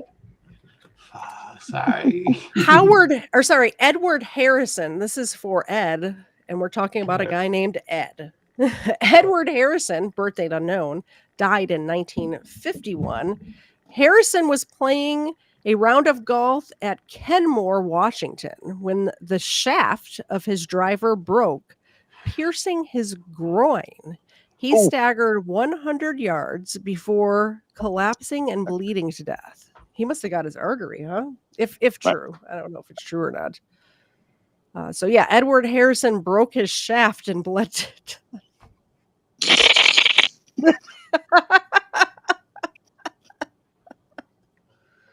Sorry. Edward Harrison. This is for Ed, and we're talking about a guy named Ed. Edward Harrison, birth date unknown, died in 1951. Harrison was playing a round of golf at Kenmore, Washington, when the shaft of his driver broke, piercing his groin. He staggered 100 yards before collapsing and bleeding to death. He must have got his artery, huh? If true. I don't know if it's true or not. So yeah, Edward Harrison broke his shaft and bled to death.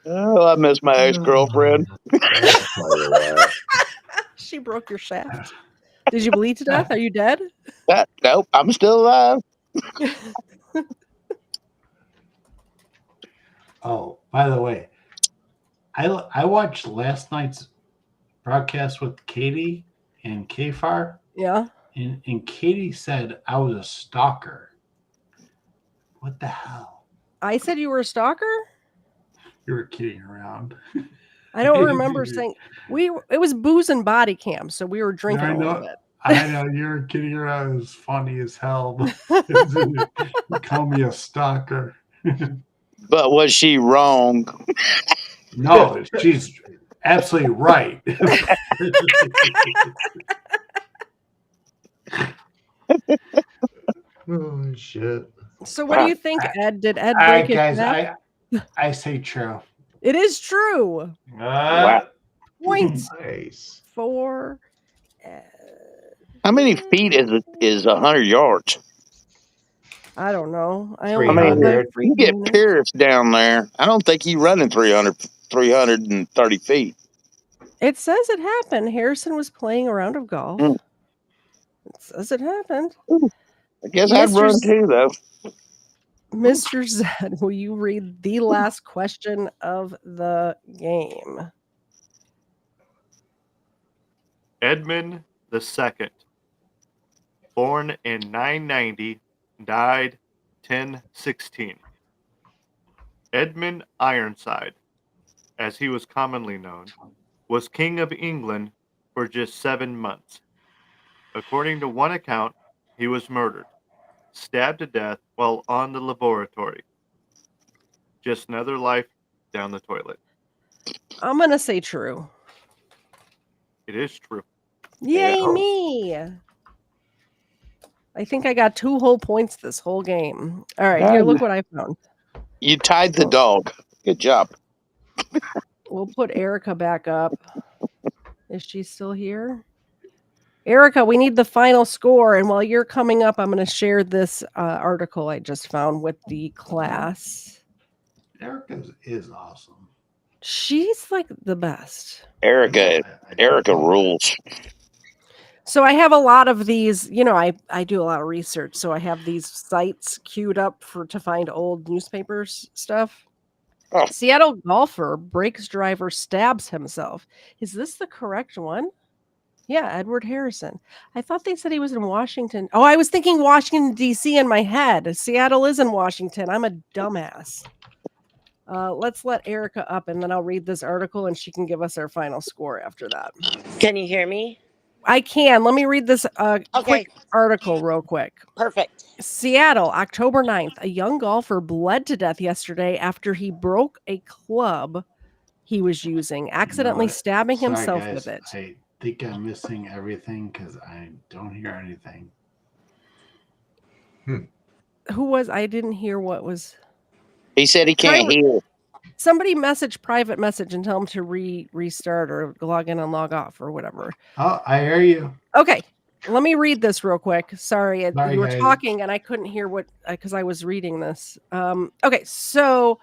Oh, I miss my ex-girlfriend. She broke your shaft. Did you bleed to death? Are you dead? Nope, I'm still alive. Oh, by the way, I watched last night's broadcast with Katie and Kfar. Yeah. And Katie said I was a stalker. What the hell? I said you were a stalker? You were kidding around. I don't remember saying it was booze and body cam, so we were drinking a little bit. I know you were kidding around. It was funny as hell. You call me a stalker. But was she wrong? No, she's absolutely right. Oh shit. So what do you think, Ed? Did Ed All break right, his guys, back? I say true. It is true. Wow. Points Nice. for How many feet is 100 yards? I don't know. I I only have my mean, free you get units. Pierce down there. I don't think he's running 330 feet. It says it happened. Harrison was playing a round of golf. It says it happened. I guess I'd run too, though. Mr. Zed, will you read the last question of the game? Edmund II, born in 990, died 1016. Edmund Ironside, as he was commonly known, was King of England for just 7 months. According to one account, he was murdered, stabbed to death while on the laboratory. Just another life down the toilet. I'm going to say true. It is true. Yay, me. I think I got 2 whole points this whole game. All right, here, look what I found. You tied the dog. Good job. We'll put Erica back up. Is she still here? Erica, we need the final score. And while you're coming up, I'm going to share this article I just found with the class. Erica is awesome. She's like the best. Erica rules. So I have a lot of these, I do a lot of research. So I have these sites queued up to find old newspapers stuff. Oh. Seattle golfer breaks driver stabs himself. Is this the correct one? Yeah, Edward Harrison. I thought they said he was in Washington. Oh, I was thinking Washington, D.C. in my head. Seattle is in Washington. I'm a dumbass. Let's let Erica up, and then I'll read this article, and she can give us our final score after that. Can you hear me? I can. Let me read this quick article real quick. Perfect. Seattle, October 9th. A young golfer bled to death yesterday after he broke a club he was using, accidentally stabbing himself with it. I think I'm missing everything because I don't hear anything. Who was? I didn't hear what was. He said he can't hear. Somebody message private message and tell him to restart or log in and log off or whatever. Oh, I hear you. Okay. Let me read this real quick. Sorry, you were guys. talking and I couldn't hear what because I was reading this. Okay, so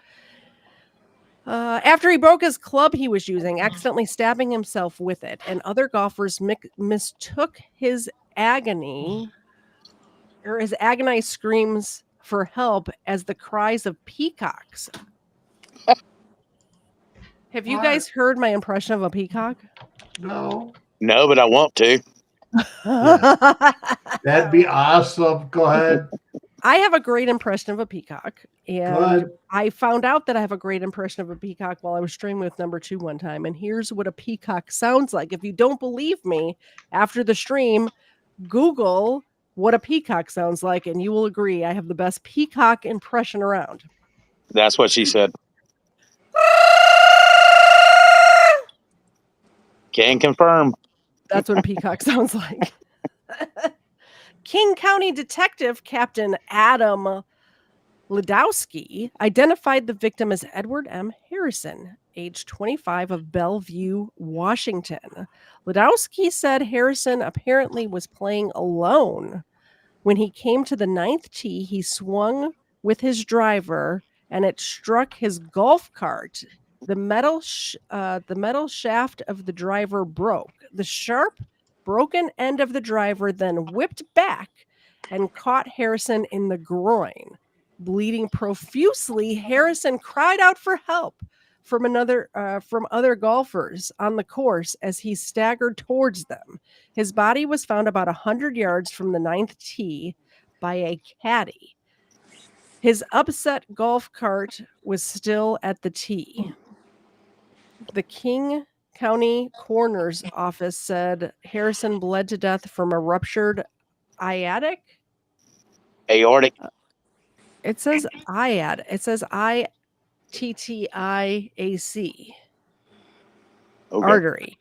after he broke his club he was using, accidentally stabbing himself with it, and other golfers mistook his agony or his agonized screams for help as the cries of peacocks. Have you guys heard my impression of a peacock? No. No, but I want to. Yeah. That'd be awesome. Go ahead. I have a great impression of a peacock. And Good. I found out that I have a great impression of a peacock while I was streaming with number 2 one time. And here's what a peacock sounds like. If you don't believe me, after the stream, Google what a peacock sounds like, and you will agree I have the best peacock impression around. That's what she said. Can confirm. That's what a peacock sounds like. King County Detective Captain Adam Ledowski identified the victim as Edward M. Harrison, age 25, of Bellevue, Washington. Ledowski said Harrison apparently was playing alone. When he came to the 9th tee, he swung with his driver and it struck his golf cart. The metal shaft of the driver broke. The sharp, broken end of the driver then whipped back and caught Harrison in the groin. Bleeding profusely, Harrison cried out for help, from other golfers on the course as he staggered towards them. His body was found about 100 yards from the 9th tee by a caddy. His upset golf cart was still at the tee. The King County Coroner's Office said Harrison bled to death from a ruptured aortic. It says IAD. It says ITTIAC. Artery.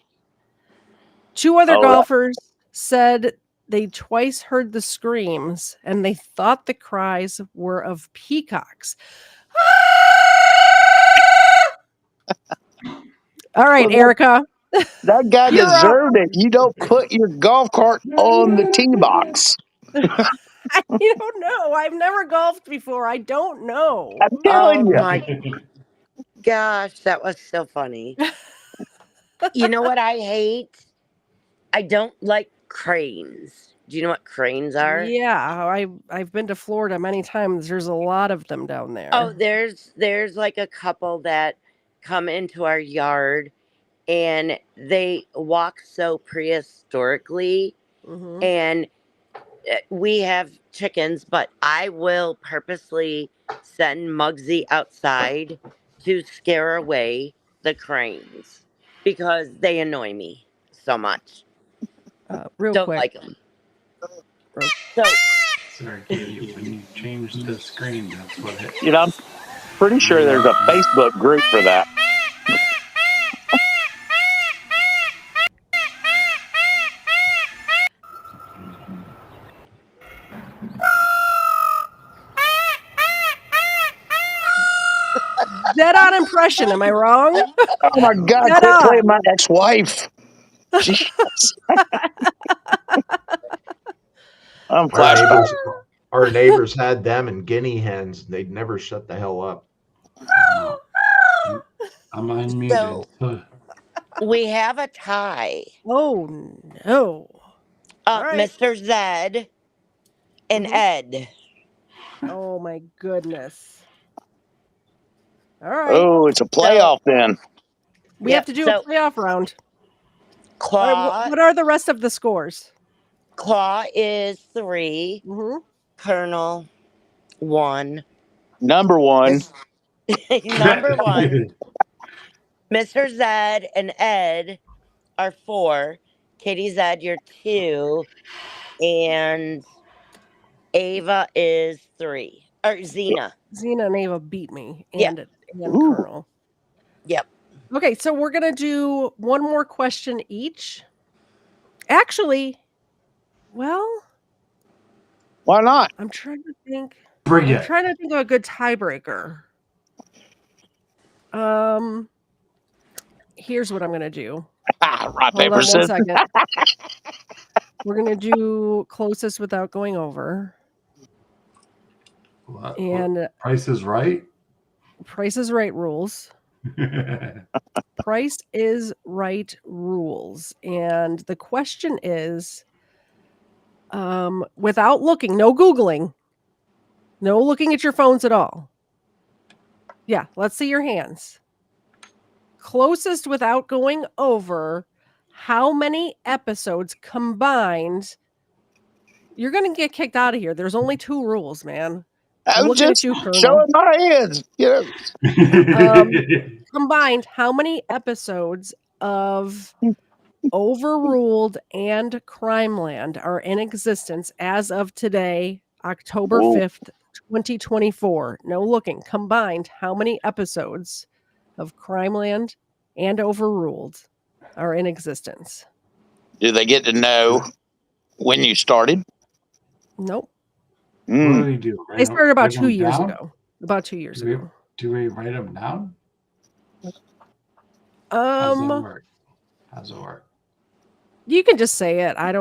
2 other golfers said they twice heard the screams and they thought the cries were of peacocks. All right, Erica. That guy deserved it. You don't put your golf cart on the tee box. I don't know. I've never golfed before. I don't know. I'm telling you. My gosh, that was so funny. You know what I hate? I don't like cranes. Do you know what cranes are? Yeah, I've been to Florida many times. There's a lot of them down there. Oh, there's like a couple that come into our yard and they walk so prehistorically. Mm-hmm. And we have chickens, but I will purposely send Muggsy outside to scare away the cranes because they annoy me so much. Real Don't quick. like them. So, sorry, Katie, when you change the screen, that's what it is. You know, I'm pretty sure there's a Facebook group for that. Dead on impression, am I wrong? Oh my God, Dead quit on. playing my ex-wife. Jesus. I'm flashback. Our neighbors had them and guinea hens. They'd never shut the hell up. I'm unmuted. So, we have a tie. Oh, no. Right. Mr. Zed and Ed. Oh, my goodness. All right. Oh, it's a playoff then. We have to do a playoff round. Claw. Right, what are the rest of the scores? Claw is 3. Mm-hmm. Colonel 1. Number 1. Number 1. Mr. Zed and Ed are 4. Katie Zed, you're 2. And Ava is 3. Or Xena. Xena and Ava beat me. And Ooh. Colonel. Yep. Okay, so we're going to do one more question each. Actually, well, why not? I'm trying to think. Bring it. I'm trying to think of a good tiebreaker. Here's what I'm going to do. Rock, Hold paper, on scissors. 1 second. We're going to do closest without going over. What? And Price is Right? Price is Right rules. Price is Right rules. And the question is, without looking, no Googling, no looking at your phones at all. Yeah, let's see your hands. Closest without going over, how many episodes combined? You're going to get kicked out of here. There's only 2 rules, man. I'm looking at you, showing my hands. Yeah. Combined, how many episodes of Overruled and Crimeland are in existence as of today, October 5th, 2024? No looking. Combined, how many episodes of Crimeland and Overruled are in existence? Do they get to know when you started? Nope. What do we do? They started about 2 years ago. About 2 years ago. Do we write them down? How's it work? You can just say it. I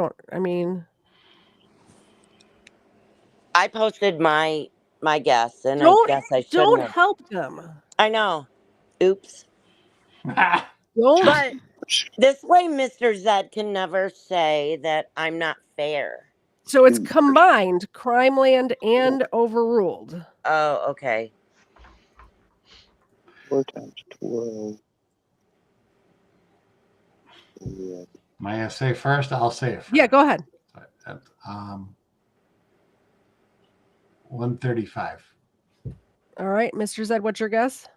posted my guess, and I guess I shouldn't don't have. help them. I know. Oops. Don't. But this way, Mr. Zed can never say that I'm not fair. So it's combined Crimeland and Overruled. Oh, okay. 4 times 12. Am I going to say first? I'll say it first. Yeah, go ahead. 135. All right, Mr. Zed, what's your guess?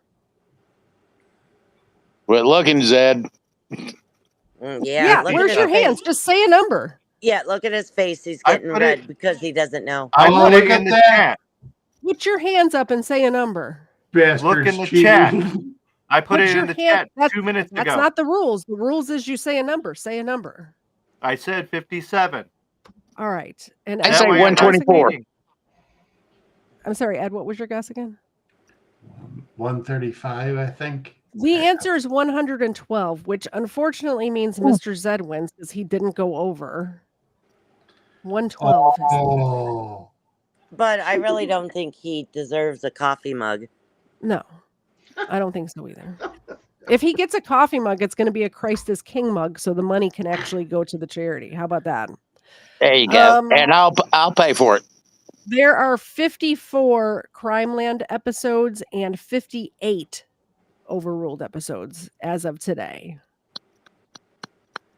Quit looking, Zed. Yeah, look where's at your his face. hands? Just say a number. Yeah, look at his face. He's getting red because he doesn't know. I put it in the chat. Put your hands up and say a number. Look in the chat. I put it your in the hand. chat 2 minutes That's ago. not the rules. The rules is you say a number. Say a number. I said 57. All right. And I Ed, say what was yours 124. again? I'm sorry, Ed. What was your guess again? 135, I think. The answer is 112, which unfortunately means Mr. Zed wins because he didn't go over. 112. Oh. But I really don't think he deserves a coffee mug. No, I don't think so either. If he gets a coffee mug, it's going to be a Christ is King mug, so the money can actually go to the charity. How about that? There you go. And I'll pay for it. There are 54 Crimeland episodes and 58 Overruled episodes as of today.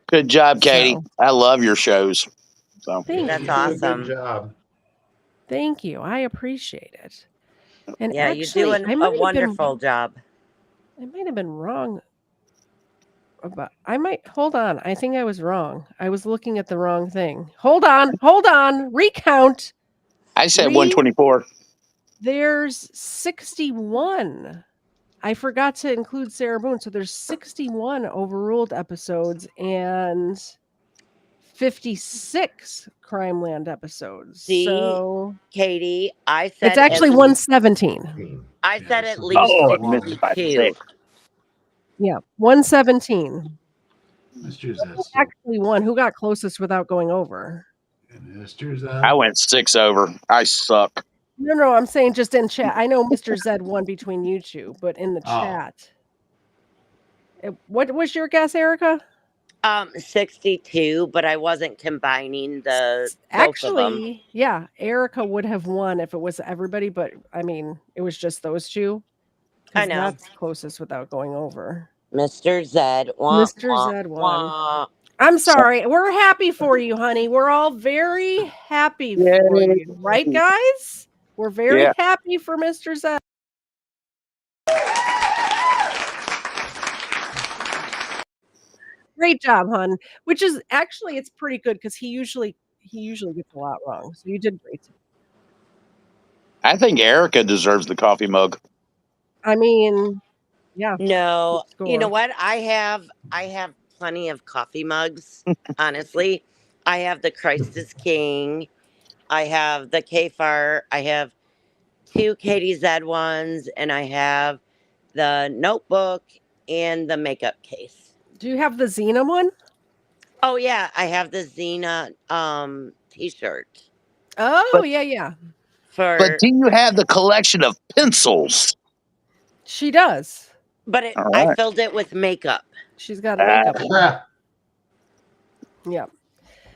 Good job, Katie. I love your shows. So That's awesome. Good job. Thank you. I appreciate it. And Yeah, actually, you're doing a wonderful job. I might have been wrong. Hold on. I think I was wrong. I was looking at the wrong thing. Hold on. Recount. I said 124. There's 61. I forgot to include Sarah Boone. So there's 61 Overruled episodes and 56 Crimeland episodes. See, so Katie, I said it's actually 117. I said at least it missed it by 6. Yeah, 117. Mr. Zed. Actually won. Who got closest without going over? Mr. Zed. I went 6 over. I suck. No, I'm saying just in chat. I know Mr. Zed won between you two, but in the chat. What was your guess, Erica? 62, but I wasn't combining the both of them. Actually, yeah, Erica would have won if it was everybody, but I mean, it was just those two. I know. That's closest without going over. Mr. Zed. Mr. Zed won. I'm sorry. We're happy for you, honey. We're all very happy for you. Right, guys? We're very happy for Mr. Zed. Great job, hon. Which is actually, it's pretty good because he usually gets a lot wrong. So you did great. I think Erica deserves the coffee mug. I mean, yeah. No, you know what? I have plenty of coffee mugs. Honestly, I have the Christ is King. I have the Kfar. I have 2 Katie Zed ones, and I have the notebook and the makeup case. Do you have the Xena one? Oh yeah, I have the Xena t-shirt. Oh, yeah. But do you have the collection of pencils? She does. But I filled it with makeup. She's got a makeup one. Yeah.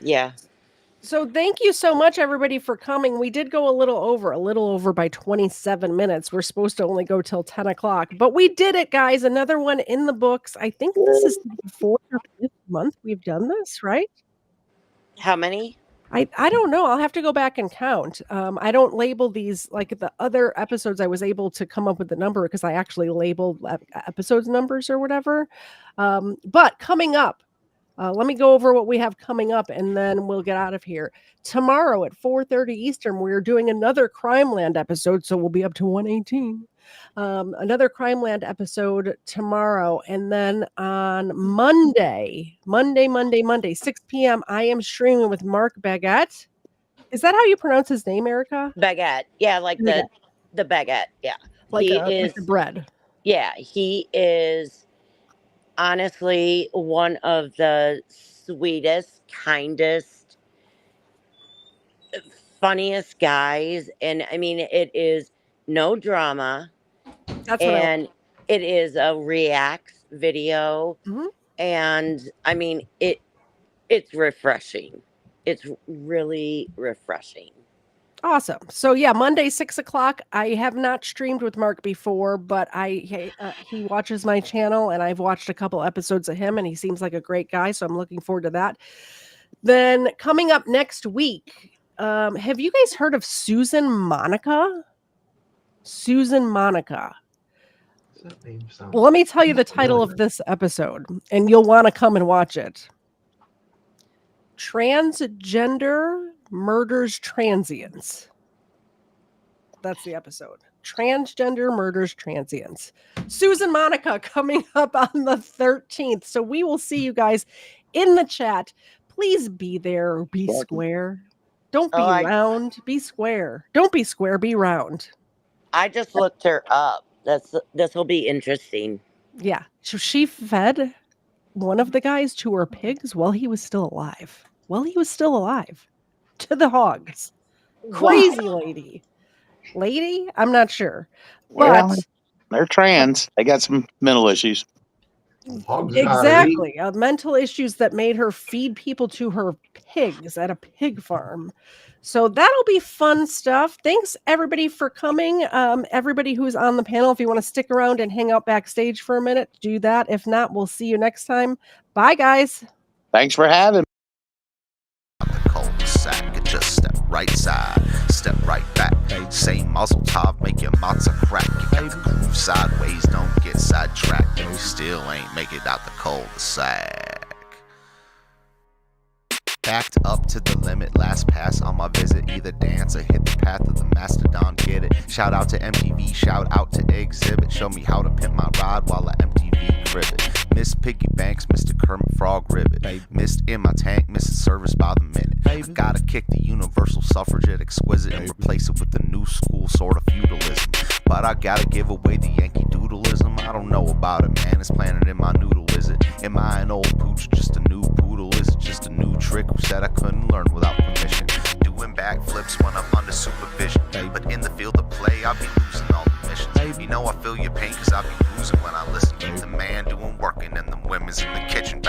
Yeah. So thank you so much, everybody, for coming. We did go a little over by 27 minutes. We're supposed to only go till 10 o'clock, but we did it, guys. Another one in the books. I think this is the 4th or 5th month we've done this, right? How many? I don't know. I'll have to go back and count. I don't label these like the other episodes. I was able to come up with the number because I actually labeled episodes numbers or whatever. But coming up, let me go over what we have coming up and then we'll get out of here. Tomorrow at 4:30 Eastern, we're doing another Crimeland episode. So we'll be up to 118. Another Crimeland episode tomorrow. And then on Monday, 6 p.m., I am streaming with Mark Baguette. Is that how you pronounce his name, Erica? Baguette. Yeah, like the baguette. Yeah. Like the bread. Yeah, he is honestly one of the sweetest, kindest, funniest guys. And I mean, it is no drama. That's and it is a reacts video. Mm-hmm. And I mean, it's refreshing. It's really refreshing. Awesome. So yeah, Monday 6:00. I have not streamed with Mark before, but he watches my channel, and I've watched a couple episodes of him, and he seems like a great guy. So I'm looking forward to that. Then coming up next week, have you guys heard of Susan Monica? Susan Monica. Well, let me tell you the title of this episode, and you'll want to come and watch it. Transgender Murders Transients. That's the episode. Transgender Murders Transients. Susan Monica coming up on the 13th. So we will see you guys in the chat. Please be there. Be square. Don't be round. Be square. Don't be square. Be round. I just looked her up. This will be interesting. Yeah. So she fed one of the guys to her pigs while he was still alive. To the hogs. Crazy lady. I'm not sure. But they're trans. They got some mental issues. Exactly. Mental issues that made her feed people to her pigs at a pig farm. So that'll be fun stuff. Thanks everybody for coming. Everybody who's on the panel, if you want to stick around and hang out backstage for a minute, do that. If not, we'll see you next time. Bye, guys. Thanks for having me. The cul-de-sac, just step right side, step right back. Say muzzle top, make your matzah crack. You got the groove sideways, don't get sidetracked. You still ain't make it out the cul-de-sac. Backed up to the limit, last pass on my visit. Either dance or hit the path of the mastodon, get it. Shout out to MTV, shout out to Exhibit. Show me how to pimp my ride while I MTV crib it. Miss Piggy Banks, Mr. Kermit Frog Ribbit. Missed in my tank, missing service by the minute. I gotta kick the universal suffragette exquisite and replace it with the new school sort of feudalism. But I gotta give away the Yankee doodleism. I don't know about it, man. It's planted in my noodle, is it? Am I an old pooch, just a new poodle? Is it just a new trick? Who said I couldn't learn without permission? Doing backflips when I'm under supervision. But in the field of play, I'll be losing all the missions. You know I feel your pain, cause I'll be losing when I listen. Keep the man doing working and the women's in the kitchen